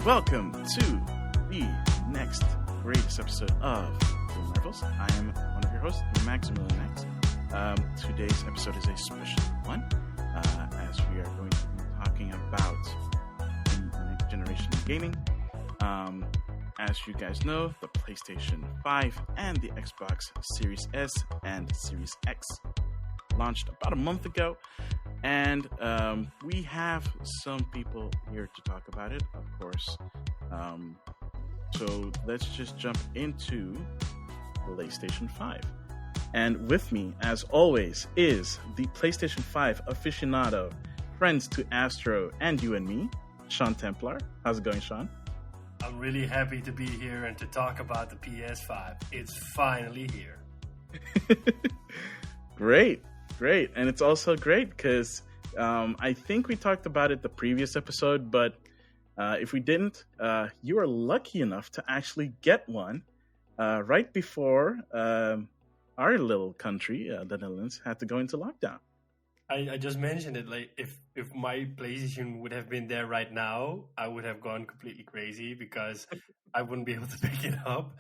welcome to the next greatest episode of Dual Marvels. I am one of your hosts, Maxemillian X. Today's episode is a special one, as we are going to be talking about the next generation of gaming. As you guys know, the PlayStation 5 and the Xbox Series S and Series X launched about a month ago, and we have some people here to talk about it, of course. So let's just jump into PlayStation 5. And with me, as always, is the PlayStation 5 aficionado, friends to Astro and you and me, Sean Templar. How's it going, Sean? I'm really happy to be here and to talk about the PS5. It's finally here. Great. And it's also great because I think we talked about it the previous episode, but if we didn't, you are lucky enough to actually get one right before our little country, the Netherlands, had to go into lockdown. I just mentioned it, like if my PlayStation would have been there right now, I would have gone completely crazy because I wouldn't be able to pick it up.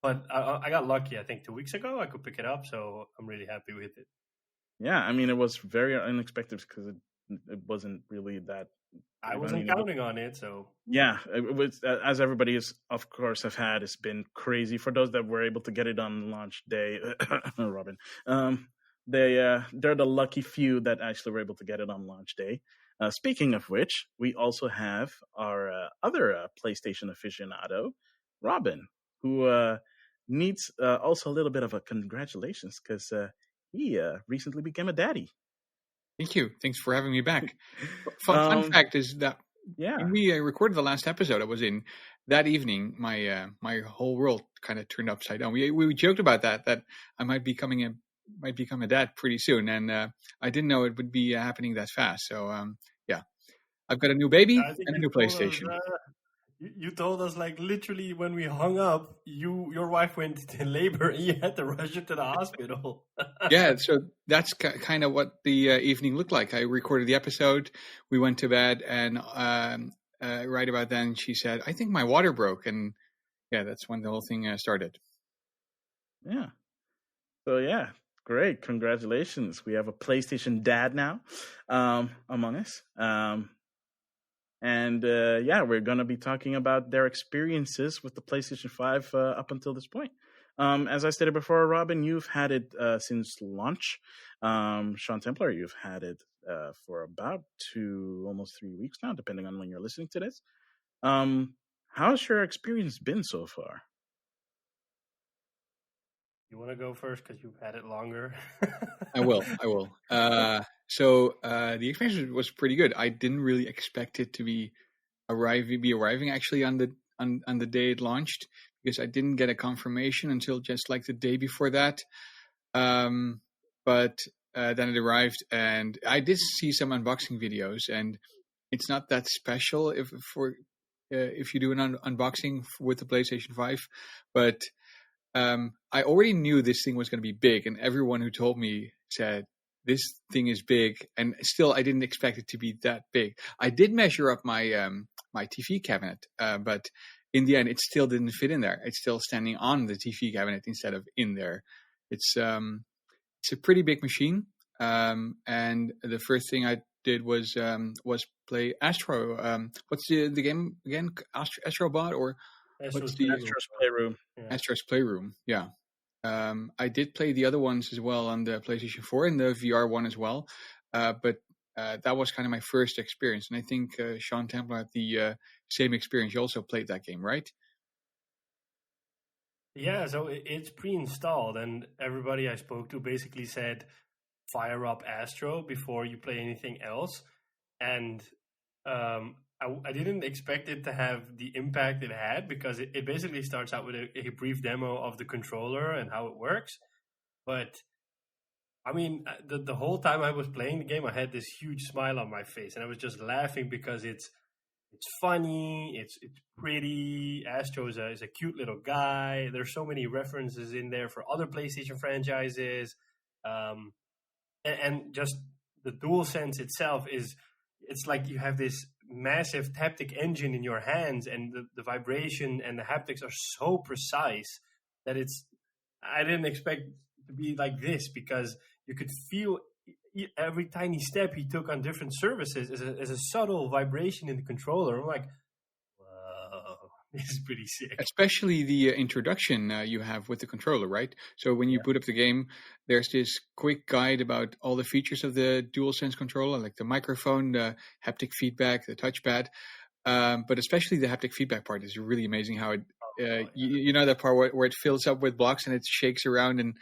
But I got lucky, I think 2 weeks ago I could pick it up, so I'm really happy with it. Yeah, I mean, it was very unexpected because it wasn't really that. I wasn't counting on it, so. Yeah, it was, as everybody is, of course, have had, it's been crazy. For those that were able to get it on launch day, Robin, they're the lucky few that actually were able to get it on launch day. Speaking of which, we also have our other PlayStation aficionado, Robin, who needs also a little bit of a congratulations because he recently became a daddy. Thank you. Thanks for having me back. Fun fact is that when we recorded the last episode I was in, that evening my whole world kind of turned upside down. We joked about that I might become a dad pretty soon, and I didn't know it would be happening that fast. So yeah, I've got a new baby and a new PlayStation. You told us, like, literally when we hung up, your wife went into labor and you had to rush her to the hospital. Yeah, so that's kind of what the evening looked like. I recorded the episode, we went to bed, and right about then she said, I think my water broke. And yeah, that's when the whole thing started. Yeah. So yeah, great. Congratulations. We have a PlayStation dad now among us. And we're going to be talking about their experiences with the PlayStation 5 up until this point. As I stated before, Robin, you've had it since launch. Sean Templar, you've had it for about almost 3 weeks now, depending on when you're listening to this. How's your experience been so far? You want to go first because you've had it longer? I will. So the experience was pretty good. I didn't really expect it to be arriving actually on the day it launched, because I didn't get a confirmation until just like the day before that. But then it arrived, and I did see some unboxing videos, and it's not that special if you do an unboxing with the PlayStation 5, but I already knew this thing was going to be big, and everyone who told me said this thing is big, and still I didn't expect it to be that big. I did measure up my my TV cabinet, but in the end it still didn't fit in there. It's still standing on the TV cabinet instead of in there. It's a pretty big machine, and the first thing I did was play Astro. What's the game again? Astrobot, or what's the Astro's Playroom? Yeah. Astro's Playroom, yeah. I did play the other ones as well on the PlayStation 4 and the VR one as well, but that was kind of my first experience. And I think Sean Templar had the same experience. You also played that game, right? Yeah, so it's pre-installed, and everybody I spoke to basically said fire up Astro before you play anything else. And I didn't expect it to have the impact it had, because it basically starts out with a brief demo of the controller and how it works. But I mean, the whole time I was playing the game, I had this huge smile on my face, and I was just laughing because it's funny, it's pretty. Astro is a cute little guy. There's so many references in there for other PlayStation franchises, and just the DualSense itself it's like you have this massive haptic engine in your hands, and the vibration and the haptics are so precise that I didn't expect to be like this, because you could feel every tiny step he took on different surfaces as a subtle vibration in the controller. I'm like, whoa, this is pretty sick. Especially the introduction you have with the controller, right? So when you boot up the game, there's this quick guide about all the features of the DualSense controller, like the microphone, the haptic feedback, the touchpad. But especially the haptic feedback part is really amazing. How it, you know, that part where it fills up with blocks and it shakes around, and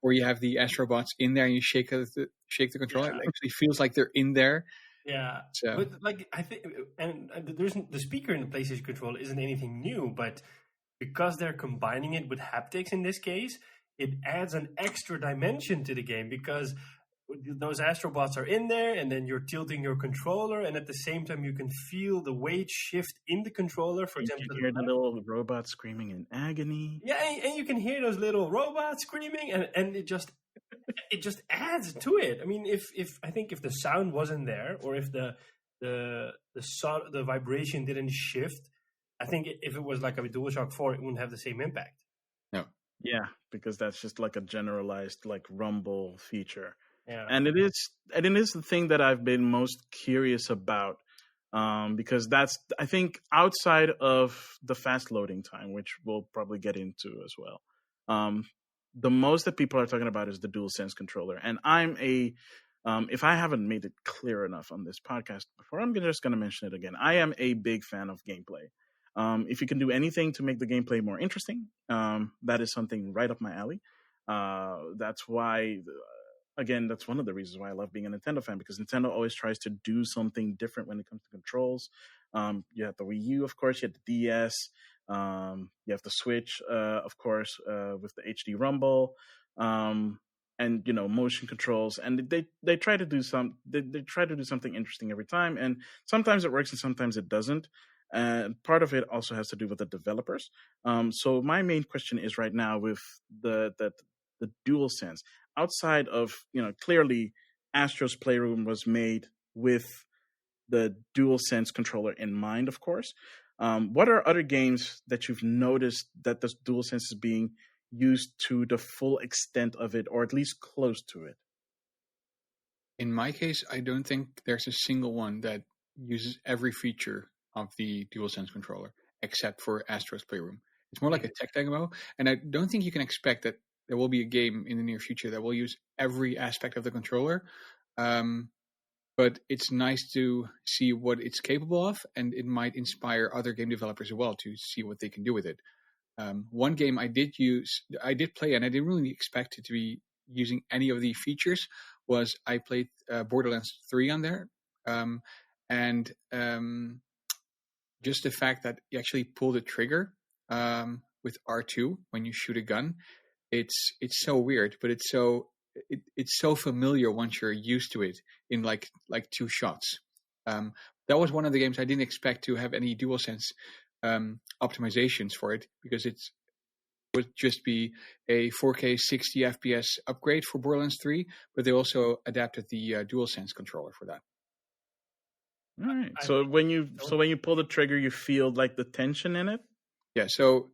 or you have the Astrobots in there and you shake the controller. It actually feels like they're in there. Yeah, so. But like I think, and there's the speaker in the PlayStation controller isn't anything new, but because they're combining it with haptics in this case, it adds an extra dimension to the game, because those Astrobots are in there, and then you're tilting your controller, and at the same time you can feel the weight shift in the controller. For example, you hear the little robot screaming in agony. Yeah, and you can hear those little robots screaming, and it just adds to it. I mean, if I think if the sound wasn't there, or if the vibration didn't shift, I think if it was like a DualShock 4, it wouldn't have the same impact. No. Yeah, because that's just like a generalized like rumble feature. Yeah. And it is the thing that I've been most curious about, because that's, I think, outside of the fast loading time, which we'll probably get into as well. The most that people are talking about is the DualSense controller, and I'm if I haven't made it clear enough on this podcast before, I'm just going to mention it again. I am a big fan of gameplay. If you can do anything to make the gameplay more interesting, that is something right up my alley. That's why. Again, that's one of the reasons why I love being a Nintendo fan, because Nintendo always tries to do something different when it comes to controls. You have the Wii U, of course. You have the DS. You have the Switch, of course, with the HD Rumble, and motion controls. And they try to do they try to do something interesting every time. And sometimes it works, and sometimes it doesn't. And part of it also has to do with the developers. So my main question is right now with the DualSense. Outside of, clearly Astro's Playroom was made with the DualSense controller in mind, of course. What are other games that you've noticed that the DualSense is being used to the full extent of it, or at least close to it? In my case, I don't think there's a single one that uses every feature of the DualSense controller, except for Astro's Playroom. It's more like a tech demo, and I don't think you can expect that there will be a game in the near future that will use every aspect of the controller. But it's nice to see what it's capable of, and it might inspire other game developers as well to see what they can do with it. One game I did play, and I didn't really expect it to be using any of the features, was I played Borderlands 3 on there. And just the fact that you actually pull the trigger with R2 when you shoot a gun, it's so weird, but it's so familiar once you're used to it in like 2 shots. That was one of the games I didn't expect to have any DualSense optimizations for it, because it would just be a 4K 60 FPS upgrade for Borderlands 3, but they also adapted the DualSense controller for that. All right. So when you pull the trigger, you feel like the tension in it? Yeah, so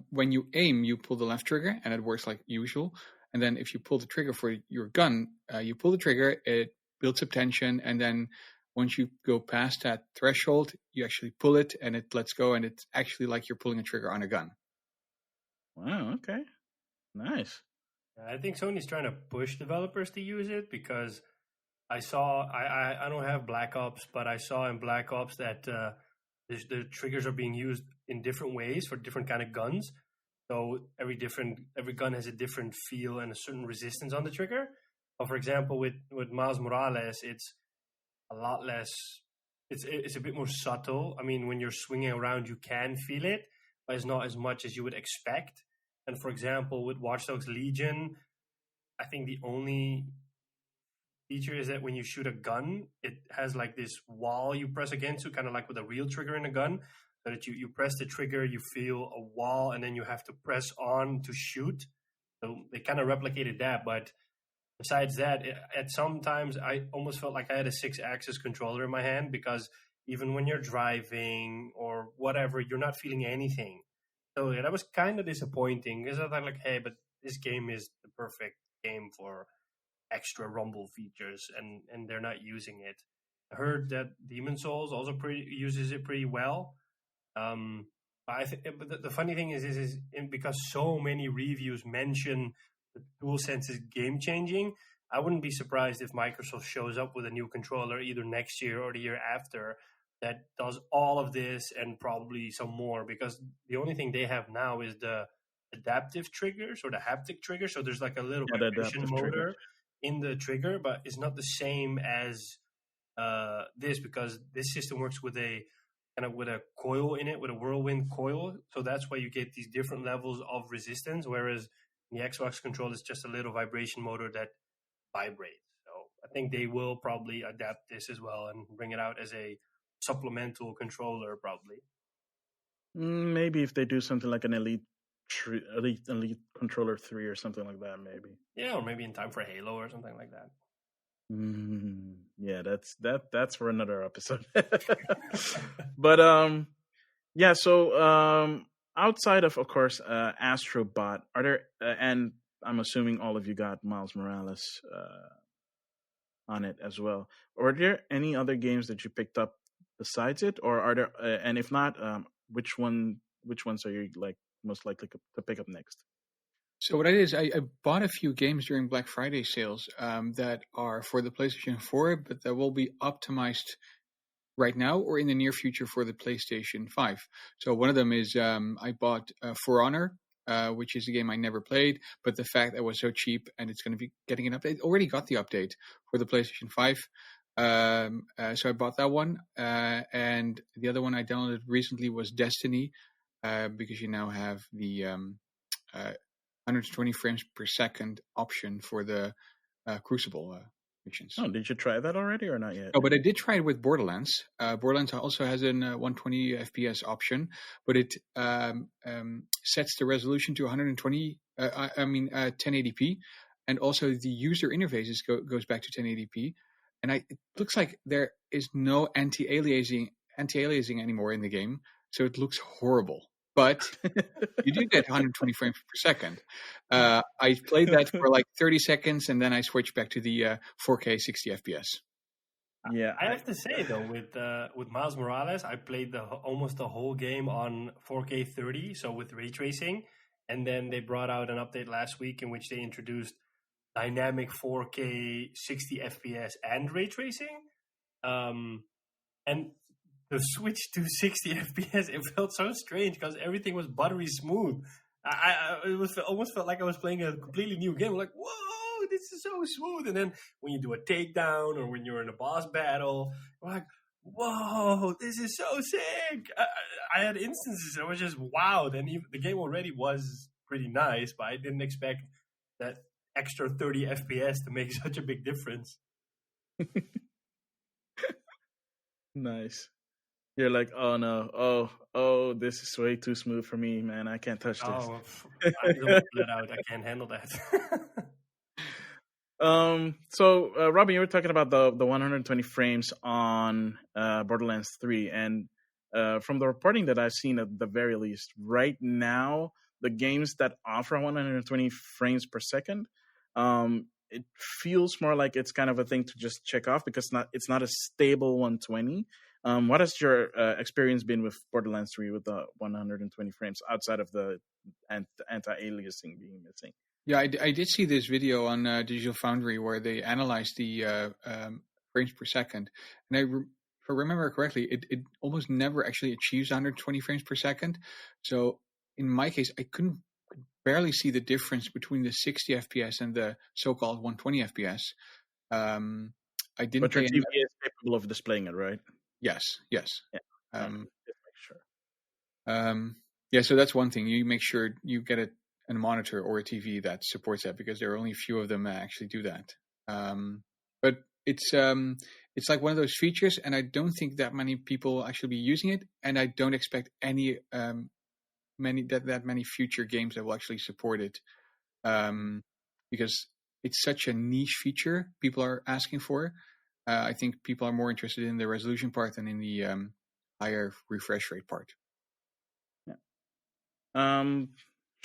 when you aim, you pull the left trigger, and it works like usual. And then if you pull the trigger for your gun, you pull the trigger, it builds up tension, and then once you go past that threshold, you actually pull it, and it lets go, and it's actually like you're pulling a trigger on a gun. Wow, okay. Nice. I think Sony's trying to push developers to use it, because I don't have Black Ops, but I saw in Black Ops that the triggers are being used in different ways for different kind of guns. So every gun has a different feel and a certain resistance on the trigger. But for example, with Miles Morales, it's a lot less. It's a bit more subtle. I mean, when you're swinging around, you can feel it, but it's not as much as you would expect. And for example, with Watch Dogs Legion, I think the only feature is that when you shoot a gun, it has like this wall you press against, so kind of like with a real trigger in a gun, so that you press the trigger, you feel a wall, and then you have to press on to shoot. So they kind of replicated that, but besides that, at some times I almost felt like I had a 6-axis controller in my hand, because even when you're driving or whatever, you're not feeling anything. So that was kind of disappointing because I thought like, hey, but this game is the perfect game for extra rumble features, and they're not using it. I heard that Demon's Souls also uses it pretty well. But the funny thing is because so many reviews mention the DualSense is game changing, I wouldn't be surprised if Microsoft shows up with a new controller either next year or the year after that does all of this and probably some more, because the only thing they have now is the adaptive triggers or the haptic trigger. So there's like a little vibration motor in the trigger, but it's not the same as this, because this system works with a coil in it, with a whirlwind coil. So that's why you get these different levels of resistance, whereas the Xbox controller is just a little vibration motor that vibrates. So I think they will probably adapt this as well and bring it out as a supplemental controller, probably. Maybe if they do something like an Elite Controller 3 or something like that, maybe. Yeah, or maybe in time for Halo or something like that. Yeah, that's for another episode. But yeah. So outside of course, Astrobot, are there? And I'm assuming all of you got Miles Morales on it as well. Or are there any other games that you picked up besides it, or are there? And if not, which ones are you like most likely to pick up next? So what I did is I bought a few games during Black Friday sales that are for the PlayStation 4, but that will be optimized right now or in the near future for the PlayStation 5. So one of them is I bought For Honor, which is a game I never played, but the fact that it was so cheap and it's going to be getting an update, already got the update for the PlayStation 5. So I bought that one. And the other one I downloaded recently was Destiny, because you now have the 120 frames per second option for the Crucible missions. Oh, did you try that already or not yet? No, but I did try it with Borderlands. Borderlands also has an 120 FPS option, but it sets the resolution to 1080p, and also the user interface goes back to 1080p. And it looks like there is no anti-aliasing anymore in the game, so it looks horrible. But you do get 120 frames per second. I played that for like 30 seconds, and then I switched back to the 4K 60 FPS. Yeah, I have to say though, with Miles Morales, I played almost the whole game on 4K 30, so with ray tracing, and then they brought out an update last week in which they introduced dynamic 4K 60 FPS and ray tracing, and the switch to 60 FPS, it felt so strange because everything was buttery smooth. It almost felt like I was playing a completely new game. I'm like, whoa, this is so smooth. And then when you do a takedown or when you're in a boss battle, I'm like, whoa, this is so sick. I had instances I was just wowed. And the game already was pretty nice, but I didn't expect that extra 30 FPS to make such a big difference. Nice. You're like, oh no, oh, this is way too smooth for me, man. I can't touch this. Oh, I don't let that out. I can't handle that. So Robin, you were talking about the 120 frames on Borderlands 3, and from the reporting that I've seen, at the very least, right now, the games that offer 120 frames per second, it feels more like it's kind of a thing to just check off because it's not a stable 120. What has your experience been with Borderlands 3 with the 120 frames outside of the anti-aliasing being missing? Yeah, I did see this video on Digital Foundry where they analyzed the frames per second. And if I remember correctly, it almost never actually achieves 120 frames per second. So in my case, I could barely see the difference between the 60 FPS and the so-called 120 FPS. I didn't. But your TV is capable of displaying it, right? Yes. Yeah. Just make sure. Yeah, so that's one thing. You make sure you get a monitor or a TV that supports that, because there are only a few of them that actually do that. But it's like one of those features, and I don't think that many people will actually be using it, and I don't expect many future games that will actually support it, because it's such a niche feature people are asking for. I think people are more interested in the resolution part than in the higher refresh rate part. Sean,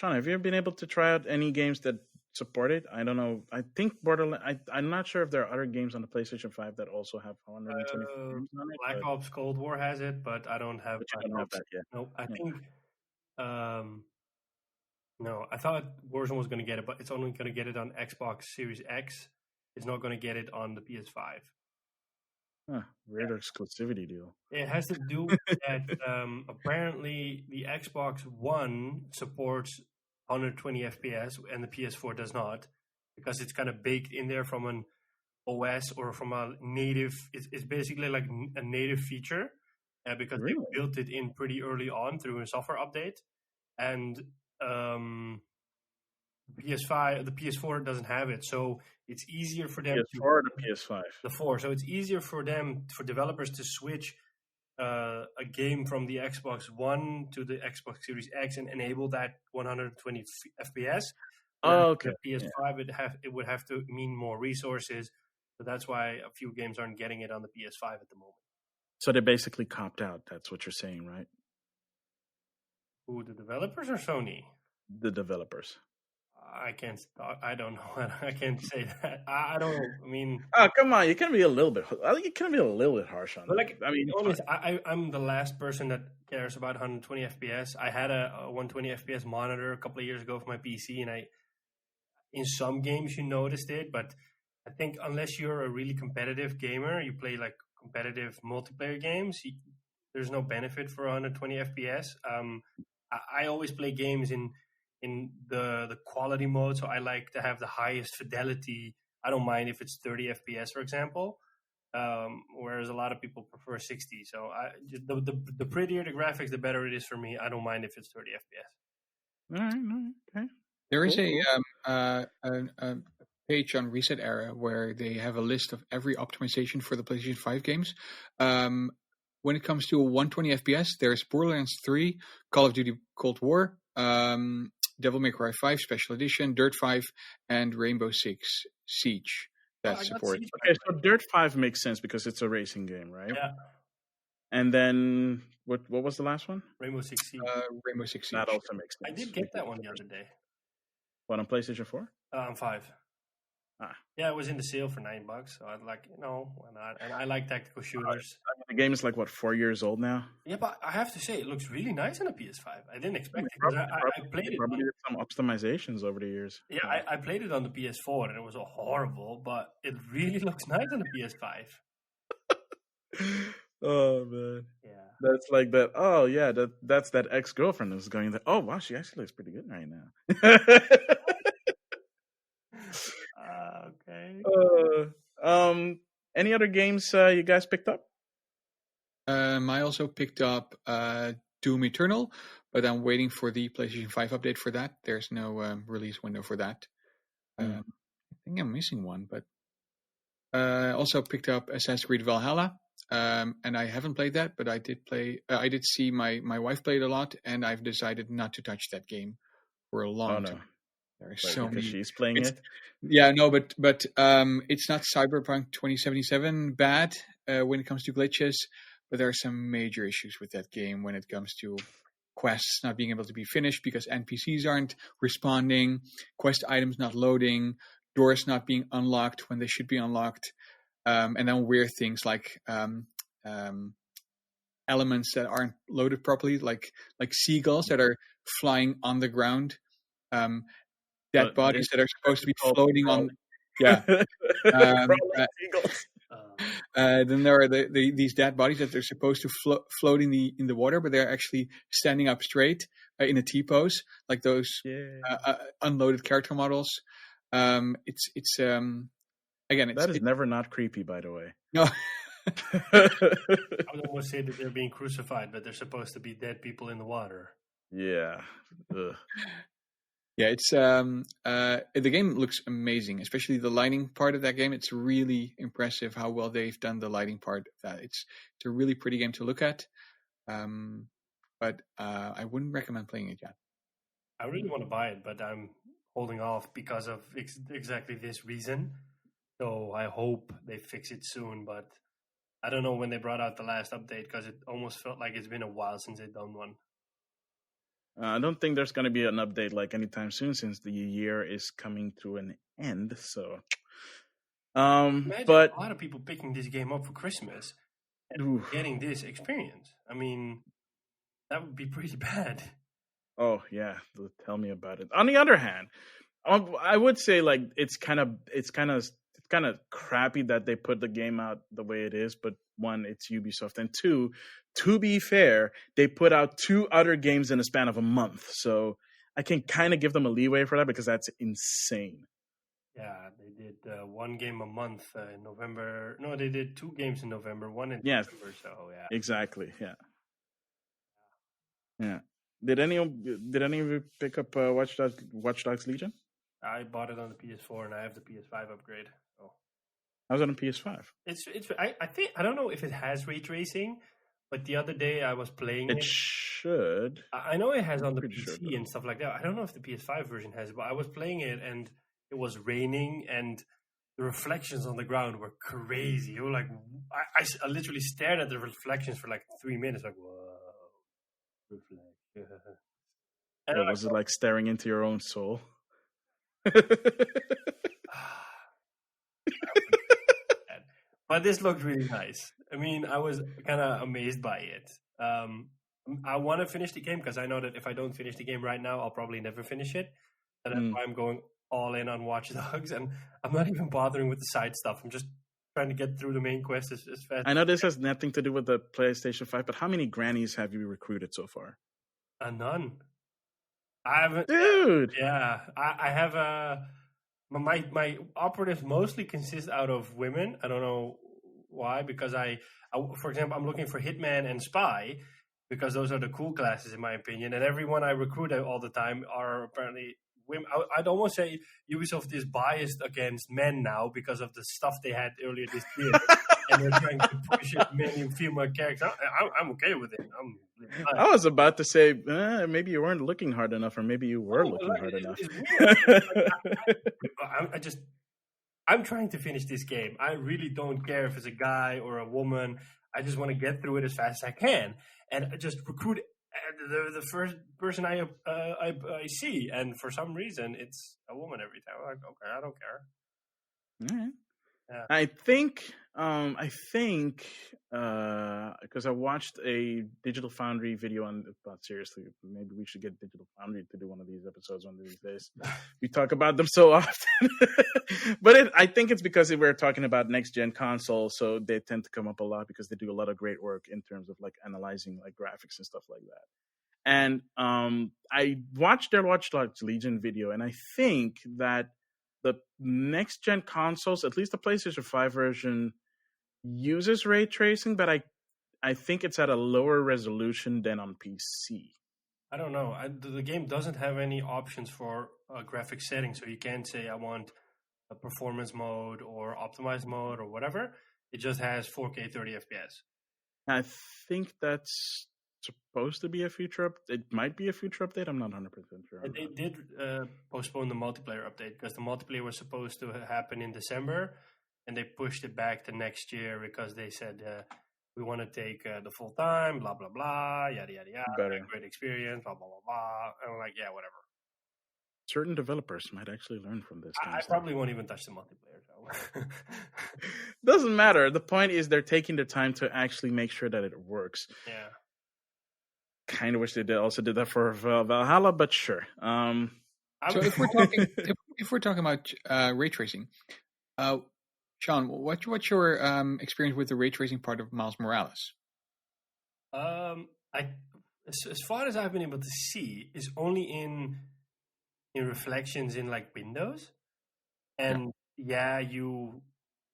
have you ever been able to try out any games that support it? I don't know. I think Borderlands. I'm not sure if there are other games on the PlayStation 5 that also have 120 frames on it. Black Ops Cold War has it, but I don't have. But you don't have that yet. Nope. I think. No, I thought Warzone was going to get it, but it's only going to get it on Xbox Series X. It's not going to get it on the PS5. Weird exclusivity deal. It has to do with that. Apparently, the Xbox One supports 120 FPS and the PS4 does not, because it's kind of baked in there from an OS or from a native. It's basically like a native feature because they built it in pretty early on through a software update, and the PS4 doesn't have it, so it's easier for them. PS4 or the PS5? The 4. So it's easier for developers to switch a game from the Xbox One to the Xbox Series X and enable that 120 FPS. Oh, okay. The PS5 it would have to mean more resources, so that's why a few games aren't getting it on the PS5 at the moment. So they basically copped out. That's what you're saying, right? Who, the developers or Sony? The developers. I can't. I don't know. I can't say that. I don't know. I mean, oh, come on! You can be a little bit. I think you can be a little bit harsh on. Like, I mean, honest, I'm the last person that cares about 120 FPS. I had a 120 FPS monitor a couple of years ago for my PC, and in some games you noticed it, but I think unless you're a really competitive gamer, you play like competitive multiplayer games, there's no benefit for 120 FPS. I always play games in the quality mode, so I like to have the highest fidelity. I don't mind if it's 30 FPS, for example, whereas a lot of people prefer 60. So the prettier the graphics, the better it is for me. I don't mind if it's 30 FPS. All right, okay. There is a page on Reset Era where they have a list of every optimization for the PlayStation 5 games. When it comes to 120 FPS, there's Borderlands 3, Call of Duty Cold War, Devil May Cry 5 Special Edition, Dirt 5, and Rainbow Six Siege that support. Okay, so Dirt 5 makes sense because it's a racing game, right? Yeah. And then what was the last one? Rainbow Six Siege. Rainbow Six Siege. That also makes sense. I did get that one the other day. What, on PlayStation 4? On 5. Yeah, it was in the sale for $9, so I'd like, why not? And I like tactical shooters. The game is like, 4 years old now? Yeah, but I have to say, it looks really nice on a PS5. I didn't expect it, because I played it. Probably did some optimizations over the years. Yeah, I played it on the PS4, and it was horrible, but it really looks nice on the PS5. Oh, man. Yeah. That's like that. Oh, yeah, that's that ex-girlfriend who's going there. Oh, wow, she actually looks pretty good right now. Okay. Any other games you guys picked up? I also picked up Doom Eternal, but I'm waiting for the PlayStation 5 update for that. There's no release window for that. I think I'm missing one, but also picked up Assassin's Creed Valhalla, and I haven't played that, but I did play. I did see my wife play it a lot, and I've decided not to touch that game for a long time. There are so many. She's playing it. Yeah, no, but it's not Cyberpunk 2077 bad when it comes to glitches, but there are some major issues with that game when it comes to quests not being able to be finished because NPCs aren't responding, quest items not loading, doors not being unlocked when they should be unlocked, and then weird things like elements that aren't loaded properly, like seagulls that are flying on the ground. Dead bodies that are supposed to be floating on. Yeah. Then there are these dead bodies that they're supposed to float in the water, but they're actually standing up straight in a T-pose, like those unloaded character models. It's again. That is never not creepy, by the way. No. I would almost say that they're being crucified, but they're supposed to be dead people in the water. Yeah. Ugh. Yeah, it's the game looks amazing, especially the lighting part of that game. It's really impressive how well they've done the lighting part of that. It's a really pretty game to look at, but I wouldn't recommend playing it yet. I really want to buy it, but I'm holding off because of exactly this reason. So I hope they fix it soon, but I don't know when they brought out the last update because it almost felt like it's been a while since they've done one. I don't think there's going to be an update like anytime soon since the year is coming to an end. So, Imagine but a lot of people picking this game up for Christmas and oof. getting this experience. I mean, that would be pretty bad. Oh yeah, tell me about it. On the other hand, I would say like it's kind of crappy that they put the game out the way it is. But one, it's Ubisoft, and two, to be fair, they put out 2 other games in a span of a month. So I can kind of give them a leeway for that because that's insane. Yeah, they did 1 game a month in November. No, they did 2 games in November, 1 in December. So yeah, exactly. Yeah. Did any of you pick up Watch Dogs Legion? I bought it on the PS4 and I have the PS5 upgrade. So I was on a PS5. I think I don't know if it has ray tracing, but the other day I was playing it. It should. I know it has on the PC sure, and stuff like that. I don't know if the PS5 version has, but I was playing it and it was raining and the reflections on the ground were crazy. You were like, I literally stared at the reflections for like 3 minutes, like, whoa, reflection. Or was it like staring into your own soul? But this looked really nice. I mean, I was kind of amazed by it. I want to finish the game because I know that if I don't finish the game right now, I'll probably never finish it. And that's why I'm going all in on Watch Dogs. And I'm not even bothering with the side stuff. I'm just trying to get through the main quest as fast. I know this has nothing to do with the PlayStation 5, but how many grannies have you recruited so far? None. I haven't. Dude! Yeah. I have my operatives mostly consist out of women. I don't know why, because I for example, I'm looking for Hitman and Spy because those are the cool classes in my opinion. And everyone I recruit all the time are apparently women. I'd almost say Ubisoft is biased against men now because of the stuff they had earlier this year. And they're trying to push it many female characters. I'm okay with it. I was about to say, maybe you weren't looking hard enough, or maybe you were looking hard enough. I'm trying to finish this game. I really don't care if it's a guy or a woman. I just want to get through it as fast as I can, and just recruit the first person I see. And for some reason, it's a woman every time. I'm like, okay, I don't care. All right. Yeah. I think because I watched a Digital Foundry video on. But seriously, maybe we should get Digital Foundry to do one of these episodes one of these days. We talk about them so often, but I think it's because we're talking about next gen consoles, so they tend to come up a lot because they do a lot of great work in terms of like analyzing like graphics and stuff like that. And I watched their Watch Dogs Legion video, and I think that the next gen consoles, at least the PlayStation 5 version, uses ray tracing, but I think it's at a lower resolution than on PC. I don't know. The game doesn't have any options for graphic settings, so you can't say I want a performance mode or optimized mode or whatever. It just has 4K 30 FPS. I think that's supposed to be a future it might be a future update. I'm not 100% sure. They did postpone the multiplayer update because the multiplayer was supposed to happen in December, and they pushed it back to next year because they said we want to take the full time, blah blah blah, yada yada yada, great experience, blah blah blah blah. And I'm like, yeah, whatever. Certain developers might actually learn from this. I probably won't even touch the multiplayer. So. Doesn't matter. The point is they're taking the time to actually make sure that it works. Yeah. Kind of wish they did that for Valhalla, but sure. So if we're talking about ray tracing, Sean, what's your experience with the ray tracing part of Miles Morales? As far as I've been able to see, is only in reflections in like windows, and you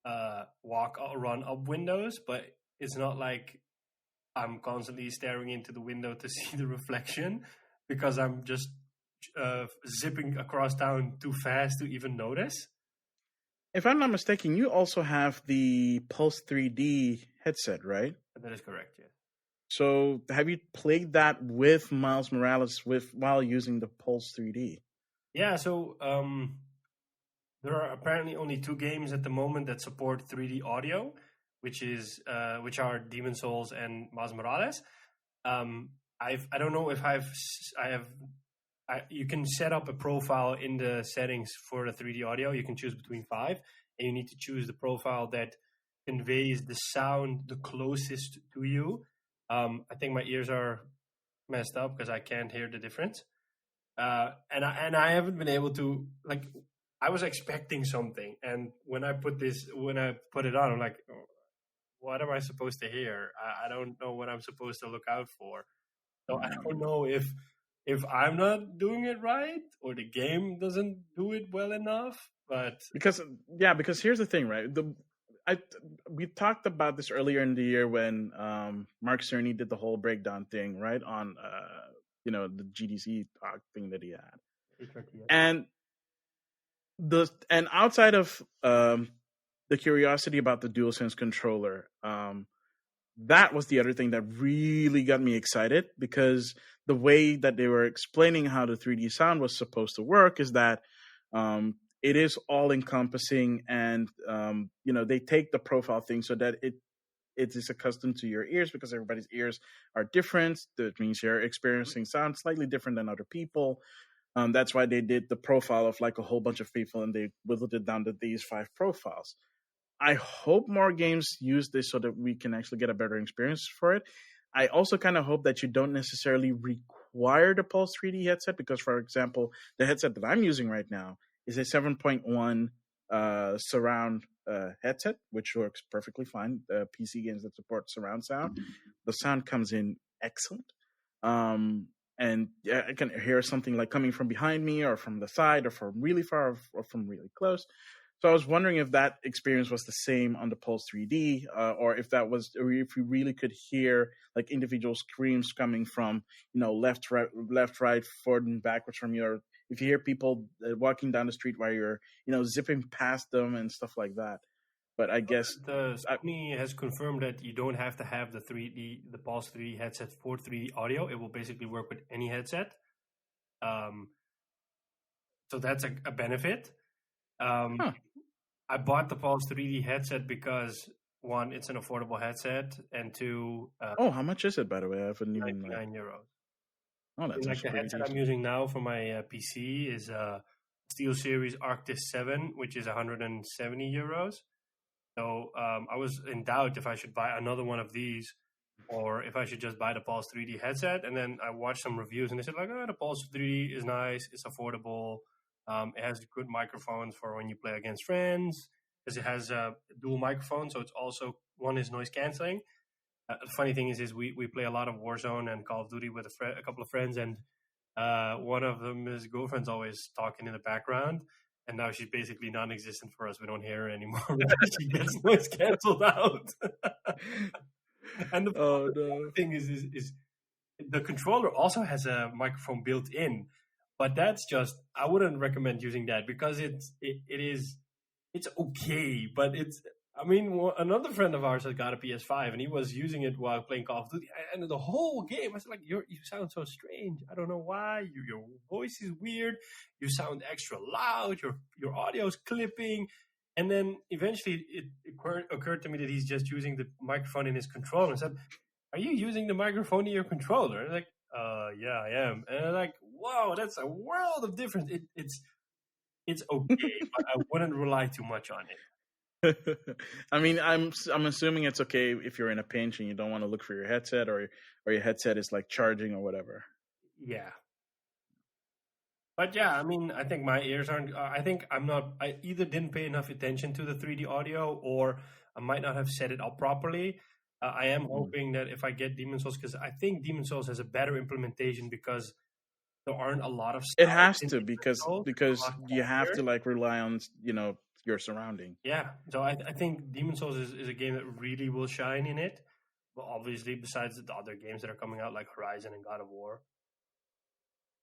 run up windows, but it's not like I'm constantly staring into the window to see the reflection because I'm just zipping across town too fast to even notice. If I'm not mistaken, you also have the Pulse 3D headset, right? That is correct, yes. So have you played that with Miles Morales while using the Pulse 3D? Yeah, so there are apparently only 2 games at the moment that support 3D audio, which are Demon Souls and Miles Morales. I don't know if you can set up a profile in the settings for the 3D audio. You can choose between 5, and you need to choose the profile that conveys the sound the closest to you. I think my ears are messed up because I can't hear the difference. And I haven't been able to, like, I was expecting something, and when I put it on, I'm like, oh, what am I supposed to hear? I don't know what I'm supposed to look out for. So I don't know if I'm not doing it right or the game doesn't do it well enough. But because here's the thing, right? We talked about this earlier in the year when Mark Cerny did the whole breakdown thing, right, on the GDC talk thing that he had, and outside of the curiosity about the DualSense controller, that was the other thing that really got me excited, because the way that they were explaining how the 3D sound was supposed to work is that it is all encompassing, and they take the profile thing so that it is accustomed to your ears, because everybody's ears are different. That means you're experiencing sound slightly different than other people. That's why they did the profile of like a whole bunch of people, and they whittled it down to these 5 profiles. I hope more games use this so that we can actually get a better experience for it. I also kind of hope that you don't necessarily require the Pulse 3D headset, because, for example, the headset that I'm using right now is a 7.1 surround headset, which works perfectly fine. PC games that support surround sound, the sound comes in excellent. And I can hear something like coming from behind me or from the side or from really far or from really close. So I was wondering if that experience was the same on the Pulse 3D, or if you really could hear like individual screams coming from, left, right, forward and backwards from you, or if you hear people walking down the street while you're, zipping past them and stuff like that. But I guess Sony has confirmed that you don't have to have the Pulse 3D headset for 3D audio. It will basically work with any headset. So that's a benefit. I bought the Pulse 3D headset because, 1, it's an affordable headset, and 2, how much is it, by the way? I haven't even €99. Oh, that's like the headset decent. I'm using now for my PC is SteelSeries Arctis 7, which is €170. So I was in doubt if I should buy another one of these or if I should just buy the Pulse 3D headset. And then I watched some reviews, and they said, like, the Pulse 3D is nice, it's affordable. It has good microphones for when you play against friends, because it has a dual microphone, so it's also, one is noise canceling. The funny thing is we play a lot of Warzone and Call of Duty with a couple of friends, and one of them, his girlfriend's always talking in the background, and now she's basically non-existent for us. We don't hear her anymore because she gets noise canceled out. And the thing is the controller also has a microphone built in. But that's just, I wouldn't recommend using that, because it's okay, but another friend of ours has got a PS5 and he was using it while playing Call of Duty, and the whole game I was like, you sound so strange. I don't know why. Your voice is weird. You sound extra loud. Your audio is clipping. And then eventually it occurred to me that he's just using the microphone in his controller. I said, are you using the microphone in your controller? And I'm like, yeah, I am. And I'm like, whoa, that's a world of difference. It's okay, but I wouldn't rely too much on it. I'm assuming it's okay if you're in a pinch and you don't want to look for your headset, or your headset is like charging or whatever. Yeah. But yeah, I think my ears aren't. I either didn't pay enough attention to the 3D audio, or I might not have set it up properly. I am hoping that if I get Demon Souls, because I think Demon Souls has a better implementation, because there aren't a lot of. It has to, because you have to like rely on your surrounding. Yeah, so I think Demon Souls is a game that really will shine in it. But obviously, besides the other games that are coming out like Horizon and God of War.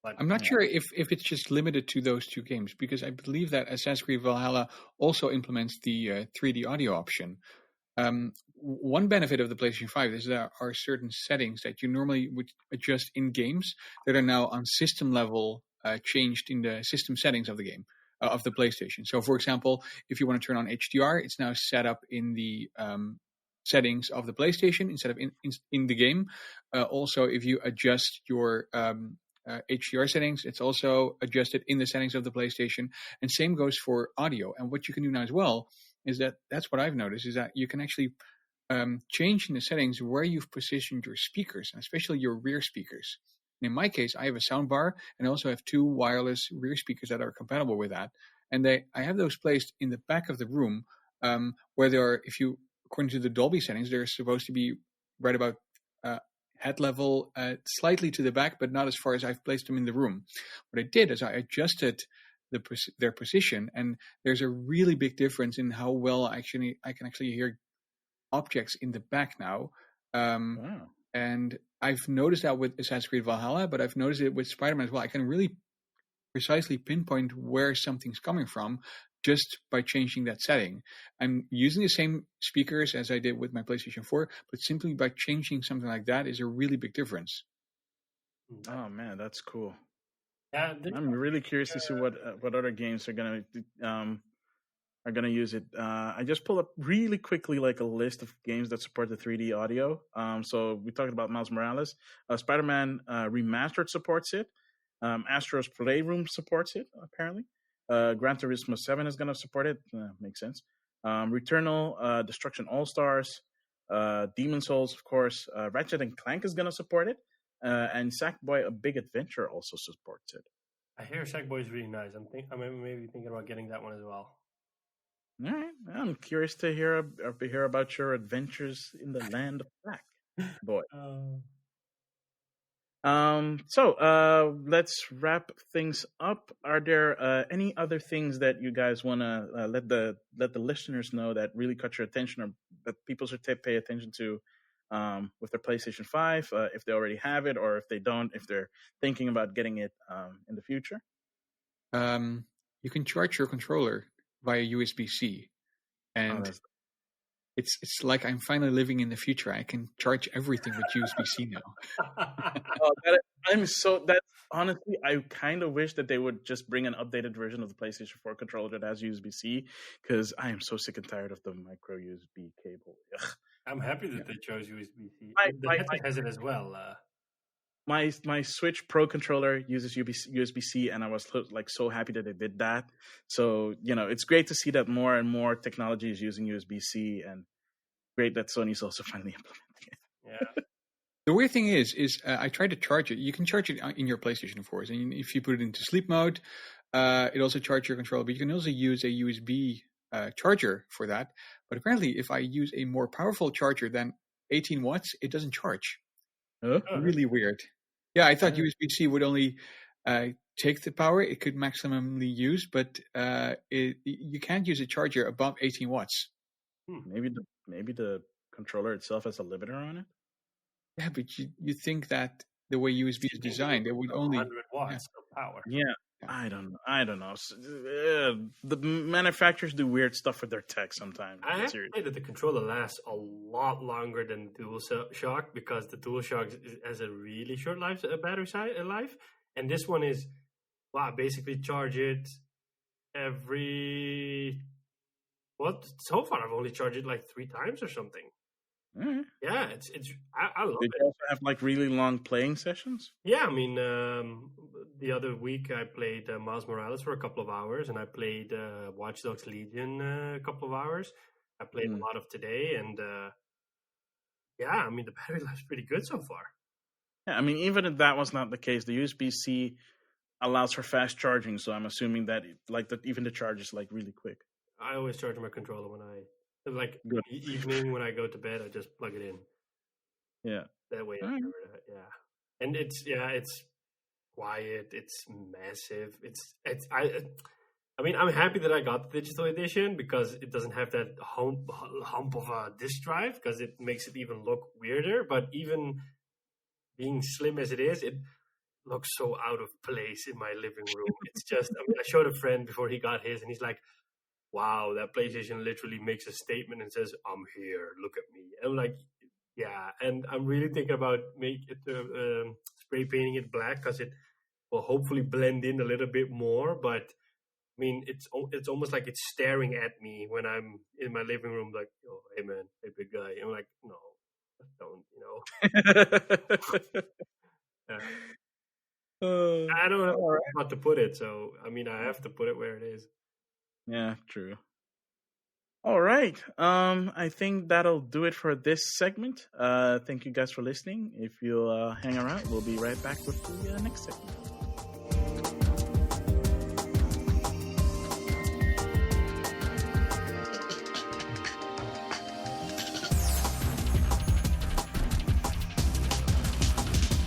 But I'm not sure if it's just limited to those 2 games, because I believe that Assassin's Creed Valhalla also implements the 3D audio option. One benefit of the PlayStation 5 is there are certain settings that you normally would adjust in games that are now on system level changed in the system settings of the game. of the PlayStation. So, for example, if you want to turn on HDR, it's now set up in the settings of the PlayStation instead of in the game. Also, if you adjust your HDR settings, it's also adjusted in the settings of the PlayStation. And same goes for audio. And what you can do now as well is that's what I've noticed, is that you can actually change in the settings where you've positioned your speakers, especially your rear speakers. And in my case, I have a soundbar and I also have 2 wireless rear speakers that are compatible with that. And I have those placed in the back of the room, where there are, according to the Dolby settings, they're supposed to be right about head level, slightly to the back, but not as far as I've placed them in the room. What I did is I adjusted their position, and there's a really big difference in how well I can actually hear objects in the back now. Wow. And I've noticed that with Assassin's Creed Valhalla, but I've noticed it with Spider-Man as well. I can really precisely pinpoint where something's coming from just by changing that setting. I'm using the same speakers as I did with my PlayStation 4, but simply by changing something like that is a really big difference. Oh man, that's cool. Yeah, I'm really curious to see what other games are gonna use it. I just pulled up really quickly like a list of games that support the 3D audio. So we talked about Miles Morales. Spider-Man Remastered supports it. Astro's Playroom supports it, apparently. Gran Turismo 7 is going to support it. Makes sense. Returnal, Destruction All-Stars, Demon Souls, of course. Ratchet & Clank is going to support it. And Sackboy: A Big Adventure also supports it. I hear Sackboy is really nice. I'm maybe thinking about getting that one as well. All right. I'm curious to hear about your adventures in the land of Black Boy. So let's wrap things up. Are there any other things that you guys want to let the listeners know that really caught your attention, or that people should pay attention to with their PlayStation 5, if they already have it, or if they don't, if they're thinking about getting it in the future? You can charge your controller via USB-C, and it's like I'm finally living in the future. I can charge everything with USB-C now. Honestly, I kind of wish that they would just bring an updated version of the PlayStation 4 controller that has USB-C, because I am so sick and tired of the micro USB cable. Ugh. I'm happy that they chose USB-C. My headset has it as well. My Switch Pro controller uses USB-C, and I was so happy that they did that. So it's great to see that more and more technology is using USB-C, and great that Sony's also finally implementing it. Yeah. The weird thing is I tried to charge it. You can charge it in your PlayStation 4, and if you put it into sleep mode, it also charges your controller. But you can also use a USB charger for that. But apparently, if I use a more powerful charger than 18 watts, it doesn't charge. Really weird. Yeah, I thought USB-C would only take the power it could maximally use, but you can't use a charger above 18 watts. Maybe the controller itself has a limiter on it. Yeah, but you think that the way USB is designed, it would only 100 watts of power. Yeah. I don't know. The manufacturers do weird stuff with their tech sometimes. I have to say that the controller lasts a lot longer than the DualShock, because the DualShock has a really short battery life, and this one is, basically charge it every. So far I've only charged it like 3 times or something. Mm-hmm. Yeah, I love it. Did you also have really long playing sessions? Yeah, I mean, the other week I played Miles Morales for a couple of hours, and I played Watch Dogs Legion a couple of hours. I played a lot of today, and I mean, the battery life's pretty good so far. Yeah, I mean, even if that was not the case, the USB-C allows for fast charging, so I'm assuming that even the charge is really quick. I always charge my controller when evening when I go to bed. I just plug it in. Yeah, that way. And it's quiet. It's massive. I mean, I'm happy that I got the digital edition, because it doesn't have that hump of a disc drive, because it makes it even look weirder. But even being slim as it is, it looks so out of place in my living room. It's just, I showed a friend before he got his, and he's like, wow, that PlayStation literally makes a statement and says, I'm here, look at me. And I'm like, yeah. And I'm really thinking about spray painting it black, because it will hopefully blend in a little bit more. But mean, it's almost like it's staring at me when I'm in my living room, like, oh, hey man, hey big guy. And I'm like, no, don't, Yeah. I don't know all right. how to put it, so I mean, I have to put it where it is. Yeah, true. All right. I think that'll do it for this segment. Thank you guys for listening. If you'll hang around, we'll be right back with the next segment.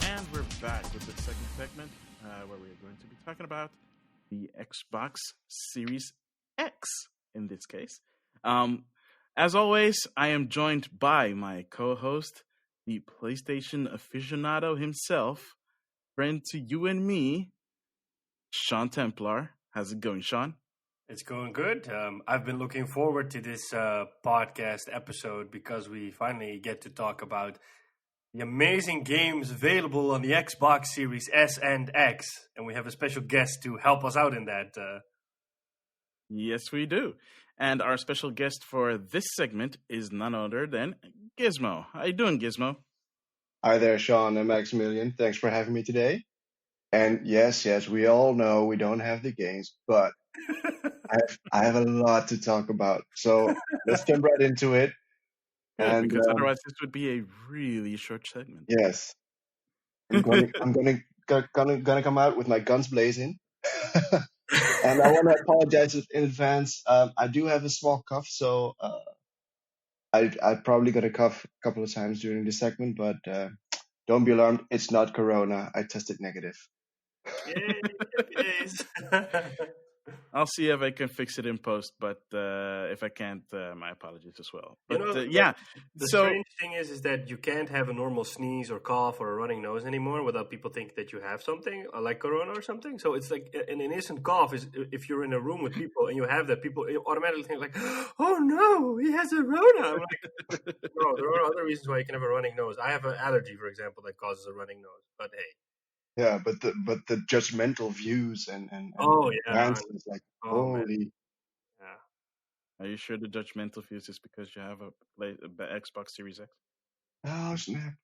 And we're back with the second segment, where we're going to be talking about the Xbox Series X in this case. As always, I am joined by my co-host, the PlayStation aficionado himself, friend to you and me, Sean Templar. How's it going, Sean? It's going good. I've been looking forward to this podcast episode because we finally get to talk about the amazing games available on the Xbox Series S and X, and we have a special guest to help us out in that. Yes, we do. And our special guest for this segment is none other than Gizmo. How you doing, Gizmo? Hi there, Sean and Maxemillian. Thanks for having me today. And yes, we all know we don't have the games, but I have a lot to talk about. So let's jump right into it. Good, And because otherwise this would be a really short segment. yes, I'm gonna come out with my guns blazing. And I want to apologize in advance. I do have a small cough, so I'm probably gonna cough a couple of times during this segment, but don't be alarmed. It's not Corona. I tested negative. Yay, it is. I'll see if I can fix it in post, but if I can't, my apologies as well. But The strange thing is that you can't have a normal sneeze or cough or a running nose anymore without people think that you have something, like Corona or something. So it's like an innocent cough is if you're in a room with people and you have that, people automatically think like, oh no, he has a Rona. I'm like, no, there are other reasons why you can have a running nose. I have an allergy, for example, that causes a running nose. But hey. Yeah, but the judgmental views and rants is like, holy. Yeah. Are you sure the judgmental views is because you have a Xbox Series X? Oh snap.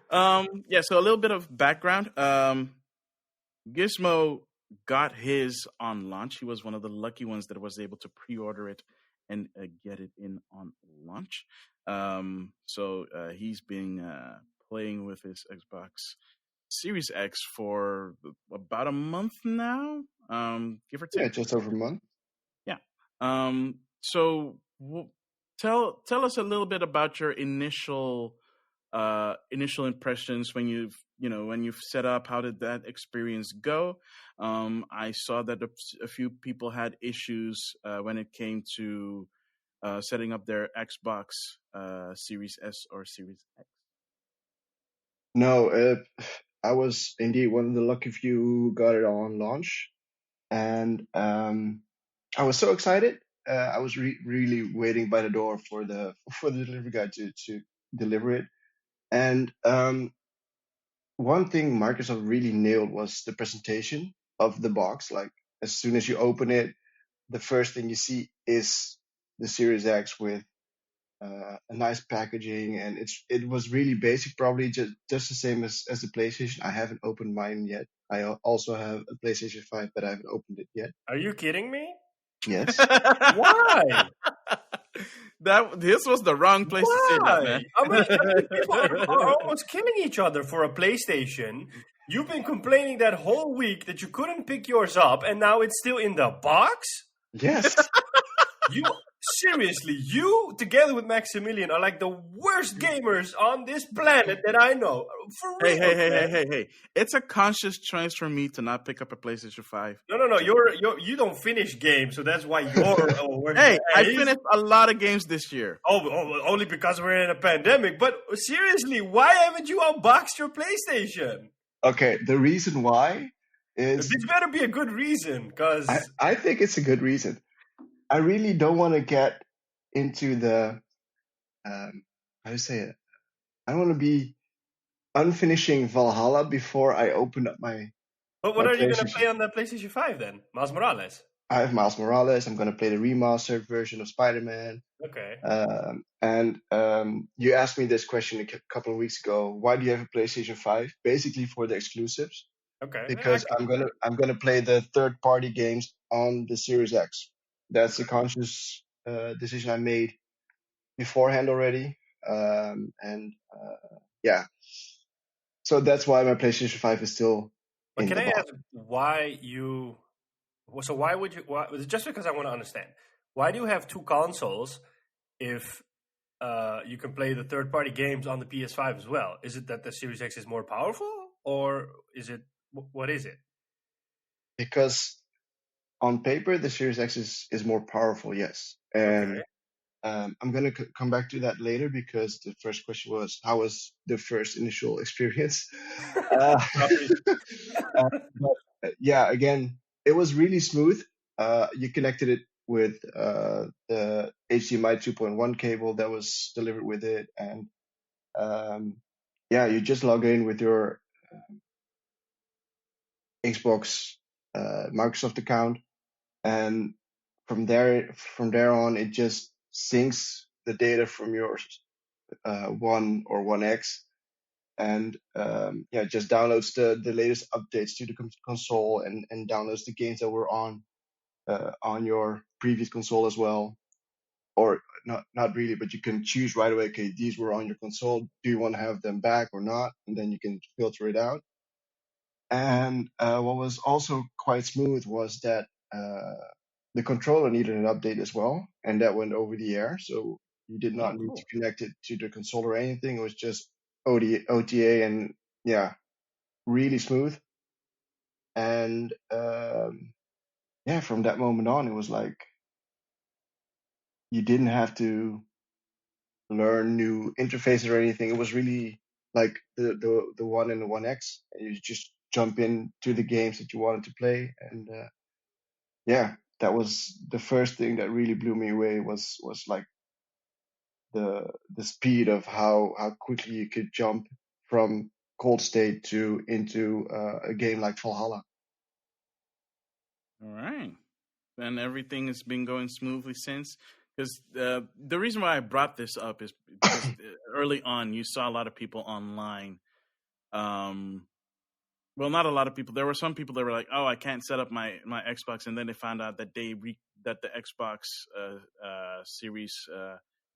So a little bit of background. Gizmo got his on launch. He was one of the lucky ones that was able to pre-order it and get it in on launch. So he's been playing with his Xbox Series X for about a month now, give or take. Yeah, just over a month. Yeah. So tell us a little bit about your initial impressions when you've set up. How did that experience go? I saw that a few people had issues when it came to setting up their Xbox Series S or Series X. No, I was indeed one of the lucky few who got it on launch, and I was so excited. I was really waiting by the door for the delivery guy to deliver it. And one thing Microsoft really nailed was the presentation of the box. Like as soon as you open it, the first thing you see is the Series X with a nice packaging, and it was really basic, probably just the same as the PlayStation. I haven't opened mine yet. I also have a PlayStation 5, but I haven't opened it yet. Are you kidding me? Yes. Why? This was the wrong place to say that, man. I mean, people are almost killing each other for a PlayStation. You've been complaining that whole week that you couldn't pick yours up, and now it's still in the box? Yes. Seriously, you together with Maxemillian are like the worst gamers on this planet that I know. For real. Hey. It's a conscious choice for me to not pick up a PlayStation 5. No. You don't finish games, so that's why you're Hey, I finished a lot of games this year. Oh, only because we're in a pandemic. But seriously, why haven't you unboxed your PlayStation? Okay, the reason why is... This better be a good reason, because... I think it's a good reason. I really don't want to get into the, how do you say it? I don't want to be unfinishing Valhalla before I open up my But what My are you going to PlayStation. play on the PlayStation 5 then? Miles Morales? I have Miles Morales. I'm going to play the remastered version of Spider-Man. Okay. And you asked me this question a couple of weeks ago. Why do you have a PlayStation 5? Basically for the exclusives. Okay. Because I'm gonna play the third-party games on the Series X. That's a conscious decision I made beforehand already. Yeah. So that's why my PlayStation 5 is still But in can the I box. ask why you... So why would you... just because I want to understand. Why do you have two consoles if you can play the third-party games on the PS5 as well? Is it that the Series X is more powerful? Or is it... What is it? Because on paper, the Series X is more powerful, yes. And I'm going to come back to that later because the first question was, how was the first initial experience? Yeah, again, it was really smooth. You connected it with the HDMI 2.1 cable that was delivered with it. And yeah, you just log in with your Xbox Microsoft account. And from there on, it just syncs the data from your One or One X, and just downloads the latest updates to the console and downloads the games that were on your previous console as well. Or not really, but you can choose right away. Okay, these were on your console. Do you want to have them back or not? And then you can filter it out. And what was also quite smooth was that the controller needed an update as well, and that went over the air. So you did not need to connect it to the console or anything. It was just OTA, and yeah, really smooth. And from that moment on, it was like you didn't have to learn new interfaces or anything. It was really like the One and the One X, and you just jump into the games that you wanted to play, and that was the first thing that really blew me away. Was like the speed of how quickly you could jump from cold state into a game like Valhalla. All right. And everything has been going smoothly since. Because the reason why I brought this up is because early on you saw a lot of people online. Well, not a lot of people. There were some people that were like, "Oh, I can't set up my Xbox," and then they found out that that the Xbox Series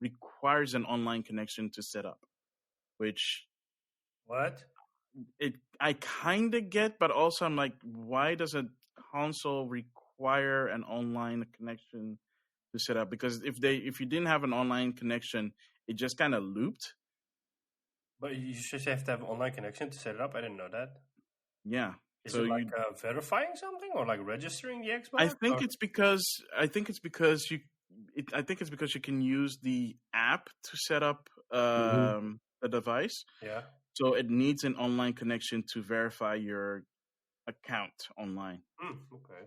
requires an online connection to set up. Which What? I kind of get, but also I'm like, why does a console require an online connection to set up? Because if you didn't have an online connection, it just kind of looped. But you just have to have an online connection to set it up. I didn't know that. Yeah. Is it like verifying something or like registering the Xbox? I think it's because you can use the app to set up the device. Yeah. So it needs an online connection to verify your account online. Okay.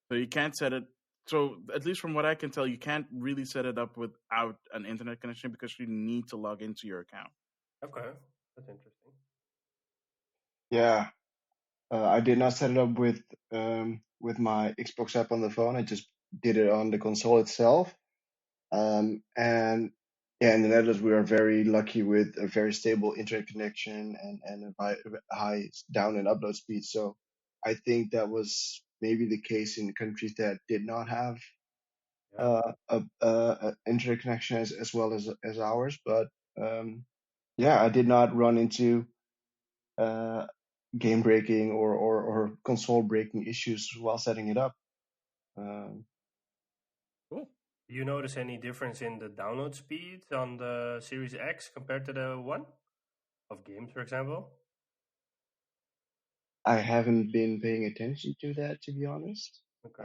So you can't set it. So at least from what I can tell, you can't really set it up without an internet connection because you need to log into your account. Okay, that's interesting. Yeah, I did not set it up with my Xbox app on the phone. I just did it on the console itself. And in the Netherlands, we are very lucky with a very stable internet connection and a high down and upload speed. So I think that was maybe the case in countries that did not have a internet connection as well as ours. But I did not run into game breaking or console breaking issues while setting it up. Cool. Do you notice any difference in the download speed on the Series X compared to the One of games, for example? I haven't been paying attention to that, to be honest. Okay.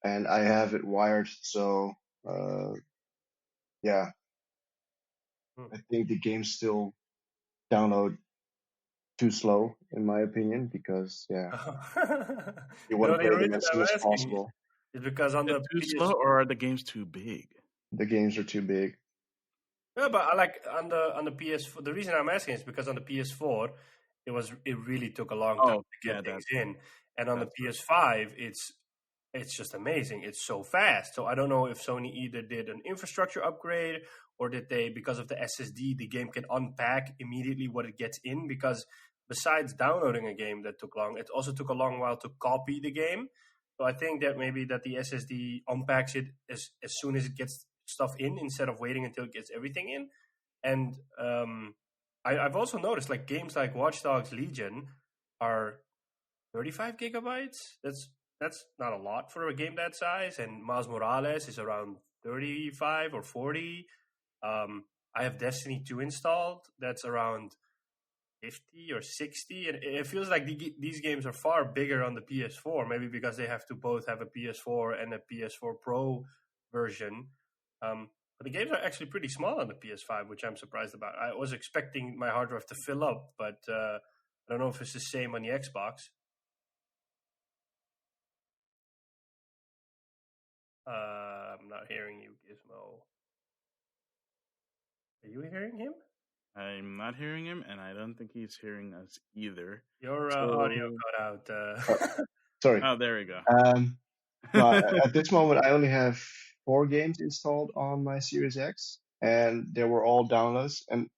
And I have it wired, so I think the games still download too slow, in my opinion, because you want to play them as soon as possible. It's because on the too slow, or are the games too big? The games are too big. Yeah, but I like on the PS4. The reason I'm asking is because on the PS4, it really took a long time Oh, to get yeah, things in. And on the that's PS5, it's just amazing. It's so fast. So I don't know if Sony either did an infrastructure upgrade or did they, because of the SSD, the game can unpack immediately what it gets in. Because besides downloading a game that took long, it also took a long while to copy the game. So I think that maybe that the SSD unpacks it as soon as it gets stuff in instead of waiting until it gets everything in. And I've also noticed like games like Watch Dogs Legion are 35 gigabytes. That's not a lot for a game that size. And Miles Morales is around 35 or 40. I have Destiny 2 installed. That's around 50 or 60. And it feels like these games are far bigger on the PS4, maybe because they have to both have a PS4 and a PS4 Pro version. But the games are actually pretty small on the PS5, which I'm surprised about. I was expecting my hard drive to fill up, but I don't know if it's the same on the Xbox. I'm not hearing you, Gizmo. Are you hearing him? I'm not hearing him, and I don't think he's hearing us either. Your So- audio cut out. Sorry. Oh, there we go. No, at this moment, I only have 4 games installed on my Series X, and they were all downloads. And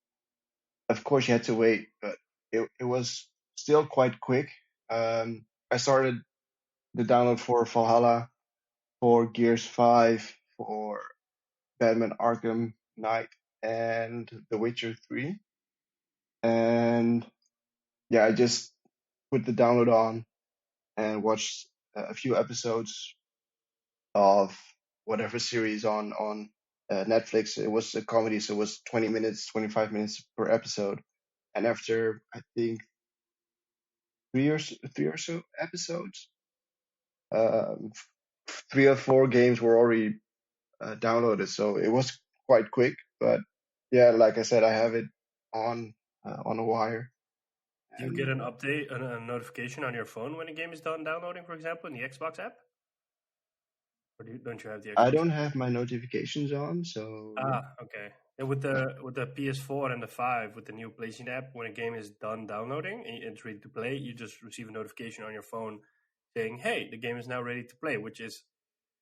of course, you had to wait, but it was still quite quick. I started the download for Valhalla, for Gears 5, for Batman Arkham Knight, and The Witcher 3. And yeah, I just put the download on and watched a few episodes of whatever series on Netflix. It was a comedy, so it was 20 minutes, 25 minutes per episode. And after, I think, 3 or so episodes, 3 or 4 games were already downloaded. So it was quite quick. But yeah, like I said, I have it on a wire. Do you get an update, a notification on your phone when a game is done downloading, for example, in the Xbox app? Or don't you have the Xbox I don't app? have my notifications on, so Okay. And with the PS4 and the 5, with the new PlayStation app, when a game is done downloading and it's ready to play, you just receive a notification on your phone saying, "Hey, the game is now ready to play," which is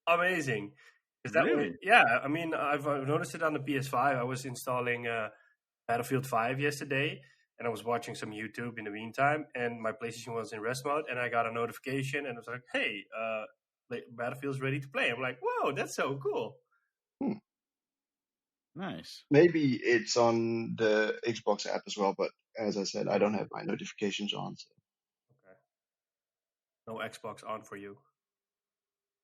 amazing. Is that way? Really? Yeah. I mean, I've noticed it on the PS5. I was installing Battlefield 5 yesterday, and I was watching some YouTube in the meantime, and my PlayStation was in rest mode, and I got a notification, and it was like, "Hey, Battlefield's ready to play." I'm like, "Whoa, that's so cool!" Nice. maybe it's on the Xbox app as well. But as I said, I don't have my notifications on. So. Okay. No Xbox on for you.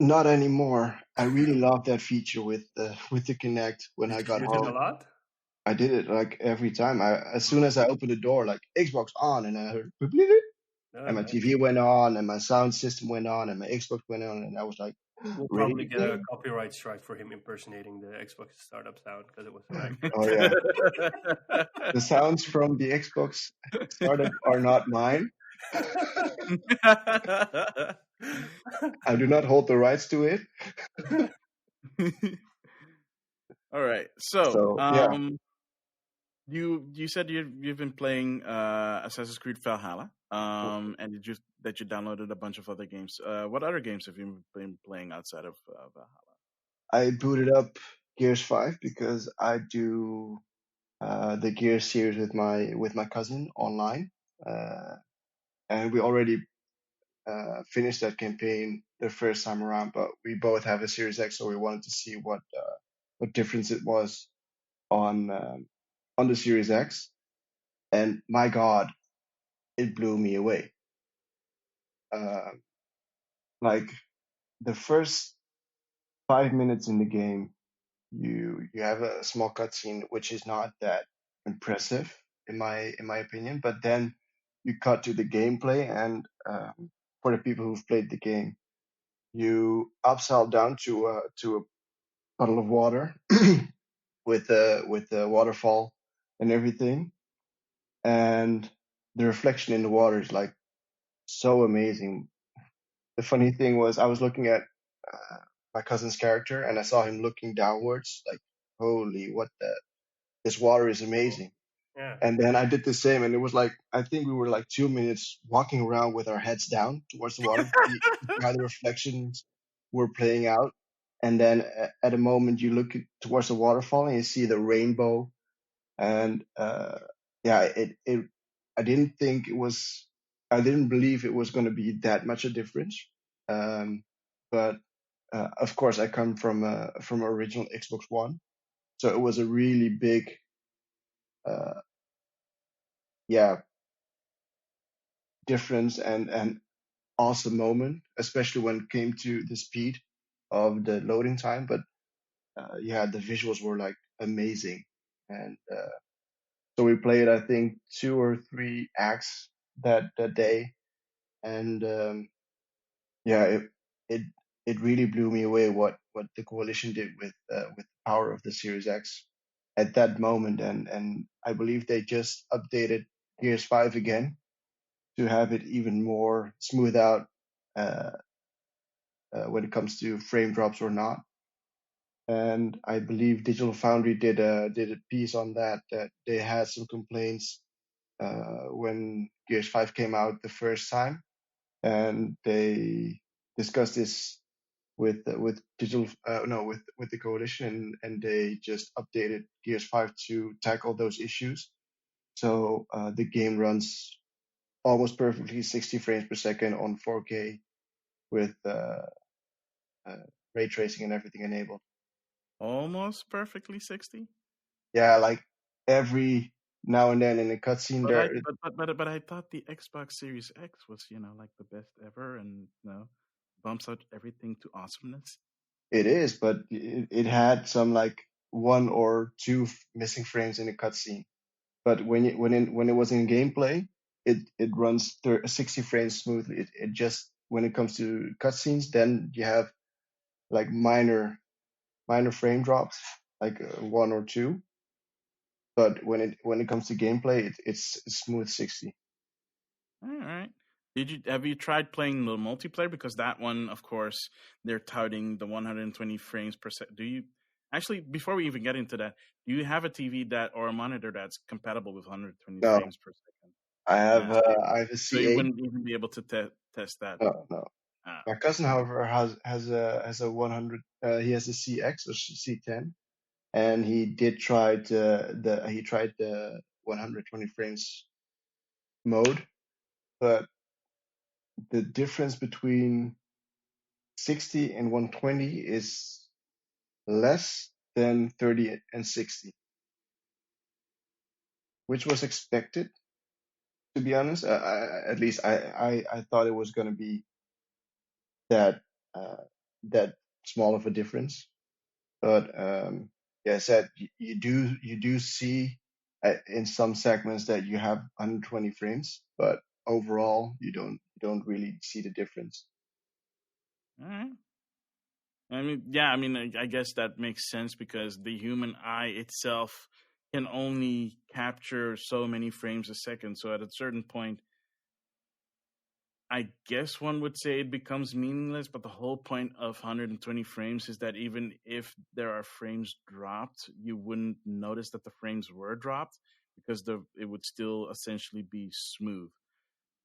Not anymore. I really love that feature with the Kinect when I Did got you use it a home. lot? I did it like every time. As soon as I opened the door, like Xbox on, and I heard "Bleep," No, and my nice. TV went on, and my sound system went on, and my Xbox went on, and I was like, We'll ready probably to get play. a copyright strike for him impersonating the Xbox startup sound because it was so accurate. Oh yeah, the sounds from the Xbox startup are not mine. I do not hold the rights to it. All right. So, So yeah, you said you've been playing Assassin's Creed Valhalla, and that you downloaded a bunch of other games. What other games have you been playing outside of Valhalla? I booted up Gears 5 because I do the Gears series with my cousin online, and we already finished that campaign the first time around. But we both have a Series X, so we wanted to see what difference it was on the Series X. And my God, it blew me away. Like the first 5 minutes in the game, you have a small cutscene which is not that impressive in my opinion, but then you cut to the gameplay, and for the people who've played the game, you upside down to a puddle of water with the waterfall and everything, and the reflection in the water is like so amazing. The funny thing was, I was looking at my cousin's character, and I saw him looking downwards, like, holy, what the, this water is amazing. Yeah. And then I did the same, and it was like, I think we were like 2 minutes walking around with our heads down towards the water to see how the reflections were playing out. And then at a moment you look towards the waterfall and you see the rainbow. And I didn't think it was, I didn't believe it was going to be that much a difference. But of course, I come from original Xbox One, so it was a really big, uh, yeah, difference and awesome moment, especially when it came to the speed of the loading time. But the visuals were like amazing, and so we played, I think, 2 or 3 acts that day, and it it it really blew me away what the coalition did with the power of the Series X at that moment, and I believe they just updated Gears 5 again to have it even more smooth out uh, when it comes to frame drops or not. And I believe Digital Foundry did a piece on that they had some complaints when Gears 5 came out the first time, and they discussed this with digital no with the coalition, and they just updated Gears 5 to tackle those issues. So the game runs almost perfectly 60 frames per second on 4K with ray tracing and everything enabled. Almost perfectly 60. Yeah, like every now and then in a cutscene there. But I thought the Xbox Series X was like the best ever, and bumps out everything to awesomeness. It is, but it had some like 1 or 2 missing frames in a cutscene. But when it was in gameplay, it runs 60 frames smoothly. It just, when it comes to cutscenes, then you have like minor frame drops, like 1 or 2. But when it comes to gameplay, it's smooth 60. All right. Have you tried playing the multiplayer? Because that one, of course, they're touting the 120 frames per second. Do you actually, before we even get into that, do you have a TV or a monitor that's compatible with 120 No, frames per second? I have I a so you C8. wouldn't even be able to test that. No. Ah, My cousin, however, has a 100. He has a CX or C10, and he did try the 120 frames mode, but the difference between 60 and 120 is less than 30 and 60, which was expected, to be honest. At least I thought it was going to be that that small of a difference. But I said you do see in some segments that you have 120 frames, but overall you don't really see the difference. all right. I guess that makes sense because the human eye itself can only capture so many frames a second. So at a certain point, I guess one would say it becomes meaningless, but the whole point of 120 frames is that even if there are frames dropped, you wouldn't notice that the frames were dropped because it would still essentially be smooth.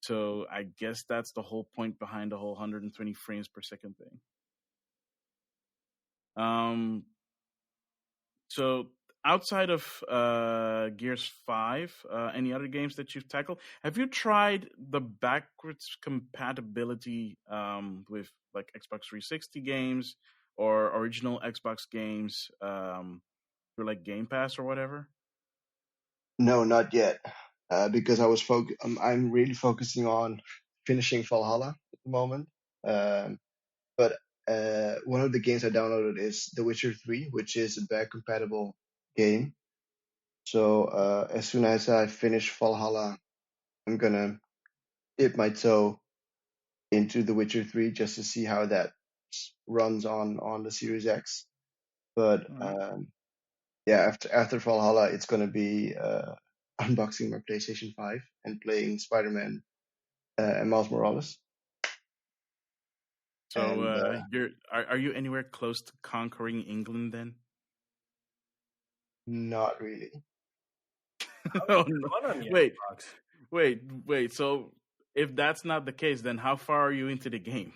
So I guess that's the whole point behind the whole 120 frames per second thing. So outside of Gears 5, any other games that you've tackled? Have you tried the backwards compatibility with like Xbox 360 games or original Xbox games through like Game Pass or whatever? No, not yet, because I'm really focusing on finishing Valhalla at the moment. But one of the games I downloaded is The Witcher 3, which is a back compatible game. So as soon as I finish Valhalla, I'm gonna dip my toe into The Witcher 3 just to see how that runs on the Series X. But after Valhalla, it's gonna be unboxing my PlayStation 5 and playing Spider-Man and Miles Morales. So are you anywhere close to conquering England then? Not really. Oh, no. One on the Wait, Xbox. wait. So if that's not the case, then how far are you into the game?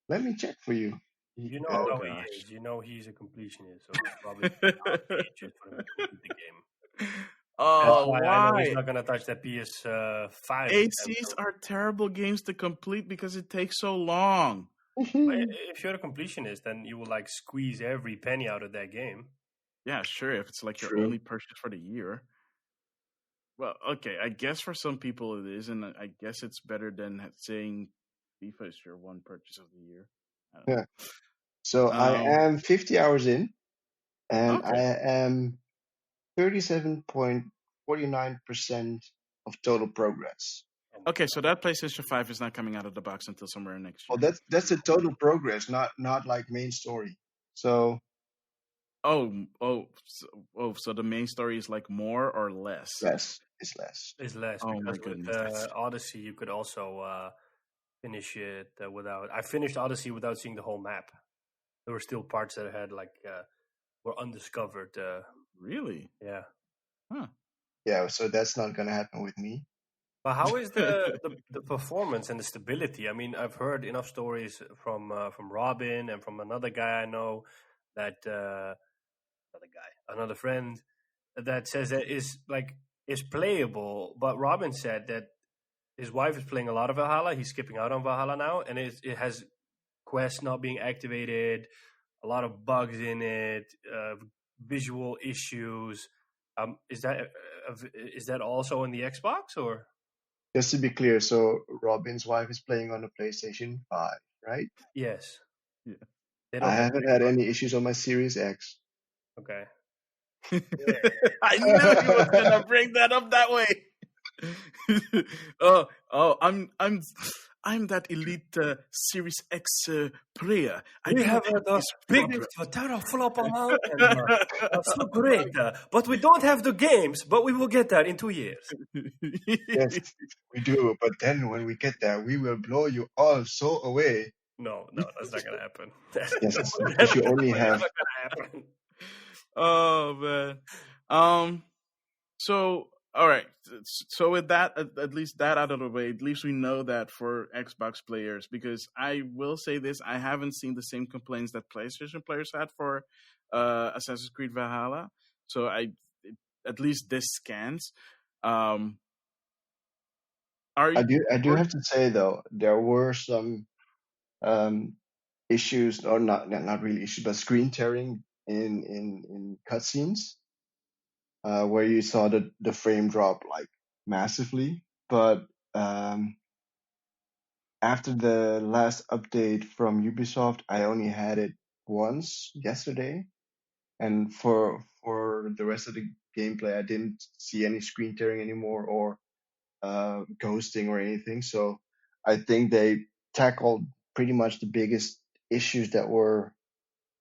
Let me check for you. You know Oh, how gosh. he is. You know he's a completionist, so he's probably pages for him to complete the game. That's Oh, why I know he's why? not gonna touch that PS5. ACs are terrible games to complete because it takes so long. If you're a completionist, then you will like squeeze every penny out of that game. Yeah, sure. If it's like your True. only purchase for the year. Well, okay. I guess for some people it is, and I guess it's better than saying FIFA is your one purchase of the year. I don't know. So I am 50 hours in, and Okay. I am 37.49% of total progress. Okay, so that PlayStation 5 is not coming out of the box until somewhere next year. Well, that's the total progress, not like main story. So So the main story is like more or less? less. It's less. It's less. Oh my because goodness, with Odyssey, you could also finish it without. I finished Odyssey without seeing the whole map. There were still parts that had like were undiscovered. Really? Yeah. Huh. Yeah, so that's not gonna happen with me. But how is the performance and the stability? I mean, I've heard enough stories from Robin and from another guy I know that another friend that says that is playable. But Robin said that his wife is playing a lot of Valhalla. He's skipping out on Valhalla now, and it has quests not being activated, a lot of bugs in it, visual issues. Is that also in the Xbox or? Just to be clear, so Robin's wife is playing on the PlayStation 5, right? Yes. Yeah. They don't I have haven't had any issues on my Series X. Okay. I knew he was gonna bring that up that way. I'm that elite Series X player. We have the biggest teraflop amount. That's so great. But we don't have the games, but we will get that in 2 years. Yes, we do. But then when we get there, we will blow you all so away. No, that's not gonna happen. Yes, because you only have. Not gonna happen. Oh man. So all right. So with that, at least that out of the way, at least we know that for Xbox players, because I will say this, I haven't seen the same complaints that PlayStation players had for Assassin's Creed Valhalla. So at least this scans. I do have to say though, there were some issues, or not really issues, but screen tearing in cutscenes, where you saw the frame drop like massively. But after the last update from Ubisoft, I only had it once yesterday, and for the rest of the gameplay, I didn't see any screen tearing anymore or ghosting or anything. So I think they tackled pretty much the biggest issues that were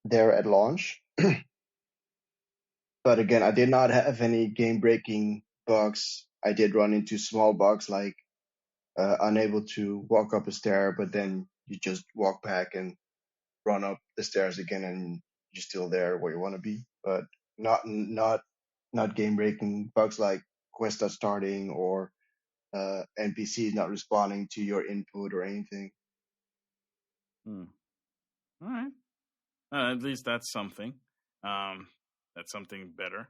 there at launch. But again, I did not have any game-breaking bugs. I did run into small bugs like unable to walk up a stair, but then you just walk back and run up the stairs again, and you're still there where you want to be. But not game-breaking bugs like quests not starting or NPCs not responding to your input or anything. All right. At least that's something. That's something better.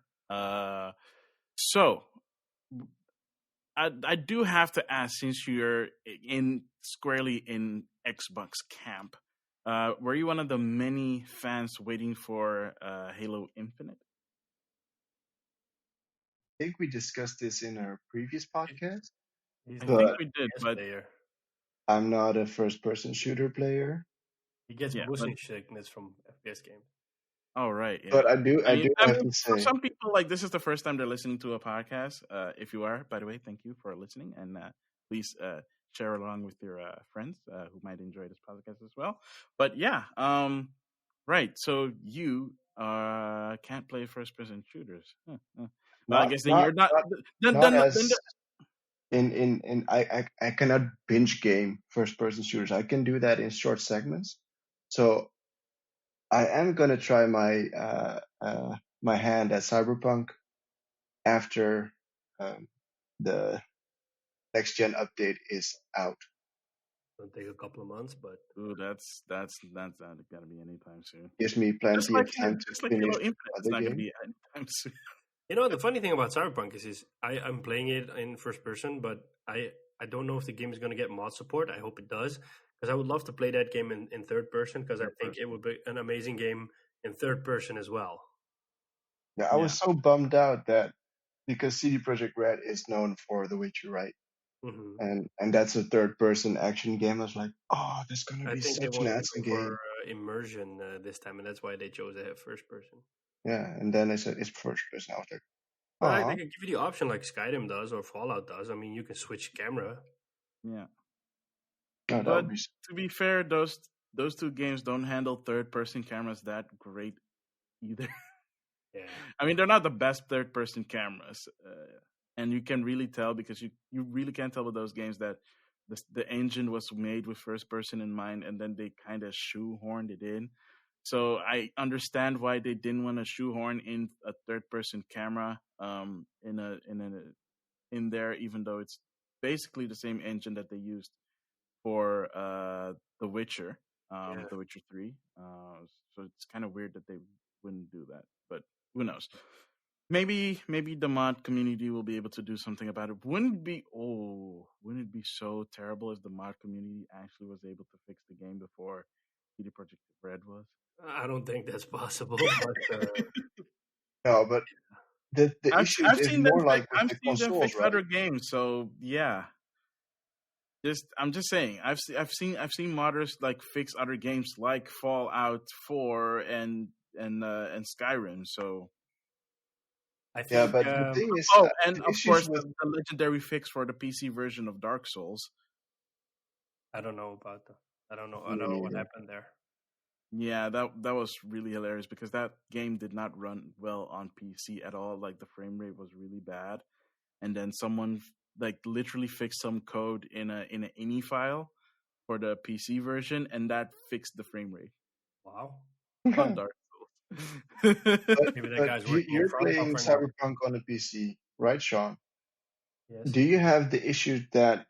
So I do have to ask, since you're squarely in Xbox camp, were you one of the many fans waiting for Halo Infinite? I think we discussed this in our previous podcast. I think we did, but I'm not a first-person shooter player. He gets motion sickness from FPS games. Oh, right. Yeah. But I do have to say, for some people, like, this is the first time they're listening to a podcast. If you are, by the way, thank you for listening, and please share along with your friends who might enjoy this podcast as well. But yeah, right. So you can't play first-person shooters. I guess then you're not. I cannot binge game first-person shooters. I can do that in short segments. So I am gonna try my my hand at Cyberpunk, after the next gen update is out. It'll take a couple of months, but Ooh, that's not gonna be anytime soon. Gives me plenty of time to finish Halo Infinite, it's other not gonna game. be anytime soon. the funny thing about Cyberpunk is I'm playing it in first person, but I don't know if the game is going to get mod support. I hope it does, because I would love to play that game in third person, because I think it would be an amazing game in third person as well. Yeah, I was so bummed out that because CD Projekt Red is known for The Witcher, right? Mm-hmm. And that's a third person action game. I was like, oh, this is gonna be think they such an wanted to awesome go game. for immersion this time, and that's why they chose to have first person. Yeah, and then I said it's first person. I was like, But they can give you the option like Skyrim does or Fallout does. I mean, you can switch camera. Yeah. oh, But to be fair, those two games don't handle third person cameras that great either. Yeah. I mean, they're not the best third person cameras. And you can really tell, because you really can't tell with those games that the engine was made with first person in mind, and then they kind of shoehorned it in. So I understand why they didn't want to shoehorn in a third person camera in there, even though it's basically the same engine that they used for The Witcher, The Witcher 3. So it's kind of weird that they wouldn't do that, but who knows? Maybe the mod community will be able to do something about it. Wouldn't it be so terrible if the mod community actually was able to fix the game before CD Projekt Red was? I don't think that's possible. no, but the issue is more like with the consoles, them fix right? other games. So yeah, I'm just saying. I've seen modders like fix other games like Fallout 4 and Skyrim. So. I think, yeah, but the thing is, and of course, the legendary fix for the PC version of Dark Souls. I don't know about that. I don't know what happened there. Yeah, that was really hilarious, because that game did not run well on PC at all. Like, the frame rate was really bad, and then someone like literally fixed some code in an INI file for the PC version, and that fixed the frame rate. Wow. On Dark Maybe that guy's working. You're playing Cyberpunk on a PC, right, Sean? Yes. Do you have the issue that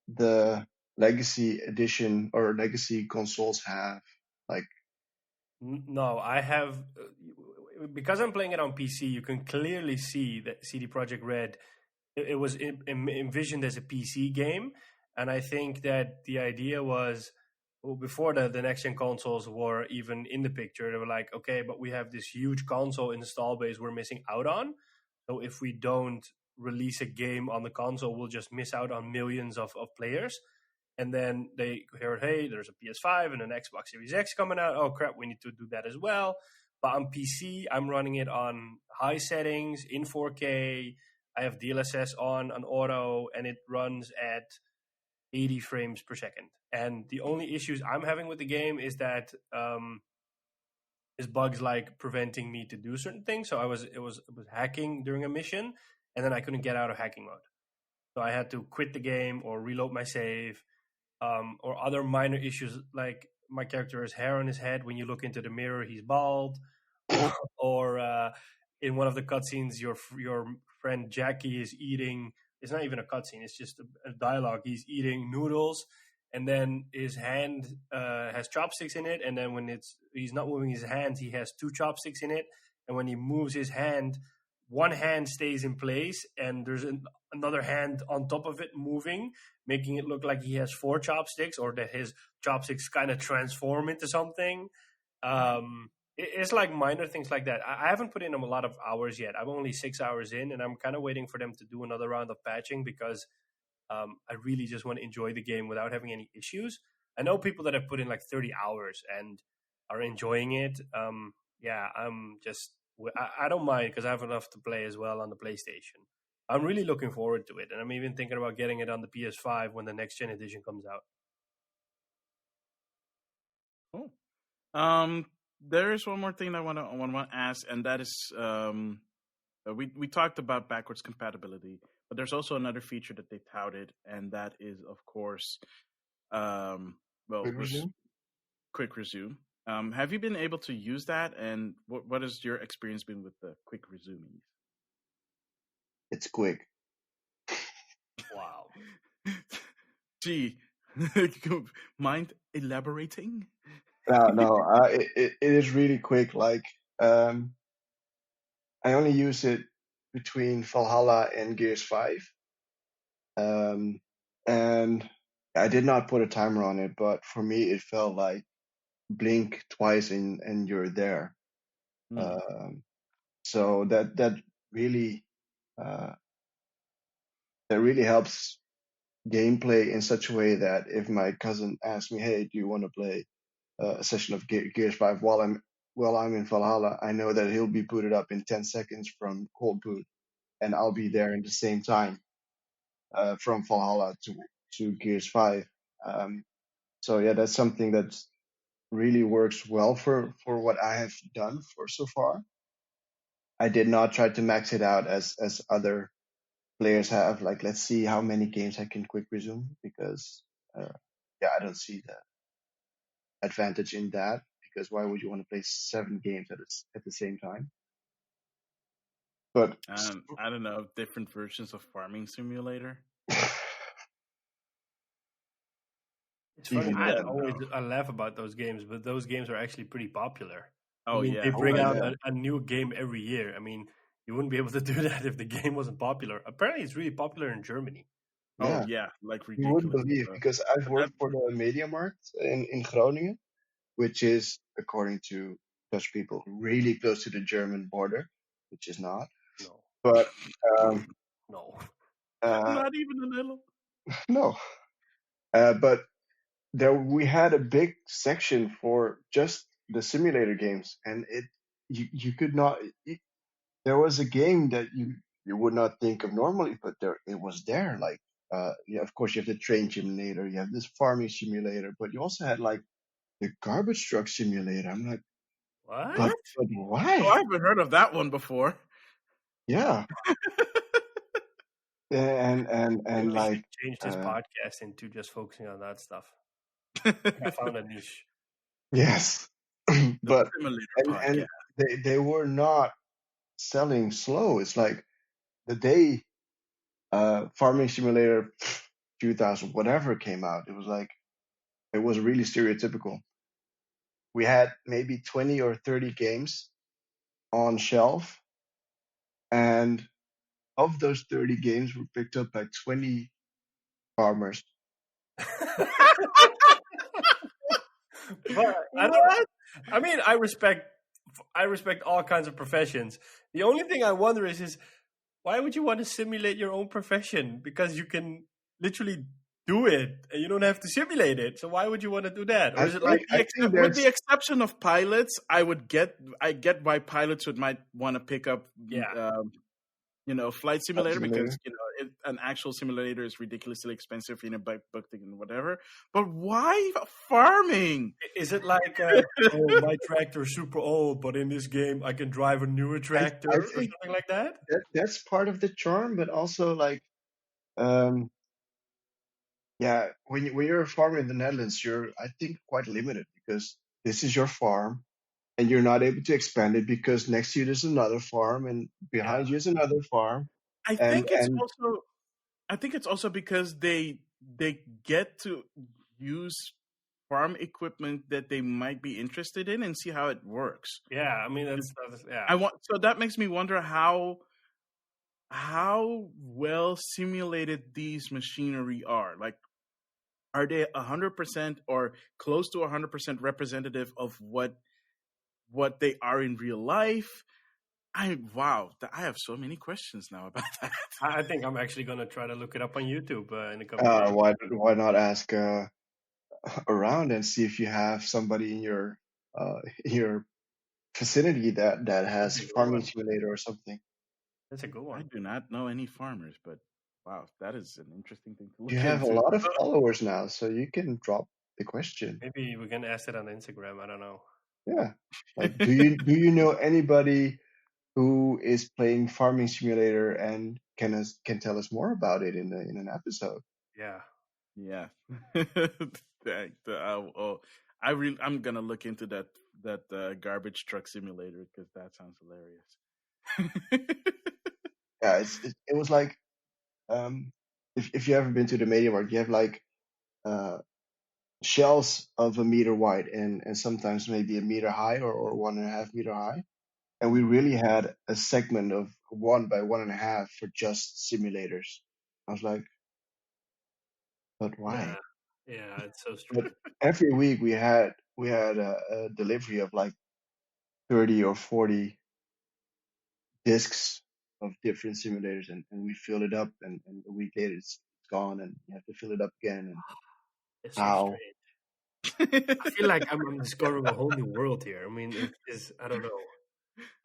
the Legacy Edition or Legacy consoles have? Like, no, I have, because I'm playing it on PC. You can clearly see that CD Projekt Red, it was envisioned as a PC game, and I think that the idea was, before the next gen consoles were even in the picture, they were like, okay, but we have this huge console install base we're missing out on. So if we don't release a game on the console, we'll just miss out on millions of players. And then they heard, hey, there's a PS5 and an Xbox Series X coming out. Oh crap, we need to do that as well. But on PC, I'm running it on high settings in 4K. I have DLSS on auto, and it runs at 80 frames per second. And the only issues I'm having with the game is that is bugs like preventing me to do certain things. So it was hacking during a mission, and then I couldn't get out of hacking mode. So I had to quit the game or reload my save, or other minor issues like my character has hair on his head. When you look into the mirror, he's bald. Or in one of the cutscenes, your friend Jackie is eating. It's not even a cutscene; it's just a dialogue. He's eating noodles, and then his hand has chopsticks in it. And then when he's not moving his hands, he has two chopsticks in it. And when he moves his hand, one hand stays in place, and there's another hand on top of it moving, making it look like he has four chopsticks, or that his chopsticks kind of transform into something. It's like minor things like that. I haven't put in a lot of hours yet. I'm only 6 hours in, and I'm kind of waiting for them to do another round of patching, because I really just want to enjoy the game without having any issues. I know people that have put in like 30 hours and are enjoying it. I don't mind, because I have enough to play as well on the PlayStation. I'm really looking forward to it, and I'm even thinking about getting it on the PS5 when the next gen edition comes out. Cool. There is one more thing I want to ask, and that is, we talked about backwards compatibility, but there's also another feature that they touted, and that is, of course, quick resume. Have you been able to use that, and what has your experience been with the quick resuming? It's quick. Wow. Gee, mind elaborating? No, it is really quick. Like, I only use it between Valhalla and Gears 5. And I did not put a timer on it, but for me, it felt like blink twice and you're there. Um, so that really, uh, that really helps gameplay in such a way that if my cousin asks me, "Hey, do you want to play a session of Gears 5 while I'm in Valhalla?" I know that he'll be booted up in 10 seconds from cold boot, and I'll be there in the same time from Valhalla to Gears 5. So yeah, that's something that really works well for what I have done for so far. I did not try to max it out as other players have. Like, let's see how many games I can quick resume, because yeah, I don't see the advantage in that, because why would you want to play 7 games at the same time? But I don't know, different versions of Farming Simulator. It's funny. Even I then, always I laugh about those games, but those games are actually pretty popular. Oh, I mean, yeah. they bring Oh, out yeah. a new game every year. I mean, you wouldn't be able to do that if the game wasn't popular. Apparently, it's really popular in Germany. Oh, yeah, yeah, like you wouldn't ridiculous. believe, because I've But worked for the Mediamarkt in Groningen, which is, according to Dutch people, really close to the German border, which is not. No, But no. not even a little. no. But there we had a big section for just the simulator games, and you could not. There was a game that you would not think of normally, but it was there. Like, yeah, of course you have the train simulator, you have this farming simulator, but you also had like the garbage truck simulator. I'm like, What? but Oh, I why? haven't heard of that one before. Yeah, and Maybe we should like, change this uh, podcast into just focusing on that stuff. I found a niche. yes, The but Simulator and podcast. they were not selling slow. It's like the day Farming Simulator 2000 whatever came out, it was really stereotypical. We had maybe 20 or 30 games on shelf, and of those 30 games were picked up by 20 farmers. But I don't. I mean, I respect all kinds of professions. The only thing I wonder is why would you want to simulate your own profession? Because you can literally do it, and you don't have to simulate it. So why would you want to do that? Or is it like With the exception of pilots, I get why pilots might want to pick up, flight simulator, because an actual simulator is ridiculously expensive, by booking and whatever. But why farming? Is it like my tractor's super old, but in this game I can drive a newer tractor or something like that? That's part of the charm, but also like, yeah, when you're a farmer in the Netherlands, you're, I think, quite limited, because this is your farm, and you're not able to expand it because next to you there's another farm, and behind you is another farm. I think it's also because they get to use farm equipment that they might be interested in and see how it works. Yeah, I mean that's yeah. So that makes me wonder how well simulated these machinery are. Like, are they 100% or close to 100% representative of what they are in real life? I have so many questions now about that. I think I'm actually gonna try to look it up on YouTube in a couple of days. Why not ask around and see if you have somebody in your vicinity that has farming simulator or something. That's a good one. I do not know any farmers, but wow, that is an interesting thing to look You have into. a lot of followers now, so you can drop the question. Maybe we can ask it on Instagram. I don't know. Yeah, like, do you know anybody who is playing farming simulator and can tell us more about it in an episode? Yeah. Yeah. I'm gonna look into that garbage truck simulator, because that sounds hilarious. yeah, it was like if you ever been to the Media Markt, you have like uh, shelves of a meter wide and sometimes maybe a meter high or 1.5 meter high. And we really had a segment of 1 by 1.5 for just simulators. I was like, but Yeah, why? yeah, it's so But strange. every week we had a delivery of like 30 or 40 discs of different simulators, and we fill it up, and a week later it's gone, and you have to fill it up again. And It's so how? strange. I feel like I'm discovering a whole new world here. I mean, it is, I don't know,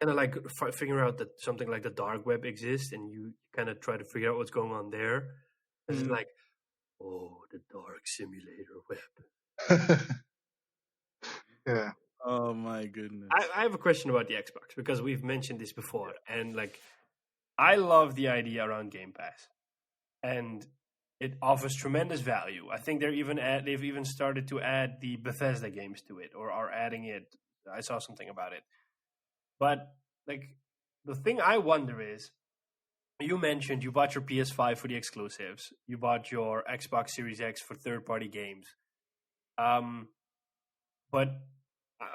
kind of like figuring out that something like the dark web exists, and you kind of try to figure out what's going on there. It's just Mm. like, oh, the dark simulator web. Yeah. Oh my goodness. I have a question about the Xbox because we've mentioned this before, and like, I love the idea around Game Pass, and it offers tremendous value. I think they've even started to add the Bethesda games to it, or are adding it. I saw something about it, but like, the thing I wonder is, you mentioned you bought your PS5 for the exclusives, you bought your Xbox Series X for third-party games, but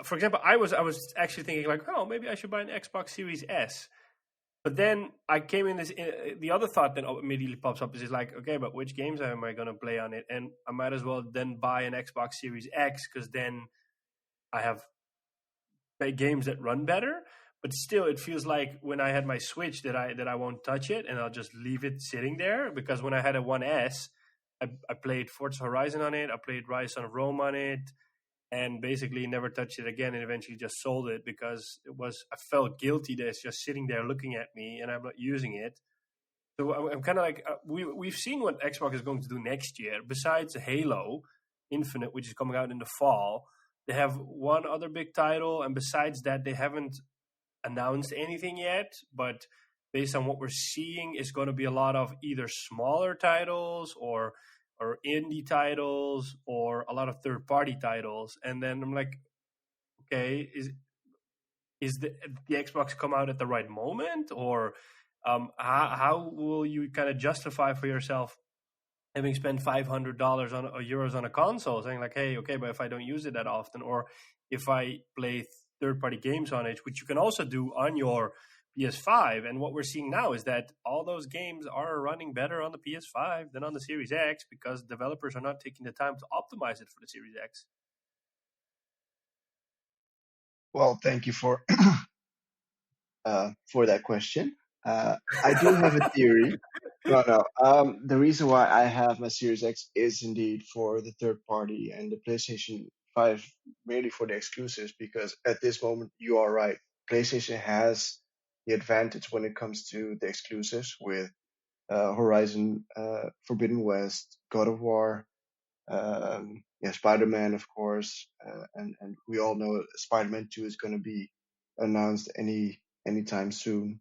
for example, I was actually thinking like, oh, maybe I should buy an Xbox Series S. But then I came in this. The other thought that immediately pops up is like, okay, but which games am I going to play on it? And I might as well then buy an Xbox Series X because then I have games that run better. But still, it feels like when I had my Switch that I won't touch it and I'll just leave it sitting there, because when I had a 1S, I played Forza Horizon on it, I played Rise of Rome on it, and basically never touched it again, and eventually just sold it because I felt guilty that it's just sitting there looking at me and I'm not using it. So I'm kind of like, we've seen what Xbox is going to do next year. Besides Halo Infinite, which is coming out in the fall, they have one other big title, and besides that, they haven't announced anything yet. But based on what we're seeing, it's going to be a lot of either smaller titles or indie titles or a lot of third party titles. And then I'm like, okay, is the Xbox come out at the right moment, or how will you kind of justify for yourself having spent $500 on euros on a console, saying like, hey, okay, but if I don't use it that often, or if I play third party games on it, which you can also do on your PS5. And what we're seeing now is that all those games are running better on the PS5 than on the Series X because developers are not taking the time to optimize it for the Series X. Well, thank you for that question. I do have a theory. No. The reason why I have my Series X is indeed for the third party and the PlayStation 5, mainly for the exclusives, because at this moment, you are right. PlayStation has the advantage when it comes to the exclusives with Horizon, Forbidden West, God of War, Spider-Man, of course, and we all know Spider-Man 2 is going to be announced anytime soon.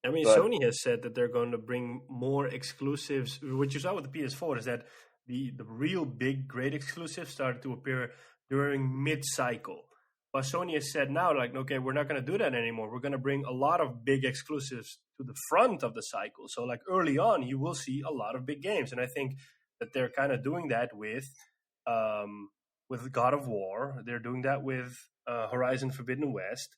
I mean, But Sony has said that they're going to bring more exclusives. What you saw with the PS4 is that the real big, great exclusives started to appear during mid-cycle. But Sony has said now, like, okay, we're not going to do that anymore. We're going to bring a lot of big exclusives to the front of the cycle. So, like, early on, you will see a lot of big games. And I think that they're kind of doing that with God of War. They're doing that with Horizon Forbidden West.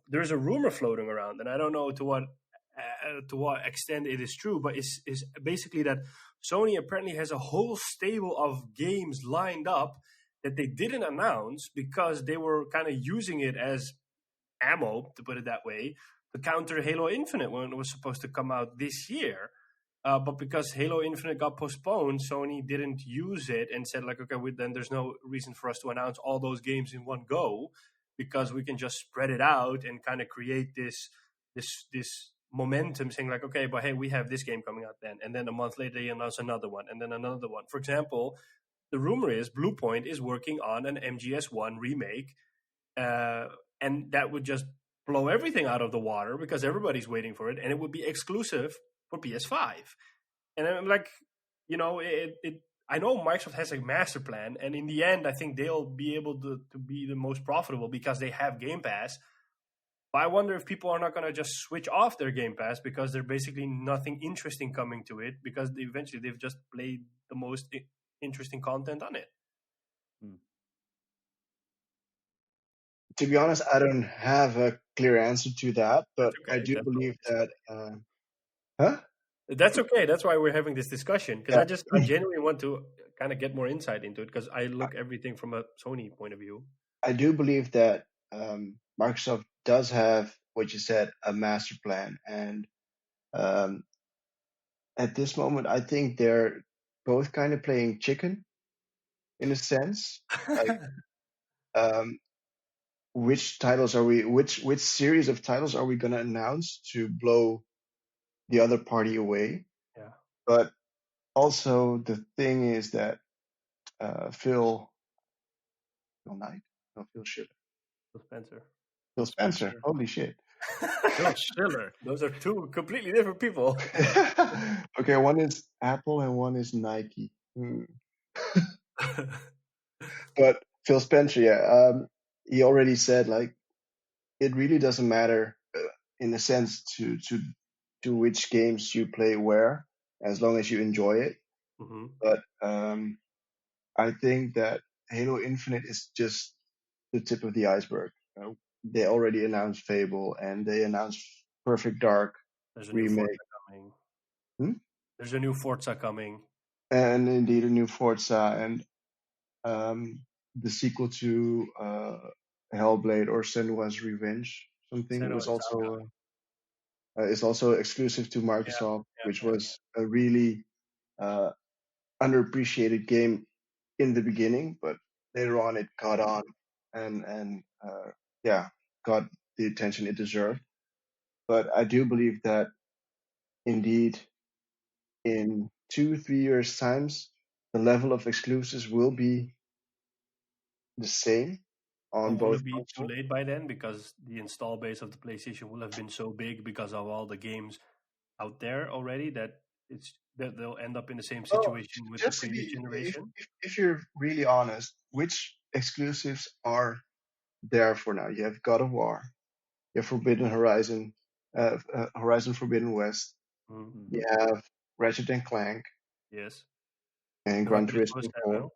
There's a rumor floating around, and I don't know to what extent it is true, but it's basically that Sony apparently has a whole stable of games lined up that they didn't announce because they were kind of using it as ammo, to put it that way, to counter Halo Infinite when it was supposed to come out this year. But because Halo Infinite got postponed, Sony didn't use it and said like, okay, then there's no reason for us to announce all those games in one go, because we can just spread it out and kind of create this momentum, saying like, okay, but hey, we have this game coming out then, and then a month later they announce another one, and then another one. For example, the rumor is Bluepoint is working on an MGS1 remake, and that would just blow everything out of the water because everybody's waiting for it, and it would be exclusive for PS5. And I'm like, I know Microsoft has a master plan, and in the end, I think they'll be able to be the most profitable because they have Game Pass. But I wonder if people are not going to just switch off their Game Pass because there's basically nothing interesting coming to it because eventually they've just played the most interesting content on it. To be honest, I don't have a clear answer to that, but Okay, I do that's believe okay. that. Huh? That's okay. That's why we're having this discussion because Yeah. I genuinely want to kind of get more insight into it because I look everything from a Sony point of view. I do believe that Microsoft does have what you said, a master plan, and at this moment, I think they're both kind of playing chicken in a sense. Like, which titles are which series of titles are we going to announce to blow the other party away? Yeah. But also the thing is that Phil Knight, no, Phil Schiller, Phil Spencer. Holy shit! Phil Schiller. Those are two completely different people. Okay, one is Apple and one is Nike. But Phil Spencer, yeah, he already said like it really doesn't matter in a sense to which games you play where, as long as you enjoy it. Mm-hmm. But I think that Halo Infinite is just the tip of the iceberg. They already announced Fable and they announced Perfect Dark There's a remake. new Forza coming. There's a new Forza coming. And indeed a new Forza and the sequel to Hellblade or Senua's Revenge. Something was also is also exclusive to Microsoft, which was a really underappreciated game in the beginning, but later on it caught on and got the attention it deserved. But I do believe that indeed in 2-3 years times the level of exclusives will be the same on Will both it be too consoles. late by then because the install base of the PlayStation will have been so big because of all the games out there already that they'll end up in the same situation with the Just previous generation? if you're really honest, which exclusives are there for now? You have God of War, you have Forbidden Horizon, Horizon Forbidden West, Mm-hmm. you have Ratchet and Clank, Yes. and Gran Turismo 4.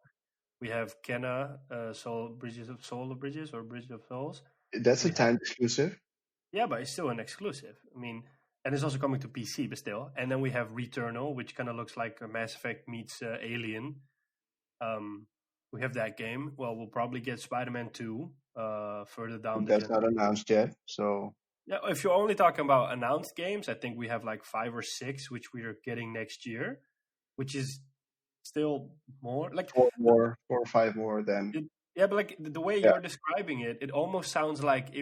We have Kenna, Bridges of Souls. That's a timed exclusive. Yeah, but it's still an exclusive. I mean, and it's also coming to PC, but still. And then we have Returnal, which kind of looks like a Mass Effect meets Alien. We have that game. Well, we'll probably get Spider-Man 2 further down the That's not announced yet, so... Yeah, if you're only talking about announced games, I think we have like 5 or 6, which we are getting next year, which is still more like 4 or 5 more than. But like the way you're describing it, it almost sounds like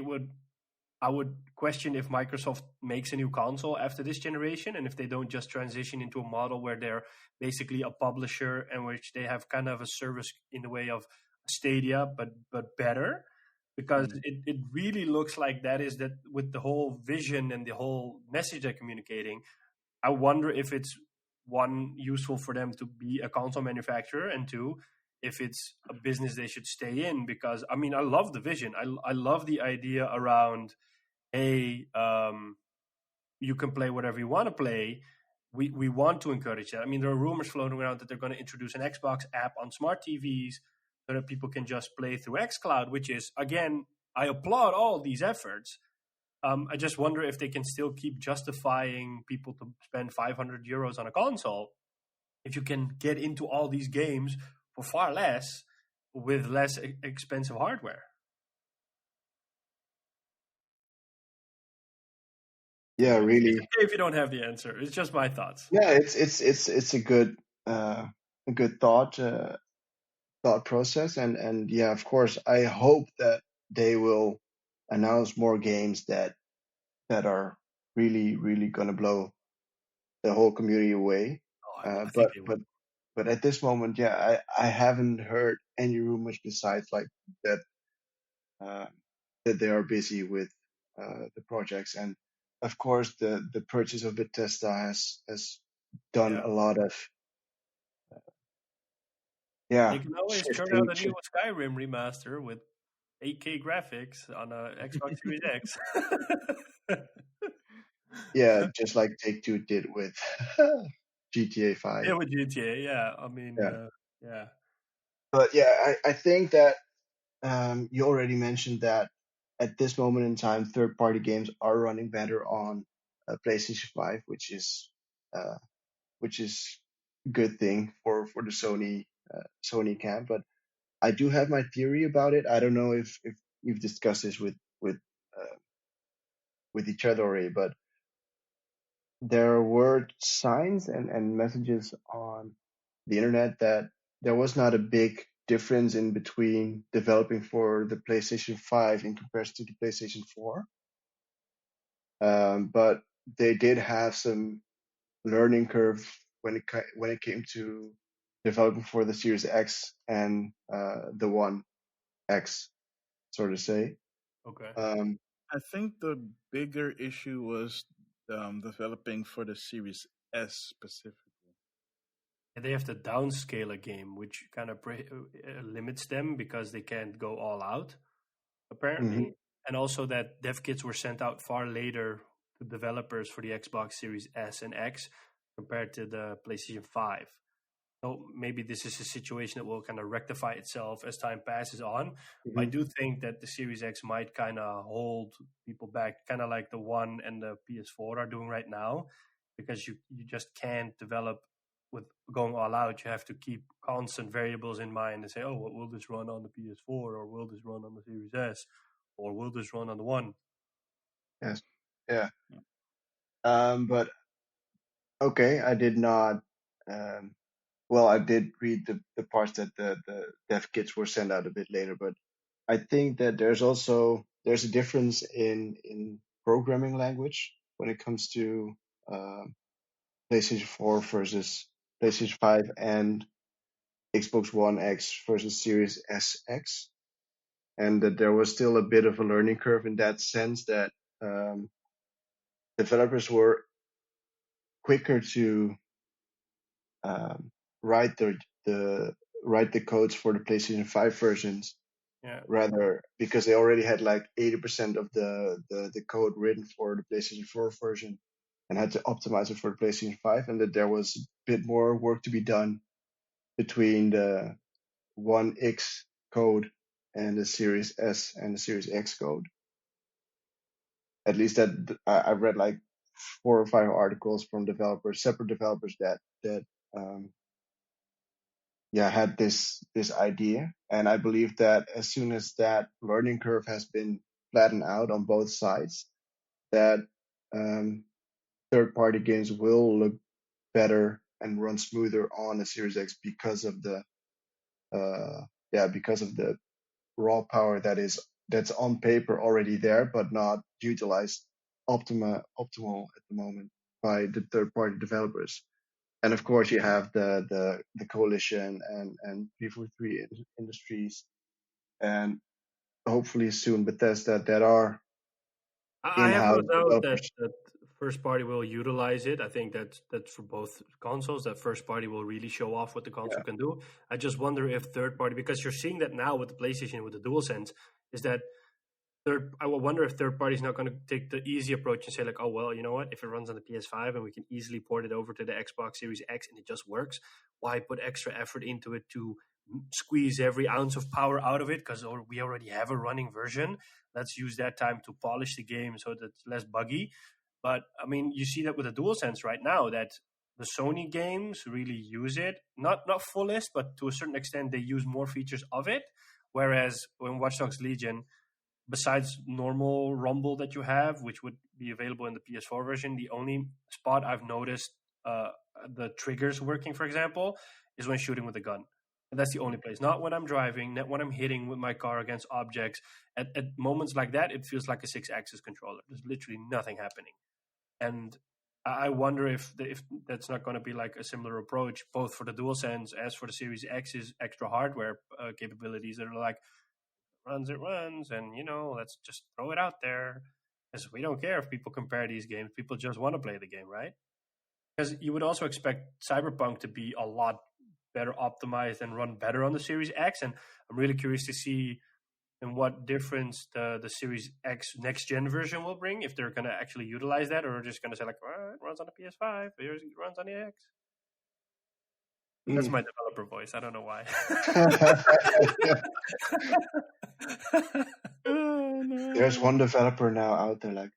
I would question if Microsoft makes a new console after this generation, and if they don't just transition into a model where they're basically a publisher and which they have kind of a service in the way of Stadia, but better. Because it really looks like that with the whole vision and the whole message they're communicating. I wonder if it's, one, useful for them to be a console manufacturer, and two, if it's a business they should stay in. Because, I mean, I love the vision. I love the idea around, hey, you can play whatever you want to play. We want to encourage that. I mean, there are rumors floating around that they're going to introduce an Xbox app on smart TVs so that people can just play through xCloud, which is, again, I applaud all these efforts. I just wonder if they can still keep justifying people to spend 500 euros on a console if you can get into all these games for far less with less expensive hardware. Yeah, really. It's okay if you don't have the answer. It's just my thoughts. Yeah, it's a good thought process, and yeah, of course, I hope that they will announce more games that are really gonna blow the whole community away. But at this moment, yeah, I haven't heard any rumors besides like that that they are busy with the projects, and of course the purchase of Bethesda has done a lot of They can always turn out a new Skyrim remaster with 8K graphics on a Xbox Series X. Yeah, just like Take-Two did with GTA 5. Yeah, with GTA. Yeah, I mean, Yeah. yeah. But yeah, I think that you already mentioned that at this moment in time, third-party games are running better on PlayStation 5, which is a good thing for the Sony camp. But I do have my theory about it. I don't know if you've discussed this with each other already, but there were signs and messages on the internet that there was not a big difference in between developing for the PlayStation 5 in comparison to the PlayStation 4. But they did have some learning curve when it came to developing for the Series X and the One X, so to say. Okay. I think the bigger issue was developing for the Series S specifically. And they have to downscale a game, which kind of limits them because they can't go all out, apparently. Mhm. And also that dev kits were sent out far later to developers for the Xbox Series S and X compared to the PlayStation 5. So maybe this is a situation that will kind of rectify itself as time passes on. I Mhm. do think that the Series X might kind of hold people back, kind of like the One and the PS4 are doing right now, because you just can't develop with going all out. You have to keep constant variables in mind and say, oh, what will this run on the PS4, or will this run on the Series S, or will this run on the One? Yes. Yeah. But okay, I did not. Um, well, I did read the parts that the dev kits were sent out a bit later, but I think that there's a difference in programming language when it comes to PlayStation 4 versus PlayStation 5 and Xbox One X versus Series SX, and that there was still a bit of a learning curve in that sense that um, developers were quicker to um, write the write the codes for the PlayStation 5 versions Yeah. rather because they already had like 80% of the code written for the PlayStation 4 version and had to optimize it for the PlayStation 5, and that there was a bit more work to be done between the One X code and the Series S and the Series X code. At least that I read like 4 or 5 articles from developers, separate developers that had this idea, and I believe that as soon as that learning curve has been flattened out on both sides, that third party games will look better and run smoother on the Series X because of the raw power that's on paper already there but not utilized optimal at the moment by the third party developers. And of course, you have the coalition and P43 Industries, and hopefully soon Bethesda that are I have no in-house doubt developers. that first party will utilize it. I think that's for both consoles. That first party will really show off what the console Yeah. can do. I just wonder if third party, because you're seeing that now with the PlayStation with the DualSense, is that I will wonder if third party is not going to take the easy approach and say like, oh well, you know what? If it runs on the PS5 and we can easily port it over to the Xbox Series X and it just works, why put extra effort into it to squeeze every ounce of power out of it? Because we already have a running version. Let's use that time to polish the game so that it's less buggy. But I mean, you see that with the DualSense right now that the Sony games really use it, not fullest, but to a certain extent they use more features of it. Whereas when Watch Dogs Legion, besides normal rumble that you have, which would be available in the PS4 version, the only spot I've noticed the triggers working, for example, is when shooting with a gun. And that's the only place. Not when I'm driving, not when I'm hitting with my car against objects. At moments like that, it feels like a 6-axis controller. There's literally nothing happening. And I wonder if that's not going to be like a similar approach, both for the DualSense as for the Series X's extra hardware capabilities that are like, it runs, and let's just throw it out there, because we don't care if people compare these games. People just want to play the game, right? Because you would also expect Cyberpunk to be a lot better optimized and run better on the Series X, and I'm really curious to see and what difference the Series X next gen version will bring, if they're going to actually utilize that, or just going to say like, well, it runs on the PS5, it runs on the X. That's my developer voice. I don't know why. Oh, no. There's one developer now out there like,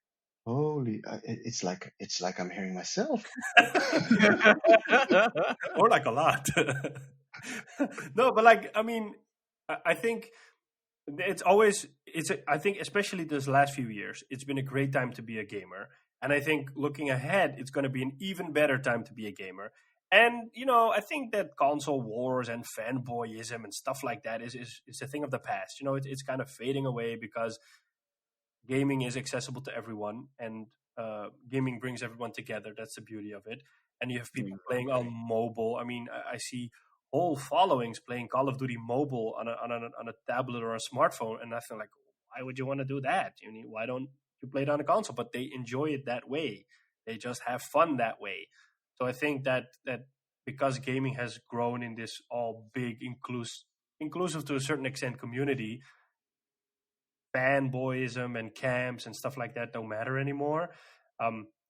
holy, it's like I'm hearing myself. Or like a lot. No, but like, I mean, I think I think especially this last few years, it's been a great time to be a gamer. And I think looking ahead, it's going to be an even better time to be a gamer. And, I think that console wars and fanboyism and stuff like that is a thing of the past. It's kind of fading away because gaming is accessible to everyone, and gaming brings everyone together. That's the beauty of it. And you have people playing on mobile. I mean, I see whole followings playing Call of Duty mobile on a tablet or a smartphone, and I feel like, why would you want to do that? Why don't you play it on a console? But they enjoy it that way. They just have fun that way. So I think that because gaming has grown in this all big, inclusive to a certain extent community, fanboyism and camps and stuff like that don't matter anymore.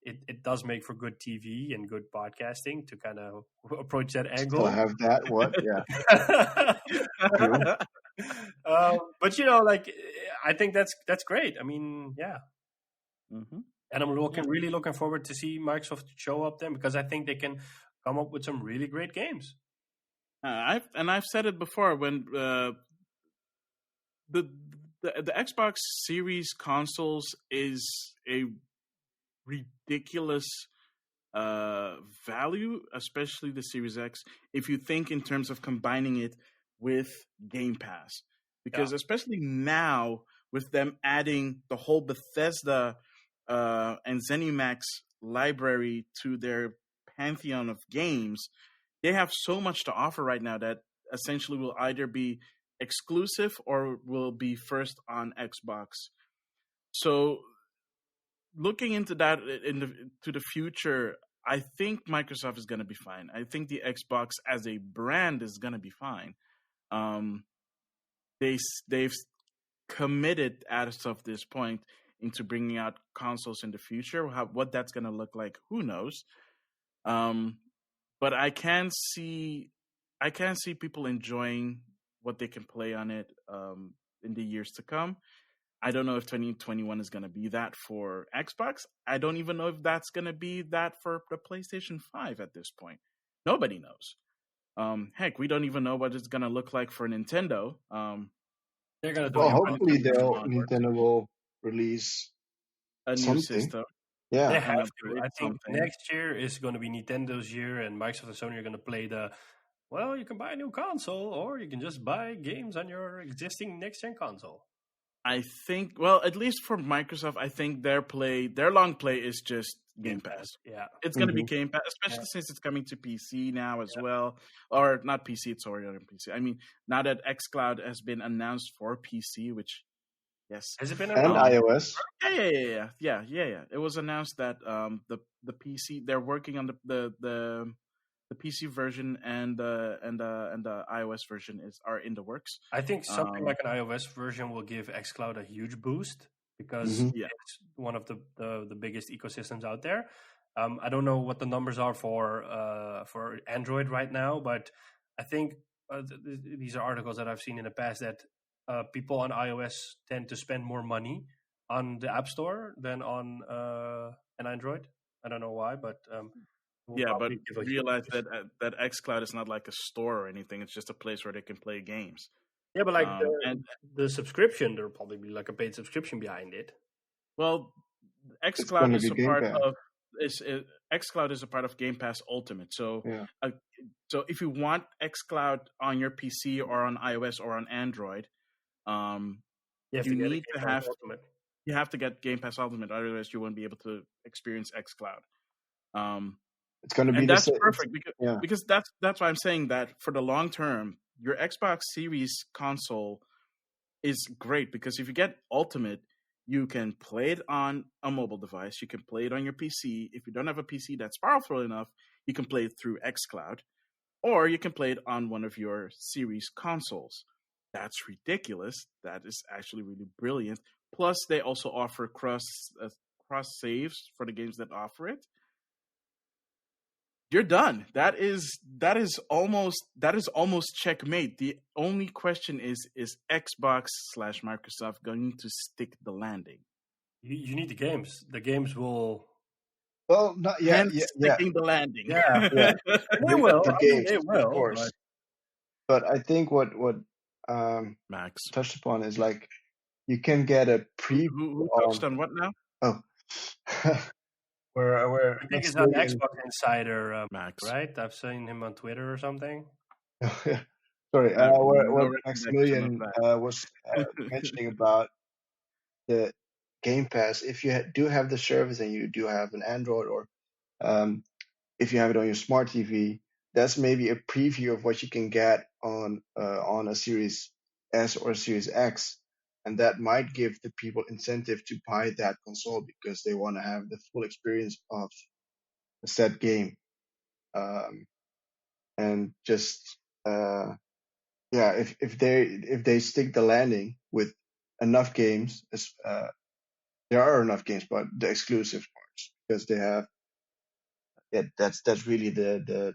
It does make for good TV and good podcasting to kind of approach that angle. Still have that? What? Yeah. But I think that's great. I mean, yeah. Mm-hmm. And I'm really looking forward to see Microsoft show up then, because I think they can come up with some really great games. I've said it before, when the Xbox Series consoles is a ridiculous value, especially the Series X, if you think in terms of combining it with Game Pass. Because especially now, with them adding the whole Bethesda and ZeniMax library to their pantheon of games, they have so much to offer right now that essentially will either be exclusive or will be first on Xbox. So looking into that to the future, I think Microsoft is going to be fine. I think the Xbox as a brand is going to be fine. They've committed as of this point into bringing out consoles in the future. What that's going to look like, who knows? But I can see people enjoying what they can play on it in the years to come. I don't know if 2021 is going to be that for Xbox. I don't even know if that's going to be that for the PlayStation 5 at this point. Nobody knows. Heck, we don't even know what it's going to look like for Nintendo. They're going to do Well, hopefully Nintendo will release a new something. system. Yeah, they have to. I think something. next year is going to be Nintendo's year, and Microsoft and Sony are going to play you can buy a new console, or you can just buy games on your existing next-gen console. I think, well, at least for Microsoft, I think their long play is just Game Pass. Yeah. It's going to be Game Pass, especially since it's coming to PC now as well. Or not PC, it's already on PC. I mean, now that xCloud has been announced for PC, which, yes. Has it been and iOS. Yeah. It was announced that the PC, they're working on the PC version and the iOS version are in the works. I think something like an iOS version will give xCloud a huge boost, because it's one of the biggest ecosystems out there. I don't know what the numbers are for Android right now, but I think these are articles that I've seen in the past that people on iOS tend to spend more money on the App Store than on an Android. I don't know why, but but realize that xCloud is not like a store or anything. It's just a place where they can play games. Yeah, but like the subscription, there'll probably be like a paid subscription behind it. Well, xCloud is a part of xCloud is a part of Game Pass Ultimate. So, so if you want xCloud on your PC or on iOS or on Android, you have to get Game Pass Ultimate. Otherwise, you won't be able to experience xCloud. It's going to be that's perfect because that's why I'm saying that for the long term, your Xbox Series console is great, because if you get Ultimate, you can play it on a mobile device. You can play it on your PC. If you don't have a PC that's powerful enough, you can play it through xCloud, or you can play it on one of your Series consoles. That's ridiculous. That is actually really brilliant. Plus, they also offer cross saves for the games that offer it. You're done. That is almost checkmate. The only question is Xbox/Microsoft going to stick the landing? You need the games. The games will. Well, not yet. Sticking the landing. Yeah. Yeah. They will. The I mean, games, they will. of course. But I think what Max touched upon is like you can get a preview. Who touched on what now? Oh, where I think it's on Xbox Insider, Max, right? I've seen him on Twitter or something. Sorry, no where recollection Maxemillian of was mentioning about the Game Pass. If you do have the service and you do have an Android, or if you have it on your smart TV, that's maybe a preview of what you can get on a Series S or Series X, and that might give the people incentive to buy that console because they want to have the full experience of a set game, and just if they stick the landing with enough games, there are enough games, but the exclusive parts, because they have. Yeah, that's really the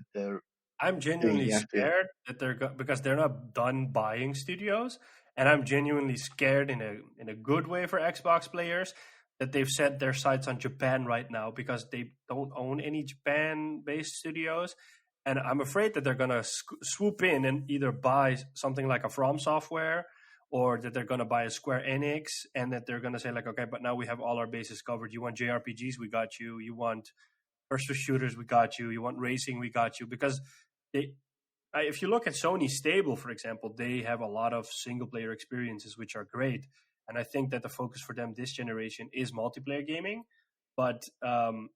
I'm genuinely scared that because they're not done buying studios, and I'm genuinely scared in a good way for Xbox players that they've set their sights on Japan right now because they don't own any Japan-based studios, and I'm afraid that they're gonna swoop in and either buy something like a From Software, or that they're gonna buy a Square Enix, and that they're gonna say like, okay, but now we have all our bases covered. You want JRPGs, we got you. You want first-person shooters, we got you. You want racing, we got you. Because if you look at Sony's stable, for example, they have a lot of single-player experiences, which are great. And I think that the focus for them this generation is multiplayer gaming. But I'm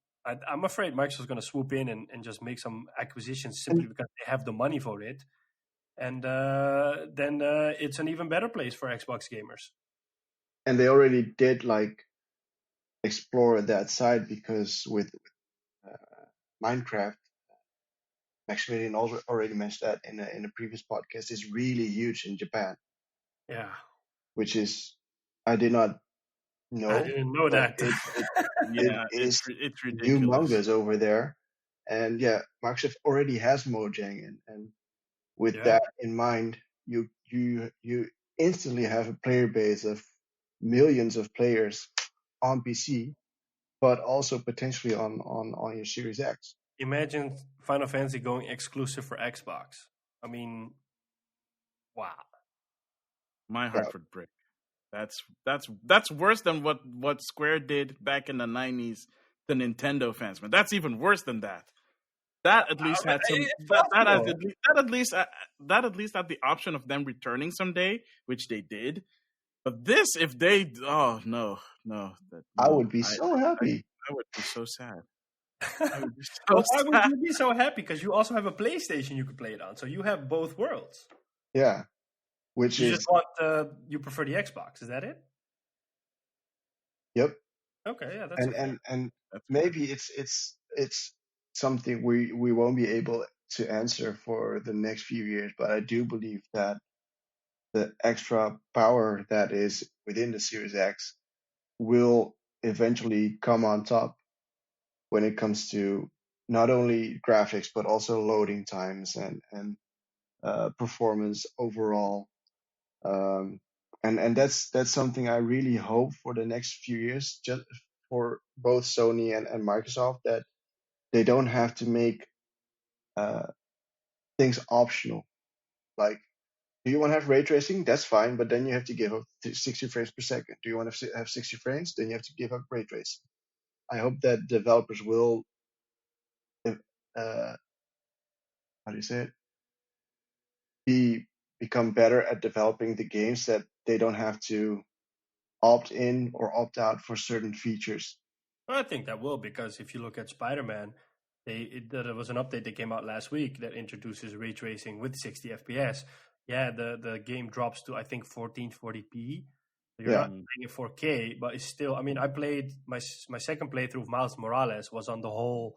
afraid Microsoft's going to swoop in and just make some acquisitions simply because they have the money for it. And then it's an even better place for Xbox gamers. And they already did explore that side, because with Minecraft, Maxemillian already mentioned that in a previous podcast, is really huge in Japan. Yeah. Which is, I did not know. I didn't know that. It's ridiculous. Humongous over there. And yeah, Microsoft already has Mojang, and with that in mind, you instantly have a player base of millions of players on PC, but also potentially on your Series X. Imagine Final Fantasy going exclusive for Xbox. I mean, wow. My heart would break. That's worse than what Square did back in the 90s to Nintendo fans, man. That's even worse than that. That at least had some. That at least had the option of them returning someday, which they did. But this, if they, oh no. I would be so happy. I would be so sad. Why would you be so happy? Because you also have a PlayStation you could play it on, so you have both worlds. Yeah, you just want you prefer the Xbox. Is that it? Yep. Okay, yeah, that's and maybe it's something we won't be able to answer for the next few years, but I do believe that the extra power that is within the Series X will eventually come on top when it comes to not only graphics but also loading times and performance overall. And that's something I really hope for the next few years, just for both Sony and Microsoft, that they don't have to make things optional. Like, do you want to have ray tracing? That's fine, but then you have to give up 60 frames per second. Do you want to have 60 frames? Then you have to give up ray tracing. I hope that developers will, how do you say it? Become better at developing the games, that they don't have to opt in or opt out for certain features. I think that will, because if you look at Spider-Man, there was an update that came out last week that introduces ray tracing with 60 FPS. Yeah, the game drops to, I think, 1440p. You're not playing in 4K, but it's still, I mean, I played my second playthrough of Miles Morales was on the whole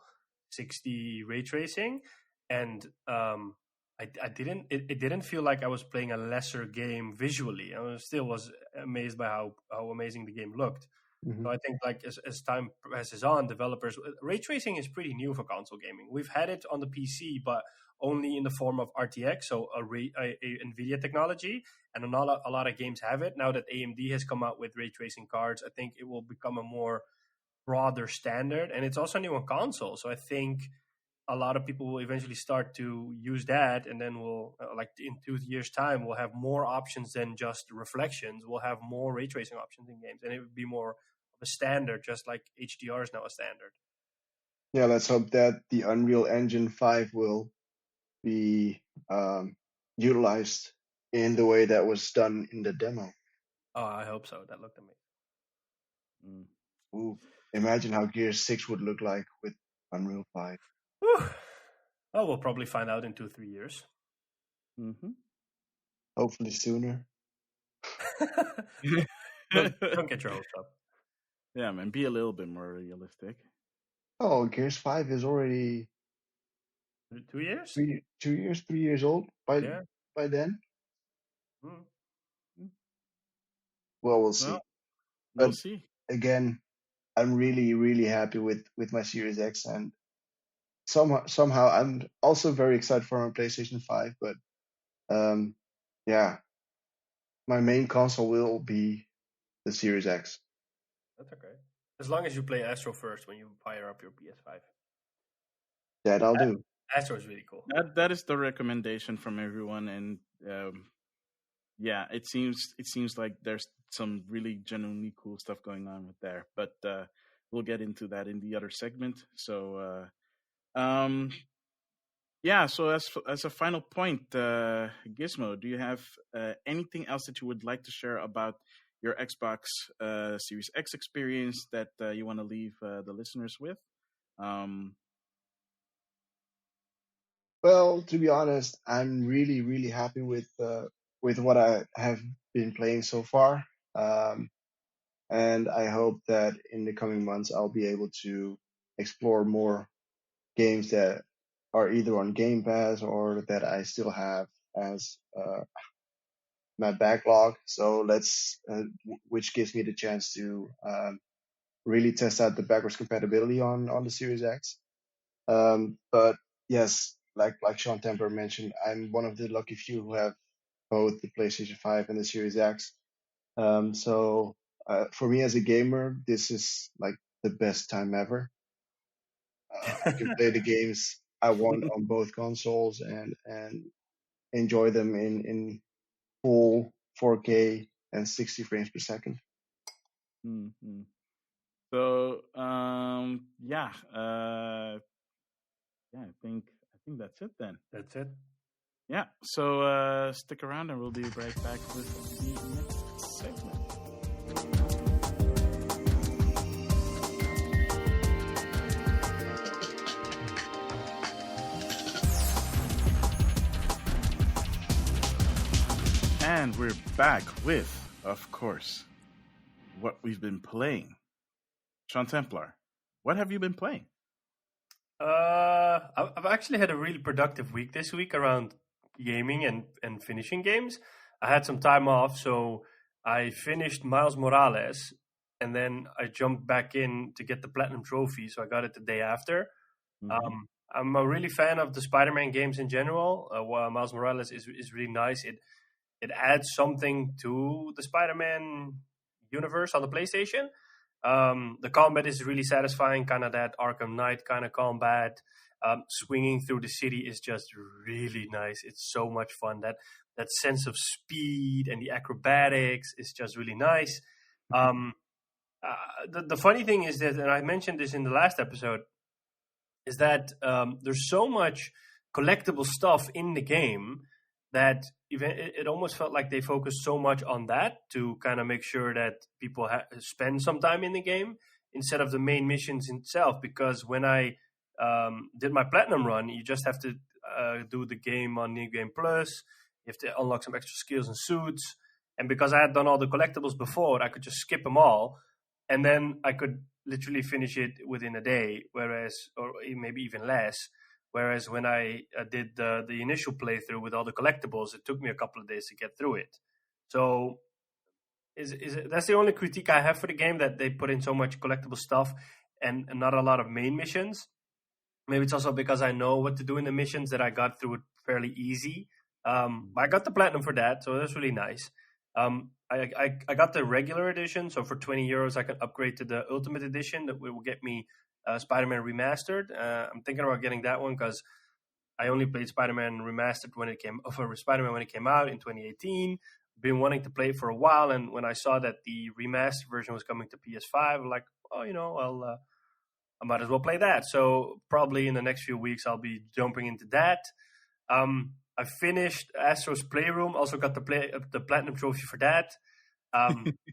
60 ray tracing, and I I didn't. It didn't feel like I was playing a lesser game visually. I still was amazed by how amazing the game looked. Mhm. So I think like as time passes on, developers ray tracing is pretty new for console gaming. We've had it on the PC, but only in the form of RTX, so a NVIDIA technology, and a lot of games have it. Now that AMD has come out with ray tracing cards, I think it will become a more broader standard, and it's also new on console. So I think a lot of people will eventually start to use that, and then we'll like in 2 years' time, we'll have more options than just reflections. We'll have more ray tracing options in games, and it would be more of a standard, just like HDR is now a standard. Yeah, let's hope that the Unreal Engine 5 will be utilized in the way that was done in the demo. Oh, I hope so. That looked amazing. Ooh, imagine how Gears 6 would look like with Unreal 5. Whew. Well, we'll probably find out in 2-3 years. Mm-hmm. Hopefully sooner. Don't get your hopes up. Yeah, man, be a little bit more realistic. Oh, Gears 5 is already 2 years? 3 years old by then. Mm. Well, we'll see. Well, But we'll see. again, I'm really, really happy with my Series X, and somehow I'm also very excited for my PlayStation 5. But yeah, my main console will be the Series X. That's okay. As long as you play Astro first when you fire up your PS5. That I'll do. Astro is really cool. That is the recommendation from everyone, and yeah, it seems like there's some really genuinely cool stuff going on with there. But we'll get into that in the other segment. So yeah. So as a final point, Gizmo, do you have anything else that you would like to share about your Xbox Series X experience that you want to leave the listeners with? Well, to be honest, I'm really, really happy with what I have been playing so far, and I hope that in the coming months I'll be able to explore more games that are either on Game Pass or that I still have as my backlog. So which gives me the chance to really test out the backwards compatibility on the Series X. But yes, like Sean Templar mentioned, I'm one of the lucky few who have both the PlayStation 5 and the Series X. So for me as a gamer, this is like the best time ever. I can play the games I want on both consoles and enjoy them in full 4K and 60 frames per second. Mm-hmm. So yeah, I think that's it then. That's it. Yeah. So stick around, and we'll be right back with the next segment. And we're back with, of course, what we've been playing. Sean Templar, what have you been playing? I've actually had a really productive week this week around gaming and finishing games. I had some time off, so I finished Miles Morales, and then I jumped back in to get the Platinum Trophy, so I got it the day after. Mm-hmm. I'm a really fan of the Spider-Man games in general. Miles Morales is really nice. It adds something to the Spider-Man universe on the PlayStation. The combat is really satisfying, kind of that Arkham Knight kind of combat. Swinging through the city is just really nice. It's so much fun. That sense of speed and the acrobatics is just really nice. The funny thing is that, and I mentioned this in the last episode, is that there's so much collectible stuff in the game that it almost felt like they focused so much on that to kind of make sure that people spend some time in the game instead of the main missions itself. Because when I did my Platinum run, you just have to do the game on New Game Plus. You have to unlock some extra skills and suits. And because I had done all the collectibles before, I could just skip them all. And then I could literally finish it within a day, or maybe even less. Whereas when I did the initial playthrough with all the collectibles, it took me a couple of days to get through it. So that's the only critique I have for the game, that they put in so much collectible stuff and not a lot of main missions. Maybe it's also because I know what to do in the missions that I got through it fairly easy. I got the platinum for that, so that's really nice. I got the regular edition, so for €20 I can upgrade to the Ultimate Edition that will get me Spider-Man Remastered. I'm thinking about getting that one because I only played Spider-Man Remastered when it came out in 2018. Been wanting to play it for a while, and when I saw that the remastered version was coming to PS5, I'm like, I might as well play that. So probably in the next few weeks, I'll be jumping into that. I finished Astro's Playroom. Also got the Platinum Trophy for that.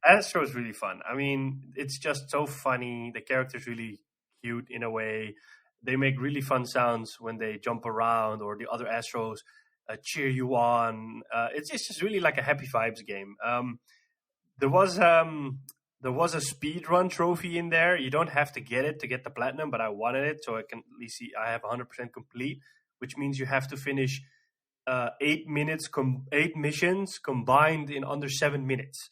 Astro is really fun. I mean, it's just so funny. The character's really cute in a way. They make really fun sounds when they jump around, or the other Astros cheer you on. It's just really like a happy vibes game. There was a speedrun trophy in there. You don't have to get it to get the platinum, but I wanted it so I can at least see I have 100% complete, which means you have to finish 8 missions combined in under 7 minutes.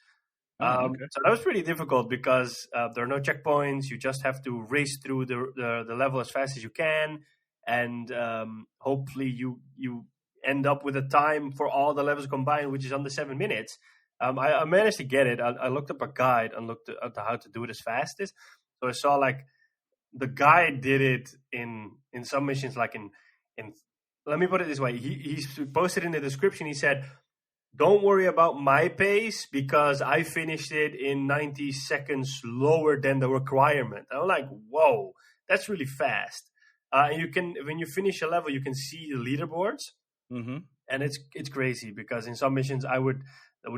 So that was pretty difficult because there are no checkpoints. You just have to race through the level as fast as you can, and hopefully you end up with a time for all the levels combined, which is under 7 minutes. I managed to get it. I looked up a guide and looked at how to do it as fastest. So I saw like the guide did it in some missions, like in let me put it this way. He posted in the description, he said, "Don't worry about my pace because I finished it in 90 seconds lower than the requirement." I'm like, whoa, that's really fast. And you can, when you finish a level, you can see the leaderboards. Mm-hmm. And it's crazy because in some missions I would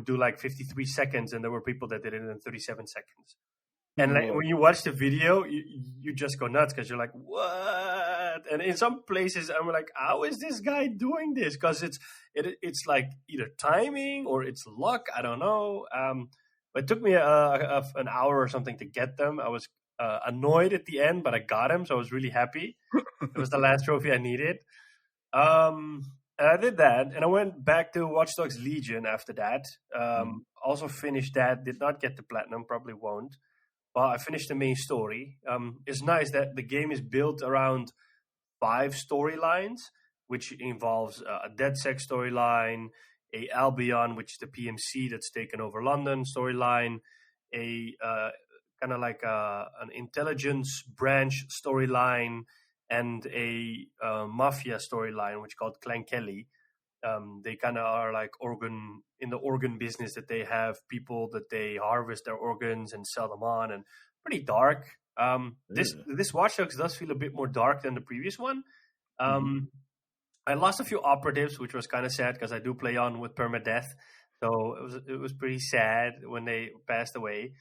do like 53 seconds, and there were people that did it in 37 seconds. And like, when you watch the video, you just go nuts because you're like, what? And in some places, I'm like, how is this guy doing this? Because it's like either timing or it's luck. I don't know. But it took me an hour or something to get them. I was annoyed at the end, but I got him, so I was really happy. It was the last trophy I needed. And I did that, and I went back to Watch Dogs Legion after that. Also finished that. Did not get the platinum, probably won't. But I finished the main story. It's nice that the game is built around 5 storylines, which involves a DedSec storyline, a Albion, which is the PMC that's taken over London storyline, a kind of like an intelligence branch storyline, and a mafia storyline, which is called Clan Kelly. They kind of are like in the organ business, that they have people that they harvest their organs and sell them on, and pretty dark. This Watch Dogs does feel a bit more dark than the previous one. I lost a few operatives, which was kind of sad because I do play on with permadeath, so it was pretty sad when they passed away.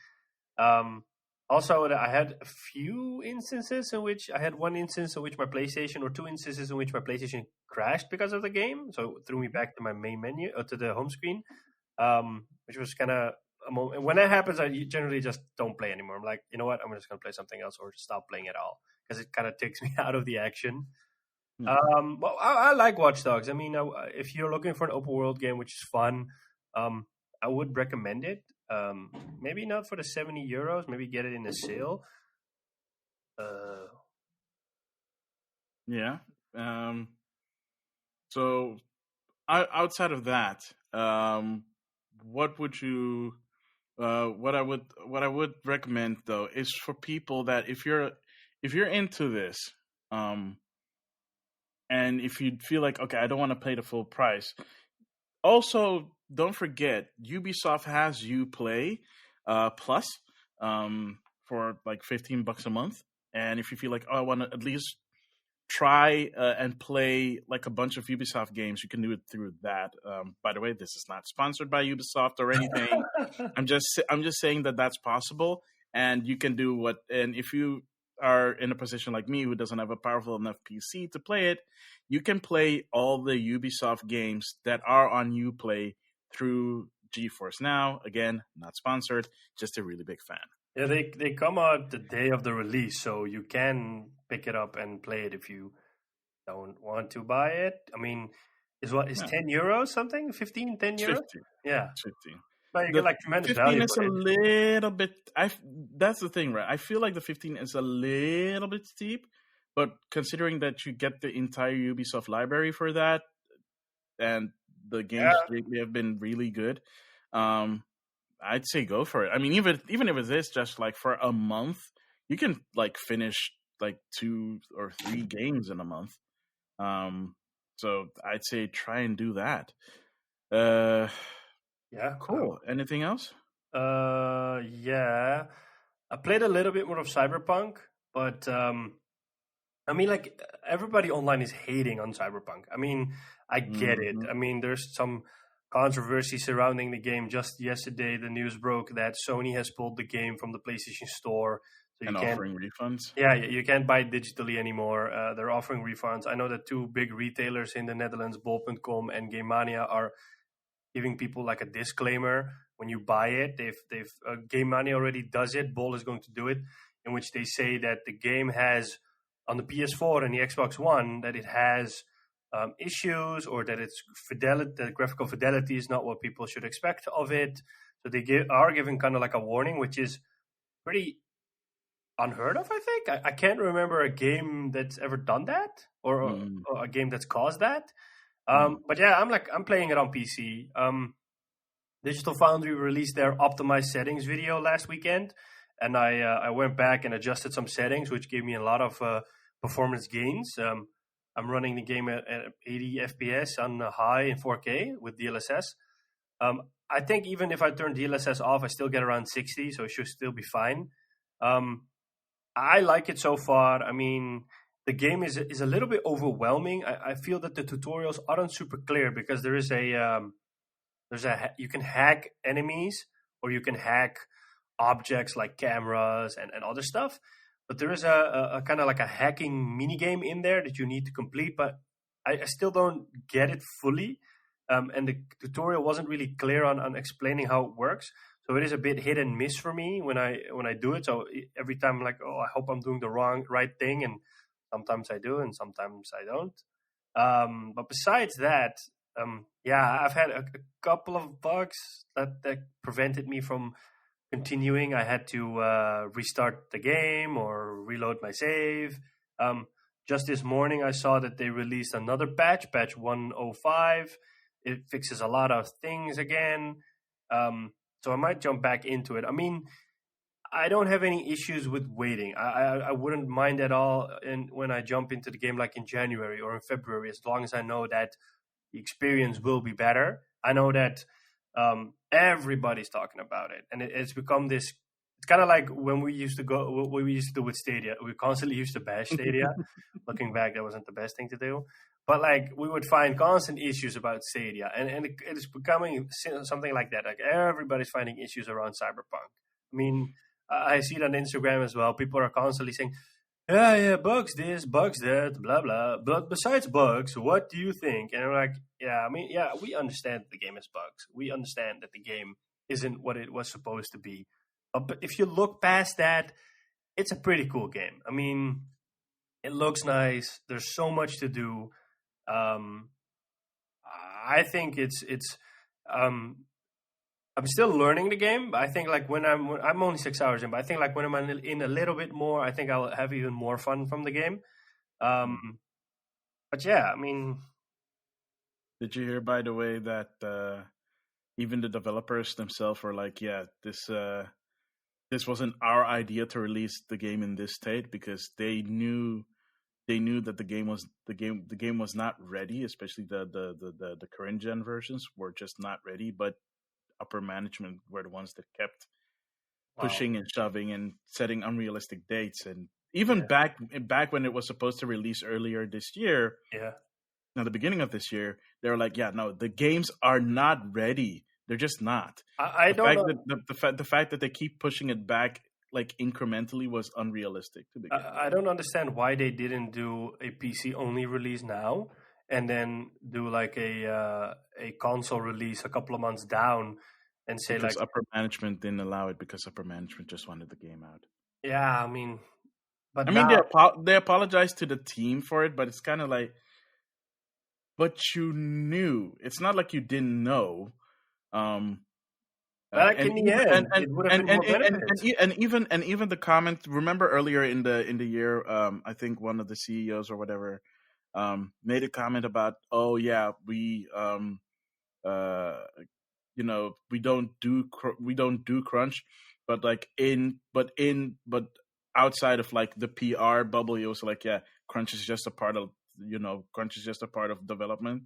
Also, I had a few instances in which I had one instance in which my PlayStation, or 2 instances in which my PlayStation crashed because of the game. So it threw me back to my main menu, or to the home screen, which was kind of a moment. When that happens, I generally just don't play anymore. I'm like, you know what? I'm just going to play something else, or stop playing at all, because it kind of takes me out of the action. Well, I like Watch Dogs. I mean, if you're looking for an open world game, which is fun, I would recommend it. Maybe not for the €70. Maybe get it in a sale. Yeah. So, outside of that, what would you? What I would recommend though is for people that if you're into this, and if you feel like, okay, I don't want to pay the full price. Also, don't forget, Ubisoft has Uplay Plus for like $15 a month. And if you feel like, oh, I want to at least try and play like a bunch of Ubisoft games, you can do it through that. By the way, this is not sponsored by Ubisoft or anything. I'm just saying that that's possible, and you can do what. And if you are in a position like me who doesn't have a powerful enough PC to play it, you can play all the Ubisoft games that are on Uplay through GeForce Now. Again, not sponsored, just a really big fan. Yeah, they come out the day of the release, so you can pick it up and play it if you don't want to buy it. I mean, is 10 euros something? 15, 10 euros? 50. Yeah. It's 15. But you get like tremendous 15 value is for a it. little bit. That's the thing, right? I feel like the 15 is a little bit steep, but considering that you get the entire Ubisoft library for that, and the games lately have been really good, I'd say go for it. I mean, even if it is just like for a month, you can like finish like 2 or 3 games in a month. So I'd say try and do that. Yeah. Cool. Anything else? Yeah. I played a little bit more of Cyberpunk, but I mean, like everybody online is hating on Cyberpunk. I mean, I get it. I mean, there's some controversy surrounding the game. Just yesterday, the news broke that Sony has pulled the game from the PlayStation Store. So And offering refunds? Yeah, you can't buy it digitally anymore. They're offering refunds. I know that 2 big retailers in the Netherlands, bol.com and Game Mania, are giving people like a disclaimer when you buy it. They've Game Mania already does it. Bol is going to do it, in which they say that the game has on the PS4 and the Xbox One that it has issues, or that its fidelity, the graphical fidelity is not what people should expect of it. So they are giving kind of like a warning, which is pretty unheard of. I think I can't remember a game that's ever done that, or a game that's caused that. But yeah, I'm playing it on PC. Digital Foundry released their optimized settings video last weekend, and I went back and adjusted some settings, which gave me a lot of performance gains. I'm running the game at 80 FPS on high in 4K with DLSS. I think even if I turn DLSS off, I still get around 60, so it should still be fine. I like it so far. I mean, the game is a little bit overwhelming. I feel that the tutorials aren't super clear because there is you can hack enemies, or you can hack objects like cameras and other stuff. But there is a kind of like a hacking mini game in there that you need to complete. But I still don't get it fully. And the tutorial wasn't really clear on explaining how it works. So it is a bit hit and miss for me when I do it. So every time I'm like, oh, I hope I'm doing the right thing. And sometimes I do and sometimes I don't. But besides that, I've had a couple of bugs that prevented me from continuing. I had to restart the game or reload my save. Just this morning, I saw that they released another patch 105. It fixes a lot of things again. So I might jump back into it. I mean, I don't have any issues with waiting. I wouldn't mind at all when I jump into the game like in January or in February, as long as I know that the experience will be better. I know that everybody's talking about it, and it's become this. It's kind of like when we used to go, what we used to do with Stadia. We constantly used to bash Stadia. Looking back, that wasn't the best thing to do. But like we would find constant issues about Stadia, and it is becoming something like that. Like everybody's finding issues around Cyberpunk. I mean, I see it on Instagram as well. People are constantly saying, yeah, bugs this, bugs that, blah, blah. But besides bugs, what do you think? And I'm like, we understand the game has bugs. We understand that the game isn't what it was supposed to be. But if you look past that, it's a pretty cool game. I mean, it looks nice. There's so much to do. I think I'm still learning the game. I think like when I'm only 6 hours in, but I think like when I'm in a little bit more, I think I'll have even more fun from the game. But yeah, I mean, did you hear, by the way, that even the developers themselves were like, yeah, this wasn't our idea to release the game in this state, because they knew that the game was not ready, especially the current gen versions were just not ready, but upper management were the ones that kept pushing and shoving and setting unrealistic dates. And even back when it was supposed to release earlier this year, at the beginning of this year, they were like, yeah, no, the games are not ready. They're just not. The fact that they keep pushing it back like incrementally was unrealistic to begin with. I don't understand why they didn't do a PC only release now and then do like a console release a couple of months down and say because like upper management didn't allow it, because upper management just wanted the game out. Yeah, I mean, But I mean, now, they apologized to the team for it, but it's kind of like, but you knew. It's not like you didn't know. back And in the even end, it would have been more benefits. and even the comment. Remember earlier in the year, I think one of the CEOs or whatever made a comment about, oh yeah, we we don't do crunch, but but outside of like the PR bubble, it was like, yeah, crunch is just a part of development.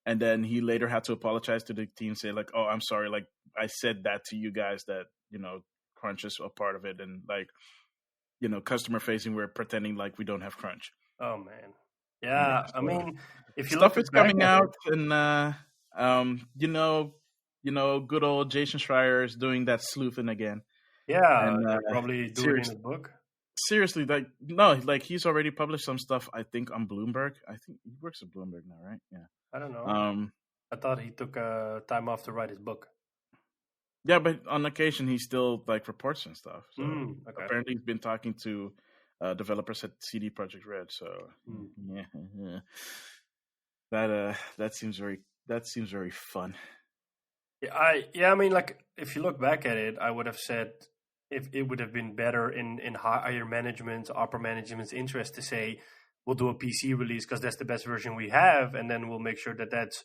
And then he later had to apologize to the team, say like, oh, I'm sorry, like I said that to you guys, that crunch is a part of it, and like customer facing, we're pretending like we don't have crunch. Oh man, yeah. I mean, if you Stuff look is back coming at out, it, and good old Jason Schreier is doing that sleuthing again. yeah, And they'll probably do it in a book. seriously, like no, like he's already published some stuff, I think, on Bloomberg. I think he works at Bloomberg now, right? Yeah. I don't know. I thought he took time off to write his book. Yeah, but on occasion he still like reports and stuff. So Okay. apparently he's been talking to developers at CD Projekt Red. So yeah. That seems very fun. Yeah, I mean, like if you look back at it, I would have said if it would have been better in higher management, upper management's interest to say we'll do a PC release because that's the best version we have, and then we'll make sure that that's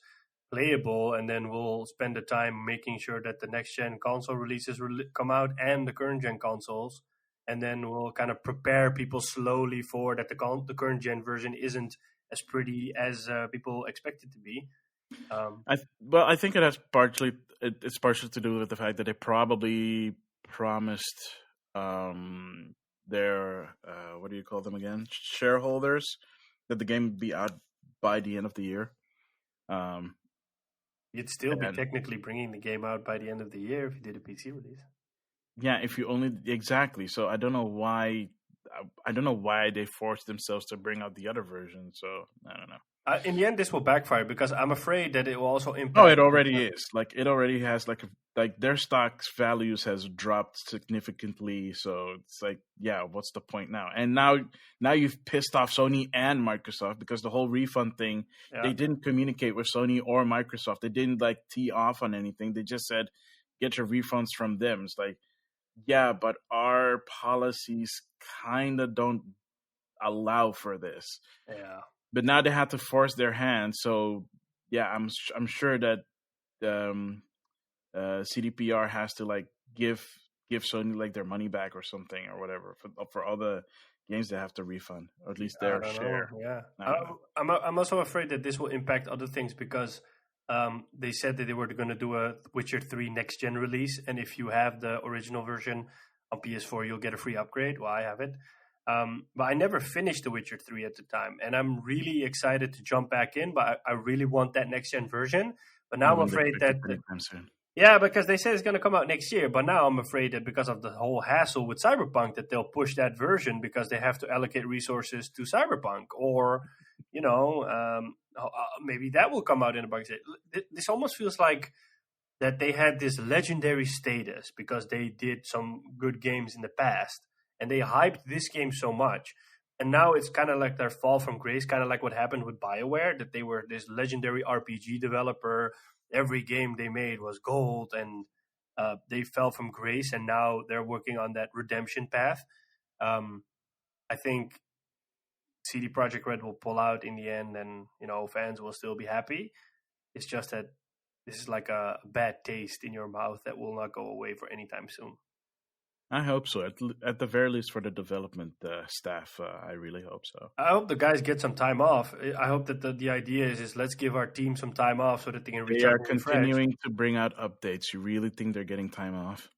playable, and then we'll spend the time making sure that the next gen console releases come out and the current gen consoles, and then we'll kind of prepare people slowly for that the current gen version isn't as pretty as people expect it to be. I think it has it's partially to do with the fact that they probably promised their what do you call them again, shareholders, that the game would be out by the end of the year. You'd still be technically bringing the game out by the end of the year if you did a PC release. Yeah, if you only exactly. So I don't know why they forced themselves to bring out the other version. So I don't know. In the end, this will backfire because I'm afraid that it will also impact. Oh, it already is. Like it already has like their stocks values has dropped significantly. So it's like, yeah, what's the point now? And now you've pissed off Sony and Microsoft because the whole refund thing, they didn't communicate with Sony or Microsoft. They didn't like tee off on anything. They just said, get your refunds from them. It's like, yeah, but our policies kind of don't allow for this. Yeah. But now they have to force their hand. So yeah, I'm sure that CDPR has to like give Sony like their money back or something or whatever for all the games they have to refund, or at least their share. Yeah, I'm also afraid that this will impact other things because they said that they were going to do a Witcher 3 next gen release, and if you have the original version on PS4, you'll get a free upgrade. Well, I have it. But I never finished The Witcher 3 at the time, and I'm really excited to jump back in, but I really want that next-gen version. But now I'm afraid that... Yeah, because they said it's going to come out next year, but now I'm afraid that because of the whole hassle with Cyberpunk, that they'll push that version because they have to allocate resources to Cyberpunk, or, maybe that will come out in a bug. This almost feels like that they had this legendary status because they did some good games in the past. And they hyped this game so much. And now it's kind of like their fall from grace, kind of like what happened with BioWare, that they were this legendary RPG developer. Every game they made was gold, and they fell from grace, and now they're working on that redemption path. I think CD Projekt Red will pull out in the end, and fans will still be happy. It's just that this is like a bad taste in your mouth that will not go away for any time soon. I hope so. At the very least, for the development staff, I really hope so. I hope the guys get some time off. I hope that the idea is let's give our team some time off so that they can recharge. They are continuing to bring out updates. You really think they're getting time off?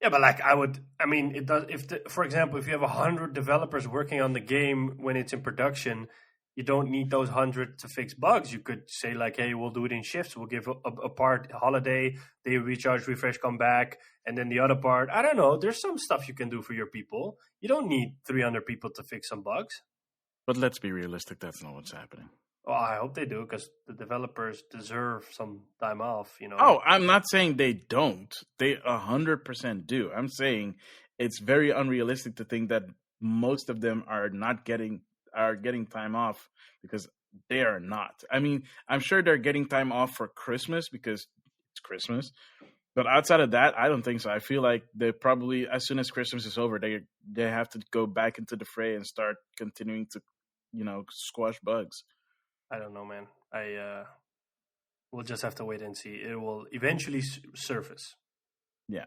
Yeah, but it does. For example, if you have 100 developers working on the game when it's in production, you don't need those 100 to fix bugs. You could say like, hey, we'll do it in shifts. We'll give a part holiday, they recharge, refresh, come back. And then the other part, I don't know. There's some stuff you can do for your people. You don't need 300 people to fix some bugs. But let's be realistic. That's not what's happening. Well, I hope they do because the developers deserve some time off, Oh, I'm not saying they don't. They 100% do. I'm saying it's very unrealistic to think that most of them are getting time off because they are not. I mean, I'm sure they're getting time off for Christmas because it's Christmas. But outside of that, I don't think so. I feel like they probably, as soon as Christmas is over, they have to go back into the fray and start continuing to, squash bugs. I don't know, man. We'll just have to wait and see. It will eventually surface. Yeah.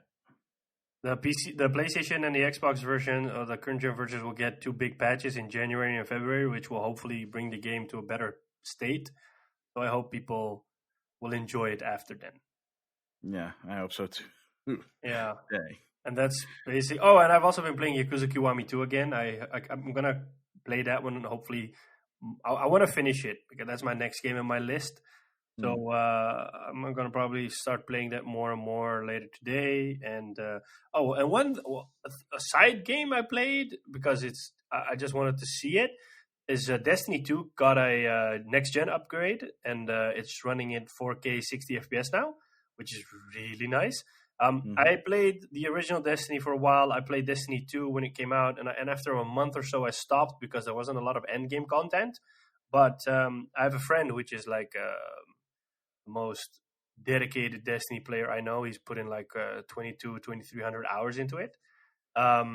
The PlayStation and the Xbox version, or the current gen versions, will get 2 big patches in January and February, which will hopefully bring the game to a better state. So I hope people will enjoy it after then. Yeah, I hope so too. Yeah. Okay. And that's basically. Oh, and I've also been playing Yakuza Kiwami 2 again. I'm gonna play that one, and hopefully, I want to finish it because that's my next game in my list. So I'm gonna probably start playing that more and more later today. And a side game I played because I just wanted to see it is Destiny 2 got a next gen upgrade, and it's running in 4K 60 FPS now, which is really nice. I played the original Destiny for a while. I played Destiny 2 when it came out, and after a month or so, I stopped because there wasn't a lot of endgame content. But I have a friend which is like the most dedicated Destiny player I know. He's put in like 2,300 hours into it. Talk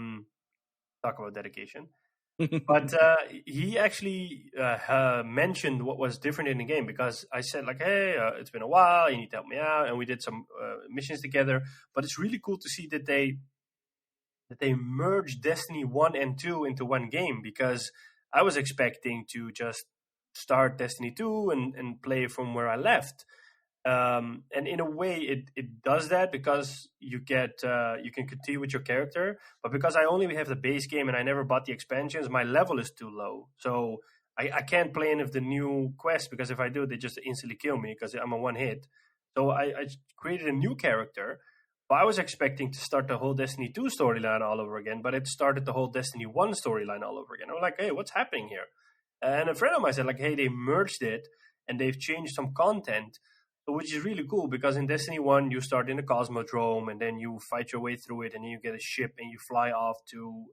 about dedication. But he actually mentioned what was different in the game because I said like, hey, it's been a while, you need to help me out, and we did some missions together. But it's really cool to see that they merged Destiny 1 and 2 into one game, because I was expecting to just start Destiny 2 and play from where I left. And in a way it does that because you can continue with your character, but because I only have the base game and I never bought the expansions, my level is too low, so I can't play any of the new quests, because if I do, they just instantly kill me because I'm a one hit. So I created a new character, but I was expecting to start the whole Destiny 2 storyline all over again, but it started the whole Destiny 1 storyline all over again. I was like, hey, what's happening here? And a friend of mine said like, hey, they merged it and they've changed some content, which is really cool, because in Destiny 1, you start in a Cosmodrome, and then you fight your way through it, and then you get a ship, and you fly off to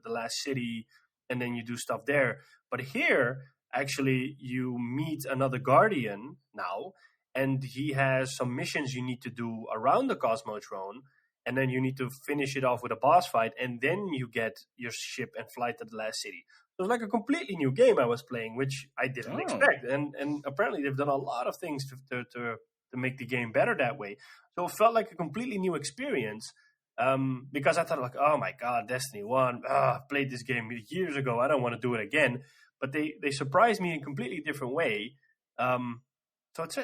the last city, and then you do stuff there. But here, actually, you meet another Guardian now, and he has some missions you need to do around the Cosmodrome, and then you need to finish it off with a boss fight, and then you get your ship and fly to the last city. It was like a completely new game I was playing, which I didn't expect. And apparently they've done a lot of things to make the game better that way. So it felt like a completely new experience, because I thought like, oh my God, Destiny 1, I played this game years ago. I don't want to do it again. But they surprised me in a completely different way. So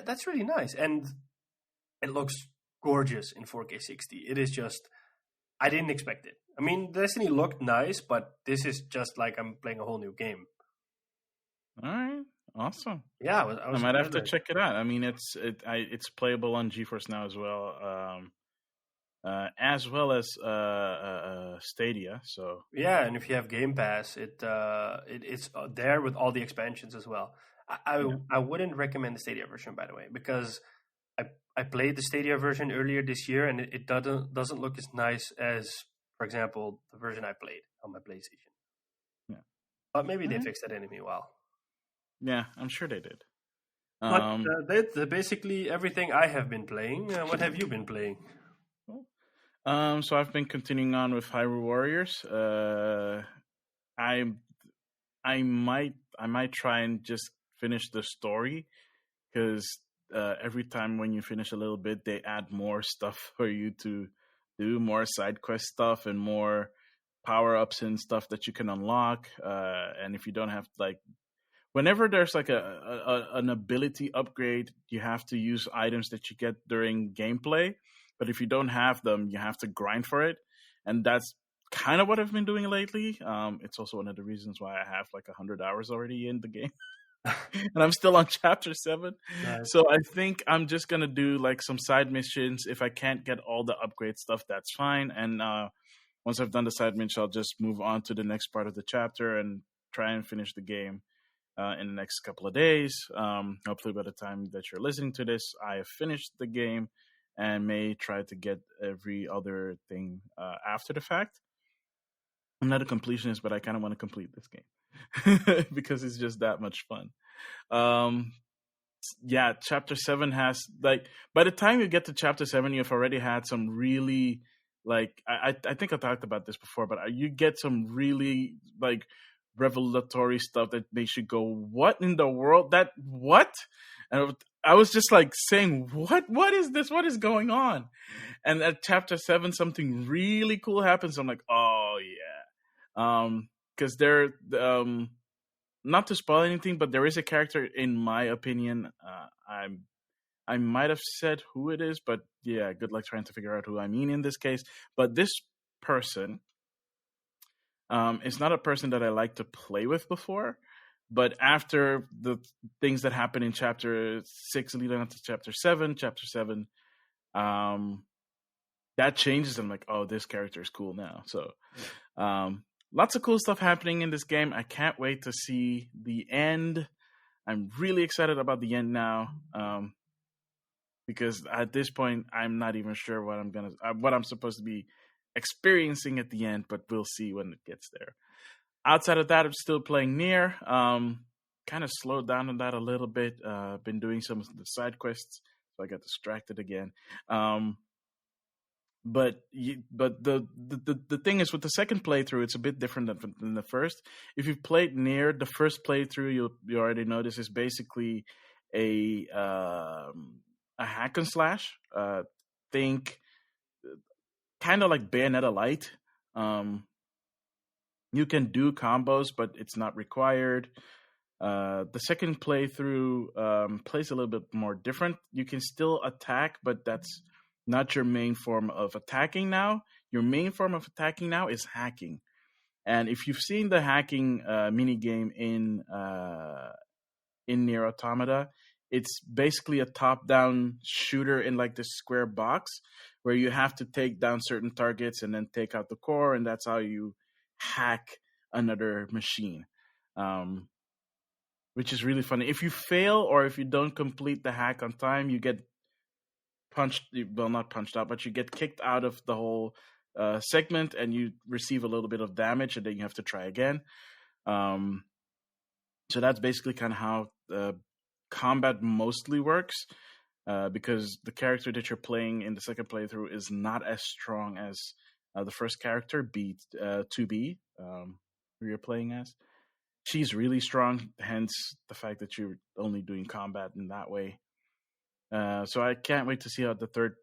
that's really nice. And it looks gorgeous in 4K 60. It is just, I didn't expect it. I mean, Destiny looked nice, but this is just like I'm playing a whole new game. All right, awesome. Yeah, I might have to check it out. I mean, it's playable on GeForce Now as well as Stadia. So yeah, and if you have Game Pass, it's there with all the expansions as well. I wouldn't recommend the Stadia version, by the way, because I played the Stadia version earlier this year, and it doesn't look as nice as, for example, the version I played on my PlayStation. Yeah. But maybe they fixed that in a while. Yeah, I'm sure they did. But that's basically everything I have been playing. What have you been playing? So I've been continuing on with Hyrule Warriors. I might try and just finish the story, because every time when you finish a little bit, they add more stuff for you to do, more side quest stuff and more power-ups and stuff that you can unlock. And if you don't have, like, whenever there's like an ability upgrade, you have to use items that you get during gameplay. But if you don't have them, you have to grind for it. And that's kind of what I've been doing lately. It's also one of the reasons why I have like 100 hours already in the game. And I'm still on chapter 7. Nice. So I think I'm just going to do like some side missions. If I can't get all the upgrade stuff, that's fine. And once I've done the side mission, I'll just move on to the next part of the chapter and try and finish the game in the next couple of days. Hopefully by the time that you're listening to this, I have finished the game and may try to get every other thing after the fact. I'm not a completionist, but I kind of want to complete this game because it's just that much fun. Yeah, Chapter 7 has, like, by the time you get to Chapter 7, you've already had some really, like, I think I talked about this before, but you get some really, like, revelatory stuff that makes you go, what in the world? What? And I was just like saying, what is this? What is going on? And at Chapter 7, something really cool happens. I'm like, oh yeah. Because they're, not to spoil anything, but there is a character, in my opinion, I might have said who it is, but yeah, good luck trying to figure out who I mean in this case. But this person is not a person that I like to play with before, but after the things that happen in Chapter 6 leading up to Chapter 7, that changes. I'm like, oh, this character is cool now. So, lots of cool stuff happening in this game. I can't wait to see the end. I'm really excited about the end now, because at this point, I'm not even sure what I'm supposed to be experiencing at the end, but we'll see when it gets there. Outside of that, I'm still playing Nier. Kind of slowed down on that a little bit. Been doing some of the side quests, so I got distracted again. But the thing is, with the second playthrough, it's a bit different than the first. If you've played Nier, the first playthrough, you already know this is basically a hack and slash. Think kind of like Bayonetta Light. You can do combos, but it's not required. The second playthrough plays a little bit more different. You can still attack, but that's not your main form of attacking now. Your main form of attacking now is hacking. And if you've seen the hacking minigame in Nier Automata, it's basically a top-down shooter in like this square box where you have to take down certain targets and then take out the core, and that's how you hack another machine, which is really funny. If you fail or if you don't complete the hack on time, you get not punched out, but you get kicked out of the whole segment and you receive a little bit of damage and then you have to try again. So that's basically kind of how combat mostly works, because the character that you're playing in the second playthrough is not as strong as the first character, 2B, who you're playing as. She's really strong, hence the fact that you're only doing combat in that way. So I can't wait to see how the third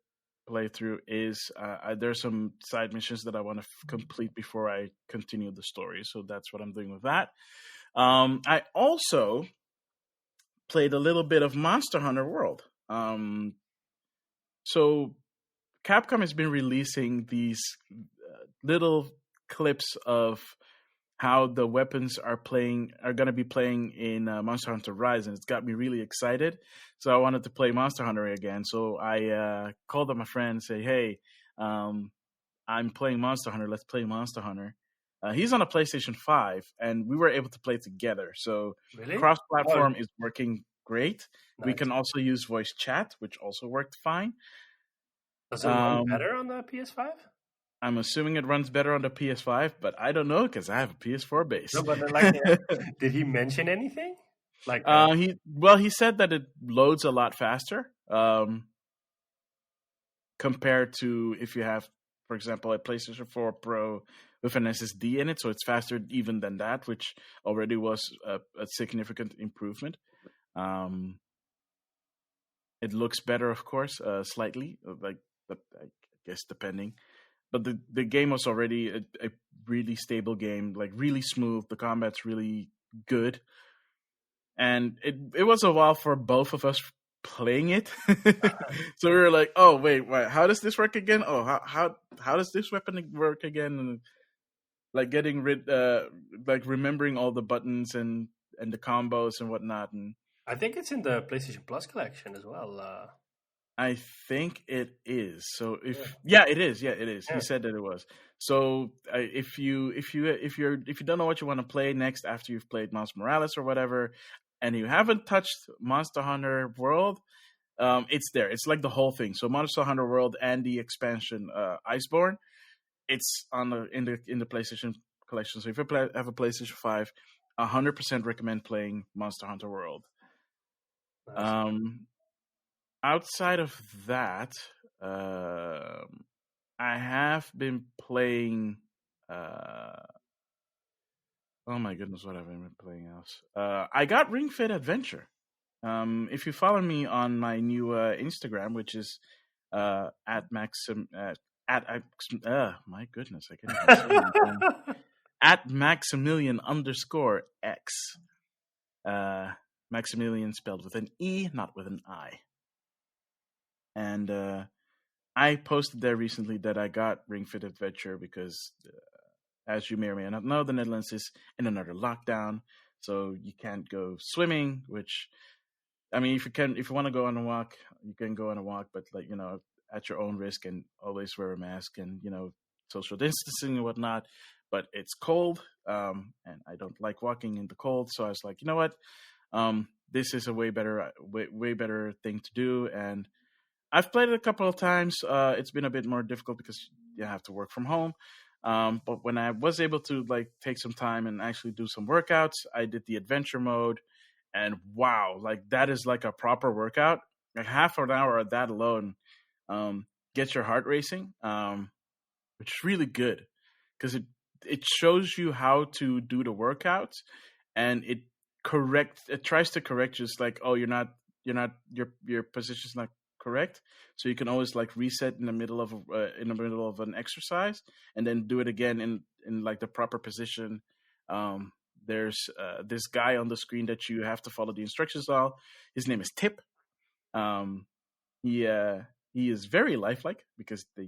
playthrough is. There's some side missions that I want to complete before I continue the story, so that's what I'm doing with that. I also played a little bit of Monster Hunter World. So Capcom has been releasing these little clips of how the weapons are going to be playing in Monster Hunter Rise, and it's got me really excited. So I wanted to play Monster Hunter again. So I called up my friend and said, hey, I'm playing Monster Hunter. Let's play Monster Hunter. He's on a PlayStation 5, and we were able to play together. So Really? cross-platform is working great. Nice. We can also use voice chat, which also worked fine. Does it run better on the PS5? I'm assuming it runs better on the PS5, but I don't know because I have a PS4 base. No, but did he mention anything? Like he said that it loads a lot faster compared to if you have, for example, a PlayStation 4 Pro with an SSD in it, so it's faster even than that, which already was a significant improvement. It looks better, of course, slightly, I guess depending. But the game was already a really stable game, like really smooth. The combat's really good. And it was a while for both of us playing it. So we were like, oh, wait, how does this work again? Oh, how does this weapon work again? And like getting remembering all the buttons and the combos and whatnot. And I think it's in the PlayStation Plus collection as well. I think it is. So it is. Yeah, it is. Yeah. He said that it was. So if you don't know what you want to play next after you've played Miles Morales or whatever, and you haven't touched Monster Hunter World, it's there. It's like the whole thing. So Monster Hunter World and the expansion Iceborne, it's in the PlayStation collection. So if you have a PlayStation 5, 100% recommend playing Monster Hunter World. Nice. Outside of that, I have been playing. Oh my goodness, what have I been playing else? I got Ring Fit Adventure. If you follow me on my new Instagram, which is at Maxim my goodness, I can't even say it. At Maxemillian_X. Maximilian spelled with an E, not with an I. And I posted there recently that I got Ring Fit Adventure because, as you may or may not know, the Netherlands is in another lockdown, so you can't go swimming. Which, I mean, if you want to go on a walk, you can go on a walk, but at your own risk, and always wear a mask and social distancing and whatnot. But it's cold, and I don't like walking in the cold, so I was like, you know what, this is a way better thing to do. And I've played it a couple of times. It's been a bit more difficult because you have to work from home. But when I was able to take some time and actually do some workouts, I did the adventure mode, and wow, that is like a proper workout. Like half an hour of that alone gets your heart racing, which is really good because it shows you how to do the workouts, and it tries to correct just your position's not correct, so you can always reset in the middle of an exercise and then do it again in the proper position. There's this guy on the screen that you have to follow the instructions on. His name is Tip. He is very lifelike because they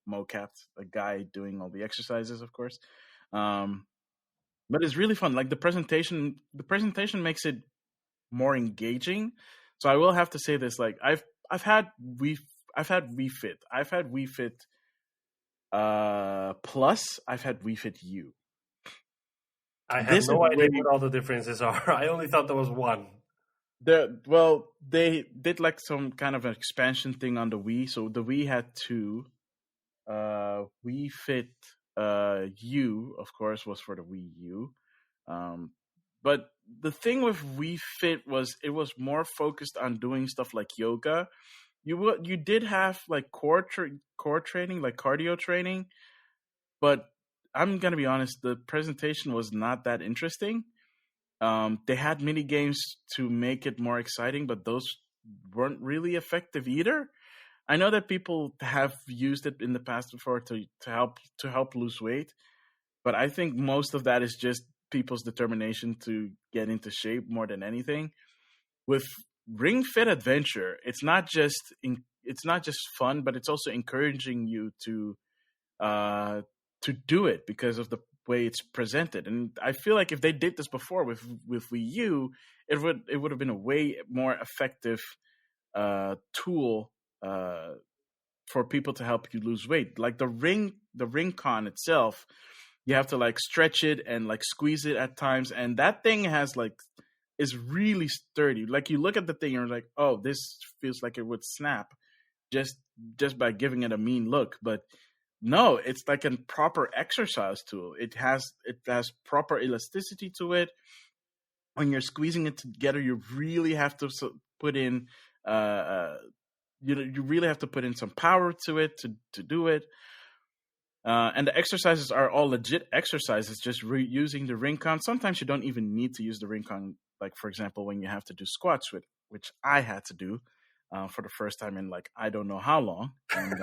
mocapped a guy doing all the exercises, of course. But it's really fun. The presentation makes it more engaging. So I will have to say this: I've had Wii Fit. I've had Wii Fit Plus. I've had Wii Fit U. I have no idea what all the differences are. I only thought there was one. They did some kind of an expansion thing on the Wii. So the Wii had two. Wii Fit U, of course, was for the Wii U. But the thing with Wii Fit was it was more focused on doing stuff like yoga. You did have core training, cardio training, but I'm gonna be honest, the presentation was not that interesting. They had mini games to make it more exciting, but those weren't really effective either. I know that people have used it in the past before to help lose weight, but I think most of that is just people's determination to get into shape more than anything. With Ring Fit Adventure, it's not just fun, but it's also encouraging you to do it because of the way it's presented. And I feel like if they did this before with Wii U, it would have been a way more effective tool for people to help you lose weight. The ring con itself, you have to stretch it and squeeze it at times, and that thing is really sturdy. You look at the thing and you're like, oh, this feels like it would snap just by giving it a mean look. But no, it's a proper exercise tool. It has proper elasticity to it. When you're squeezing it together, you really have to put in you really have to put in some power to it to do it. And the exercises are all legit exercises, just using the ring con. Sometimes you don't even need to use the ring con, for example, when you have to do squats, which I had to do for the first time in I don't know how long. And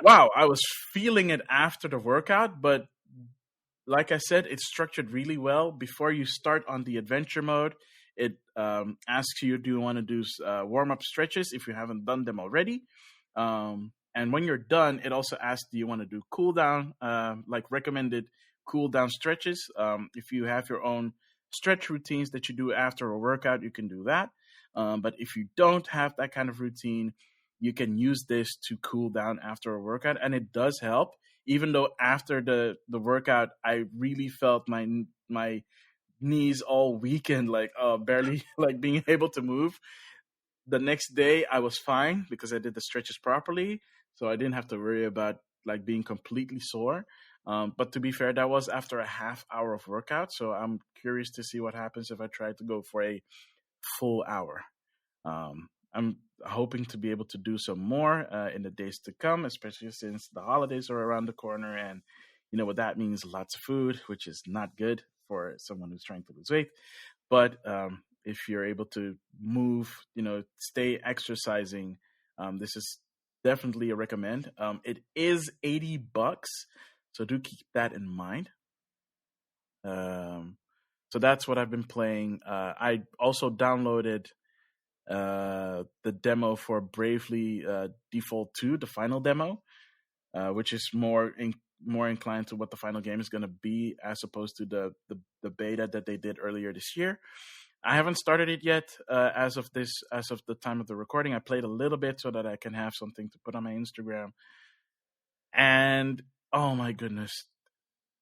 wow, I was feeling it after the workout, but like I said, it's structured really well. Before you start on the adventure mode, it asks you, do you want to do warm-up stretches if you haven't done them already? And when you're done, it also asks, do you want to do cool down, recommended cool down stretches? If you have your own stretch routines that you do after a workout, you can do that. But if you don't have that kind of routine, you can use this to cool down after a workout. And it does help, even though after the workout, I really felt my knees all weakened, barely being able to move. The next day I was fine because I did the stretches properly. So I didn't have to worry about like being completely sore. But to be fair, that was after a half hour of workout. So I'm curious to see what happens if I try to go for a full hour. I'm hoping to be able to do some more in the days to come, especially since the holidays are around the corner. And you know what that means, lots of food, which is not good for someone who's trying to lose weight. But if you're able to move, stay exercising, this is definitely a recommend. It is $80, so do keep that in mind. So that's what I've been playing. I also downloaded the demo for Bravely Default 2, the final demo, which is more inclined to what the final game is going to be as opposed to the beta that they did earlier this year. I haven't started it yet as of the time of the recording. I played a little bit so that I can have something to put on my Instagram. And oh my goodness,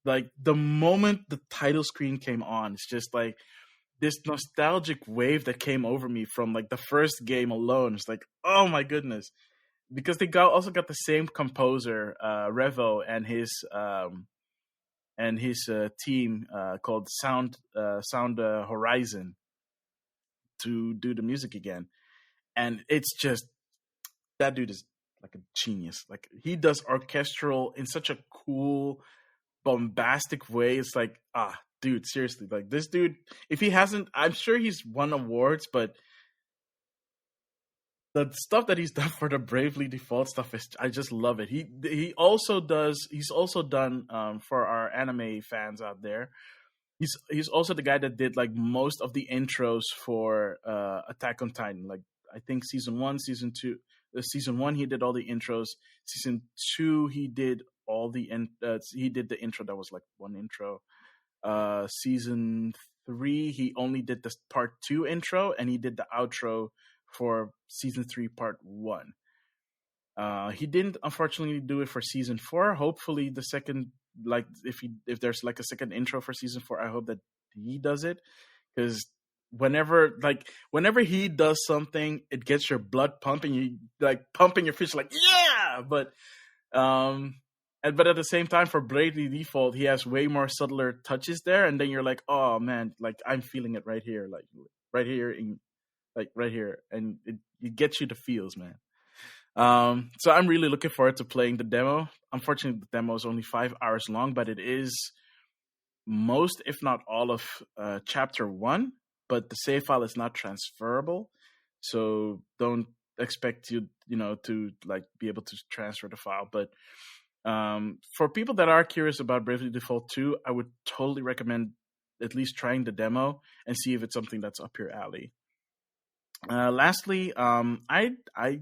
like the moment the title screen came on, it's just like this nostalgic wave that came over me from like the first game alone. It's like, oh my goodness, because they also got the same composer, Revo, and his team called Sound Horizon to do the music again. And it's just, that dude is like a genius. Like he does orchestral in such a cool, bombastic way. It's like, dude, seriously, like this dude, if he hasn't, I'm sure he's won awards, but the stuff that he's done for the Bravely Default stuff I just love it. He's also done for our anime fans out there. He's also the guy that did like most of the intros for Attack on Titan. Like I think season 1, season 2, season 1 he did all the intros. Season 2 he did all the he did the intro that was like one intro. Season 3 he only did the part 2 intro, and he did the outro for season 3 part 1. He didn't unfortunately do it for season 4. Hopefully the second, like if there's like a second intro for season 4, I hope that he does it, because whenever he does something, it gets your blood pumping, you like pumping your fist like yeah. But at the same time, for Bravely Default, he has way more subtler touches there, and then you're like, oh man, like I'm feeling it right here, right here, and it gets you the feels, man. So I'm really looking forward to playing the demo. Unfortunately, the demo is only 5 hours long, but it is most, if not all, of chapter 1. But the save file is not transferable, so don't expect you to like be able to transfer the file. But for people that are curious about Bravely Default 2, I would totally recommend at least trying the demo and see if it's something that's up your alley. Lastly, I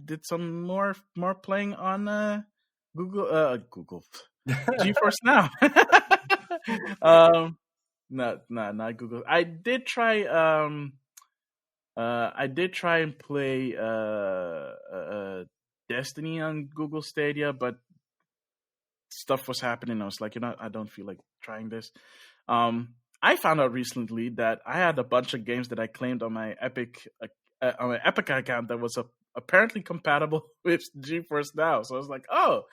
did some more playing on Google GeForce Now. No, not Google. I did try and play Destiny on Google Stadia, but stuff was happening. I was like, I don't feel like trying this. I found out recently that I had a bunch of games that I claimed on my Epic account that was apparently compatible with GeForce Now. So I was like, oh,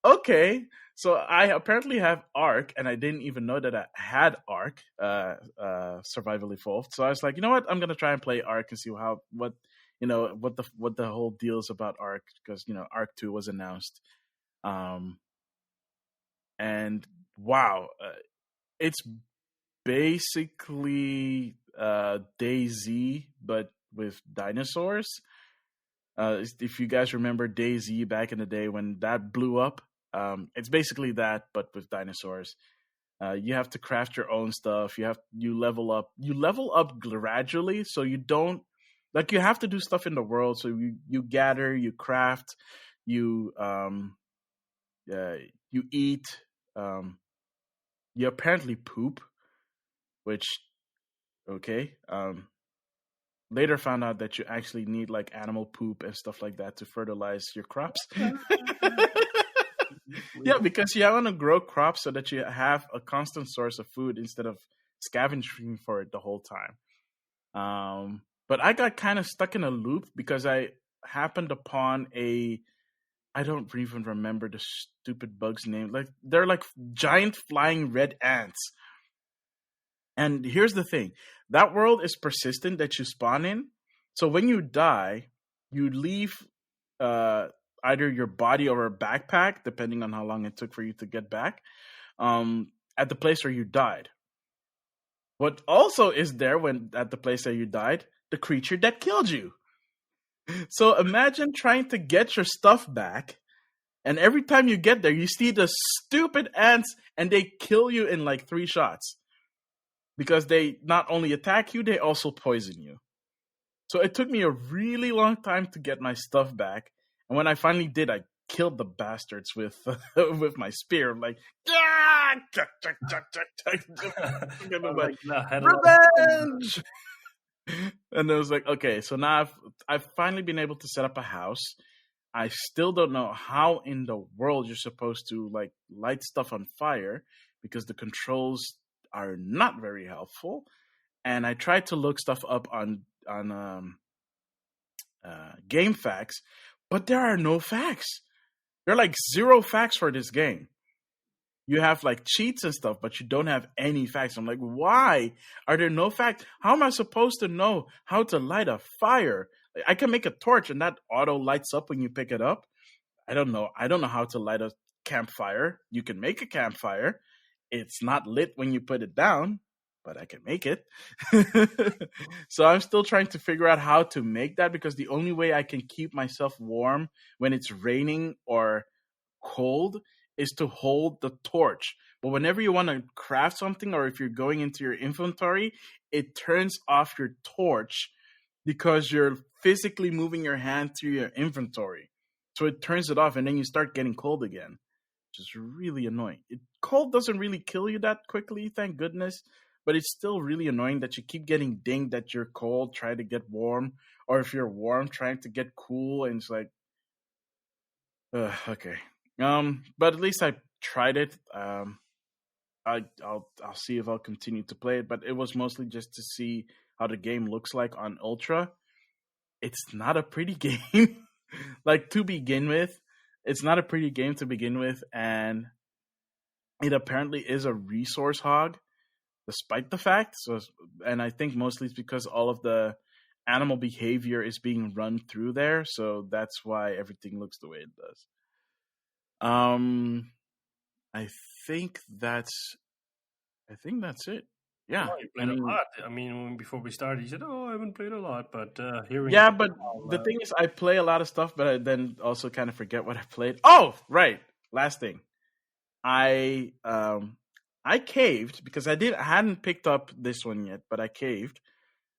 okay. So I apparently have Ark, and I didn't even know that I had Ark, Survival Evolved. So I was like, you know what? I'm gonna try and play Ark and see what the whole deal is about Ark, because Ark 2 was announced. And wow, it's basically DayZ, but with dinosaurs. If you guys remember DayZ back in the day when that blew up, it's basically that, but with dinosaurs. You have to craft your own stuff. You level up gradually, so you don't you have to do stuff in the world. So you gather, you craft, you eat, you apparently poop, which okay. Later found out that you actually need like animal poop and stuff like that to fertilize your crops. Yeah, because you want to grow crops so that you have a constant source of food instead of scavenging for it the whole time. But I got kind of stuck in a loop because I happened upon a I don't even remember the stupid bug's name. Like they're like giant flying red ants. And here's the thing. That world is persistent that you spawn in. So when you die, you leave either your body or a backpack, depending on how long it took for you to get back, at the place where you died. What also is there when at the place that you died? The creature that killed you. So imagine trying to get your stuff back, and every time you get there, you see the stupid ants, and they kill you in like 3 shots. Because they not only attack you, they also poison you. So it took me a really long time to get my stuff back. And when I finally did, I killed the bastards with with my spear. I'm like, revenge! And it was like, okay, so now I've finally been able to set up a house. I still don't know how in the world you're supposed to like light stuff on fire because the controls are not very helpful. And I tried to look stuff up on game facts, but there are no facts. There are like 0 facts for this game. You have like cheats and stuff, but you don't have any facts. I'm like, why are there no facts? How am I supposed to know how to light a fire? I can make a torch and that auto lights up when you pick it up. I don't know. I don't know how to light a campfire. You can make a campfire. It's not lit when you put it down, but I can make it. So I'm still trying to figure out how to make that because the only way I can keep myself warm when it's raining or cold is to hold the torch. But whenever you want to craft something or if you're going into your inventory, it turns off your torch because you're physically moving your hand through your inventory. So it turns it off and then you start getting cold again, which is really annoying. Cold doesn't really kill you that quickly, thank goodness. But it's still really annoying that you keep getting dinged that you're cold, trying to get warm. Or if you're warm, trying to get cool. And it's like, okay. But at least I tried it. I'll see if I'll continue to play it. But it was mostly just to see how the game looks like on Ultra. It's not a pretty game. Like to begin with, it's not a pretty game to begin with, and it apparently is a resource hog, despite the fact. So, and I think mostly it's because all of the animal behavior is being run through there, so that's why everything looks the way it does. I think that's it. Yeah, Oh, you played a lot. I mean, before we started, you said, "Oh, I haven't played a lot," but hearing yeah, but the thing is, I play a lot of stuff, but I then also kind of forget what I played. Oh, right. Last thing, I caved because I hadn't picked up this one yet, but I caved.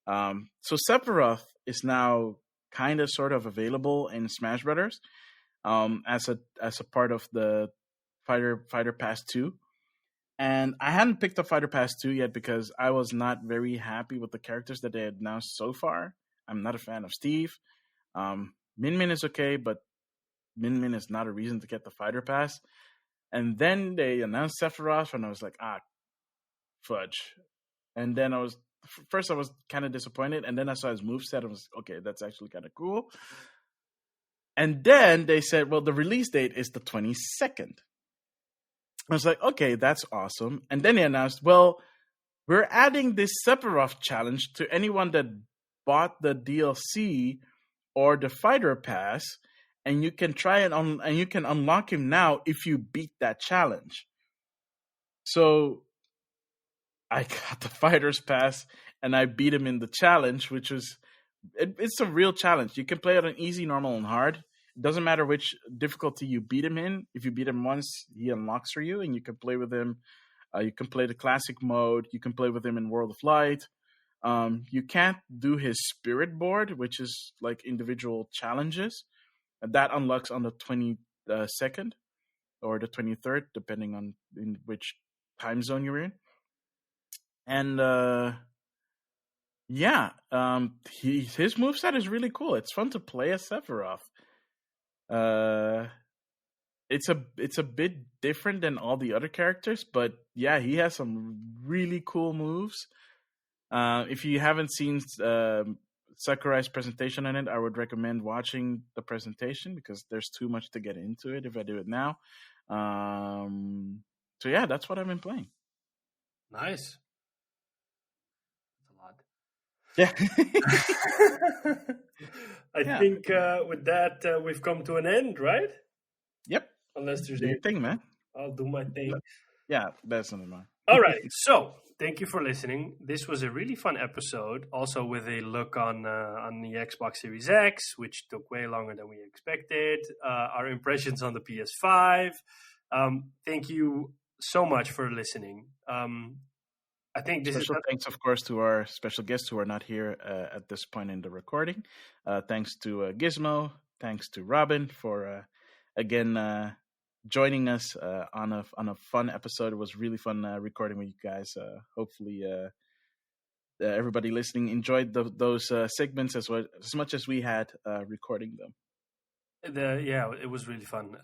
So Sephiroth is now kind of sort of available in Smash Brothers, as a part of the Fighter Pass 2. And I hadn't picked up Fighter Pass 2 yet because I was not very happy with the characters that they had announced so far. I'm not a fan of Steve. Min Min is okay, but Min Min is not a reason to get the Fighter Pass. And then they announced Sephiroth, and I was like, fudge. And then I was kind of disappointed, and then I saw his moveset, and was okay, that's actually kind of cool. And then they said, well, the release date is the 22nd. I was like, okay, that's awesome. And then they announced, well, we're adding this Sephiroth challenge to anyone that bought the DLC or the Fighter Pass, and you can try and you can unlock him now if you beat that challenge. So I got the Fighter's Pass and I beat him in the challenge, which was it's a real challenge. You can play it on easy, normal, and hard. It doesn't matter which difficulty you beat him in. If you beat him once, he unlocks for you, and you can play with him. You can play the classic mode. You can play with him in World of Light. You can't do his spirit board, which is like individual challenges. That unlocks on the 22nd or the 23rd, depending on in which time zone you're in. And his moveset is really cool. It's fun to play as Sephiroth. It's a bit different than all the other characters, but yeah, he has some really cool moves. If you haven't seen Sakurai's presentation on it, I would recommend watching the presentation because there's too much to get into it if I do it now. So yeah, that's what I've been playing. Nice. Yeah. I think with that, we've come to an end, right? Yep. Unless there's Do your anything. thing, man. I'll do my thing. Yeah, that's not mine. All right. So thank you for listening. This was a really fun episode, also with a look on the Xbox Series X, which took way longer than we expected. Our impressions on the PS5. Thank you so much for listening. I think this special thanks, of course, to our special guests who are not here at this point in the recording. Thanks to Gizmo. Thanks to Robin for again joining us on a fun episode. It was really fun recording with you guys. Hopefully, everybody listening enjoyed those segments as much as we had recording them. Yeah, it was really fun.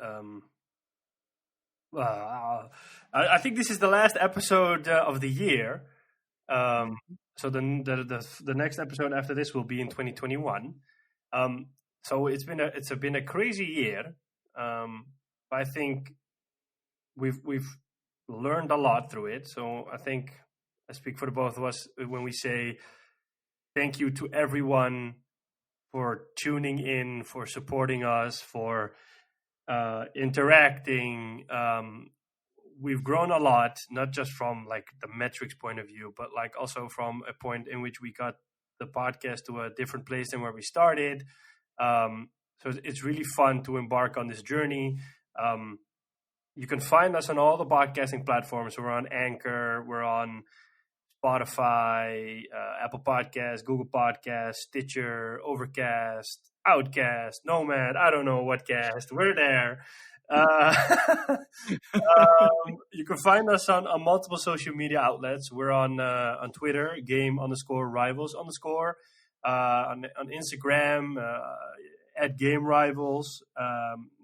I think this is the last episode of the year. So the next episode after this will be in 2021. So it's been a crazy year. I think we've learned a lot through it. So I think I speak for the both of us when we say thank you to everyone for tuning in, for supporting us, for interacting. We've grown a lot, not just from like the metrics point of view, but like also from a point in which we got the podcast to a different place than where we started. So it's really fun to embark on this journey. You can find us on all the podcasting platforms. We're on Anchor, we're on Spotify, Apple Podcasts, Google Podcasts, Stitcher, Overcast, Outcast, Nomad, I don't know what cast. We're there. You can find us on multiple social media outlets. We're on Twitter, game_rivals_, on Instagram, at Game Rivals.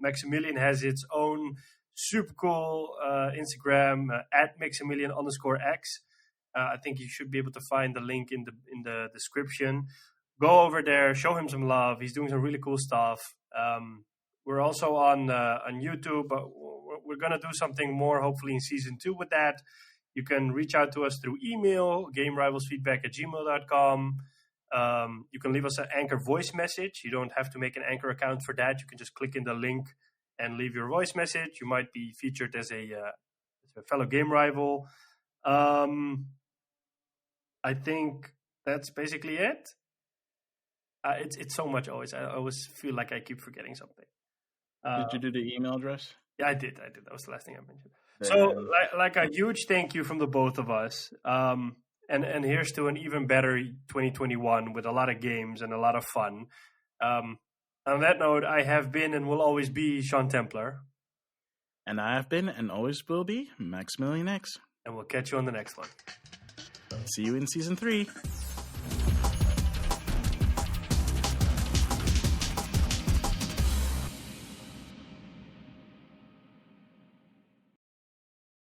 Maxemillian has its own super cool Instagram, at Maxemillian_X. I think you should be able to find the link in the description. Go over there, show him some love. He's doing some really cool stuff. We're also on YouTube, but we're going to do something more hopefully in season 2 with that. You can reach out to us through email, gamerivalsfeedback@gmail.com. You can leave us an Anchor voice message. You don't have to make an Anchor account for that. You can just click in the link and leave your voice message. You might be featured as a fellow game rival. I think that's basically it. It's so much always. I always feel like I keep forgetting something. Did you do the email address? Yeah, I did. That was the last thing I mentioned. So, like a huge thank you from the both of us. And here's to an even better 2021 with a lot of games and a lot of fun. On that note, I have been and will always be Sean Templar. And I have been and always will be Maxemillian X. And we'll catch you on the next one. See you in season 3.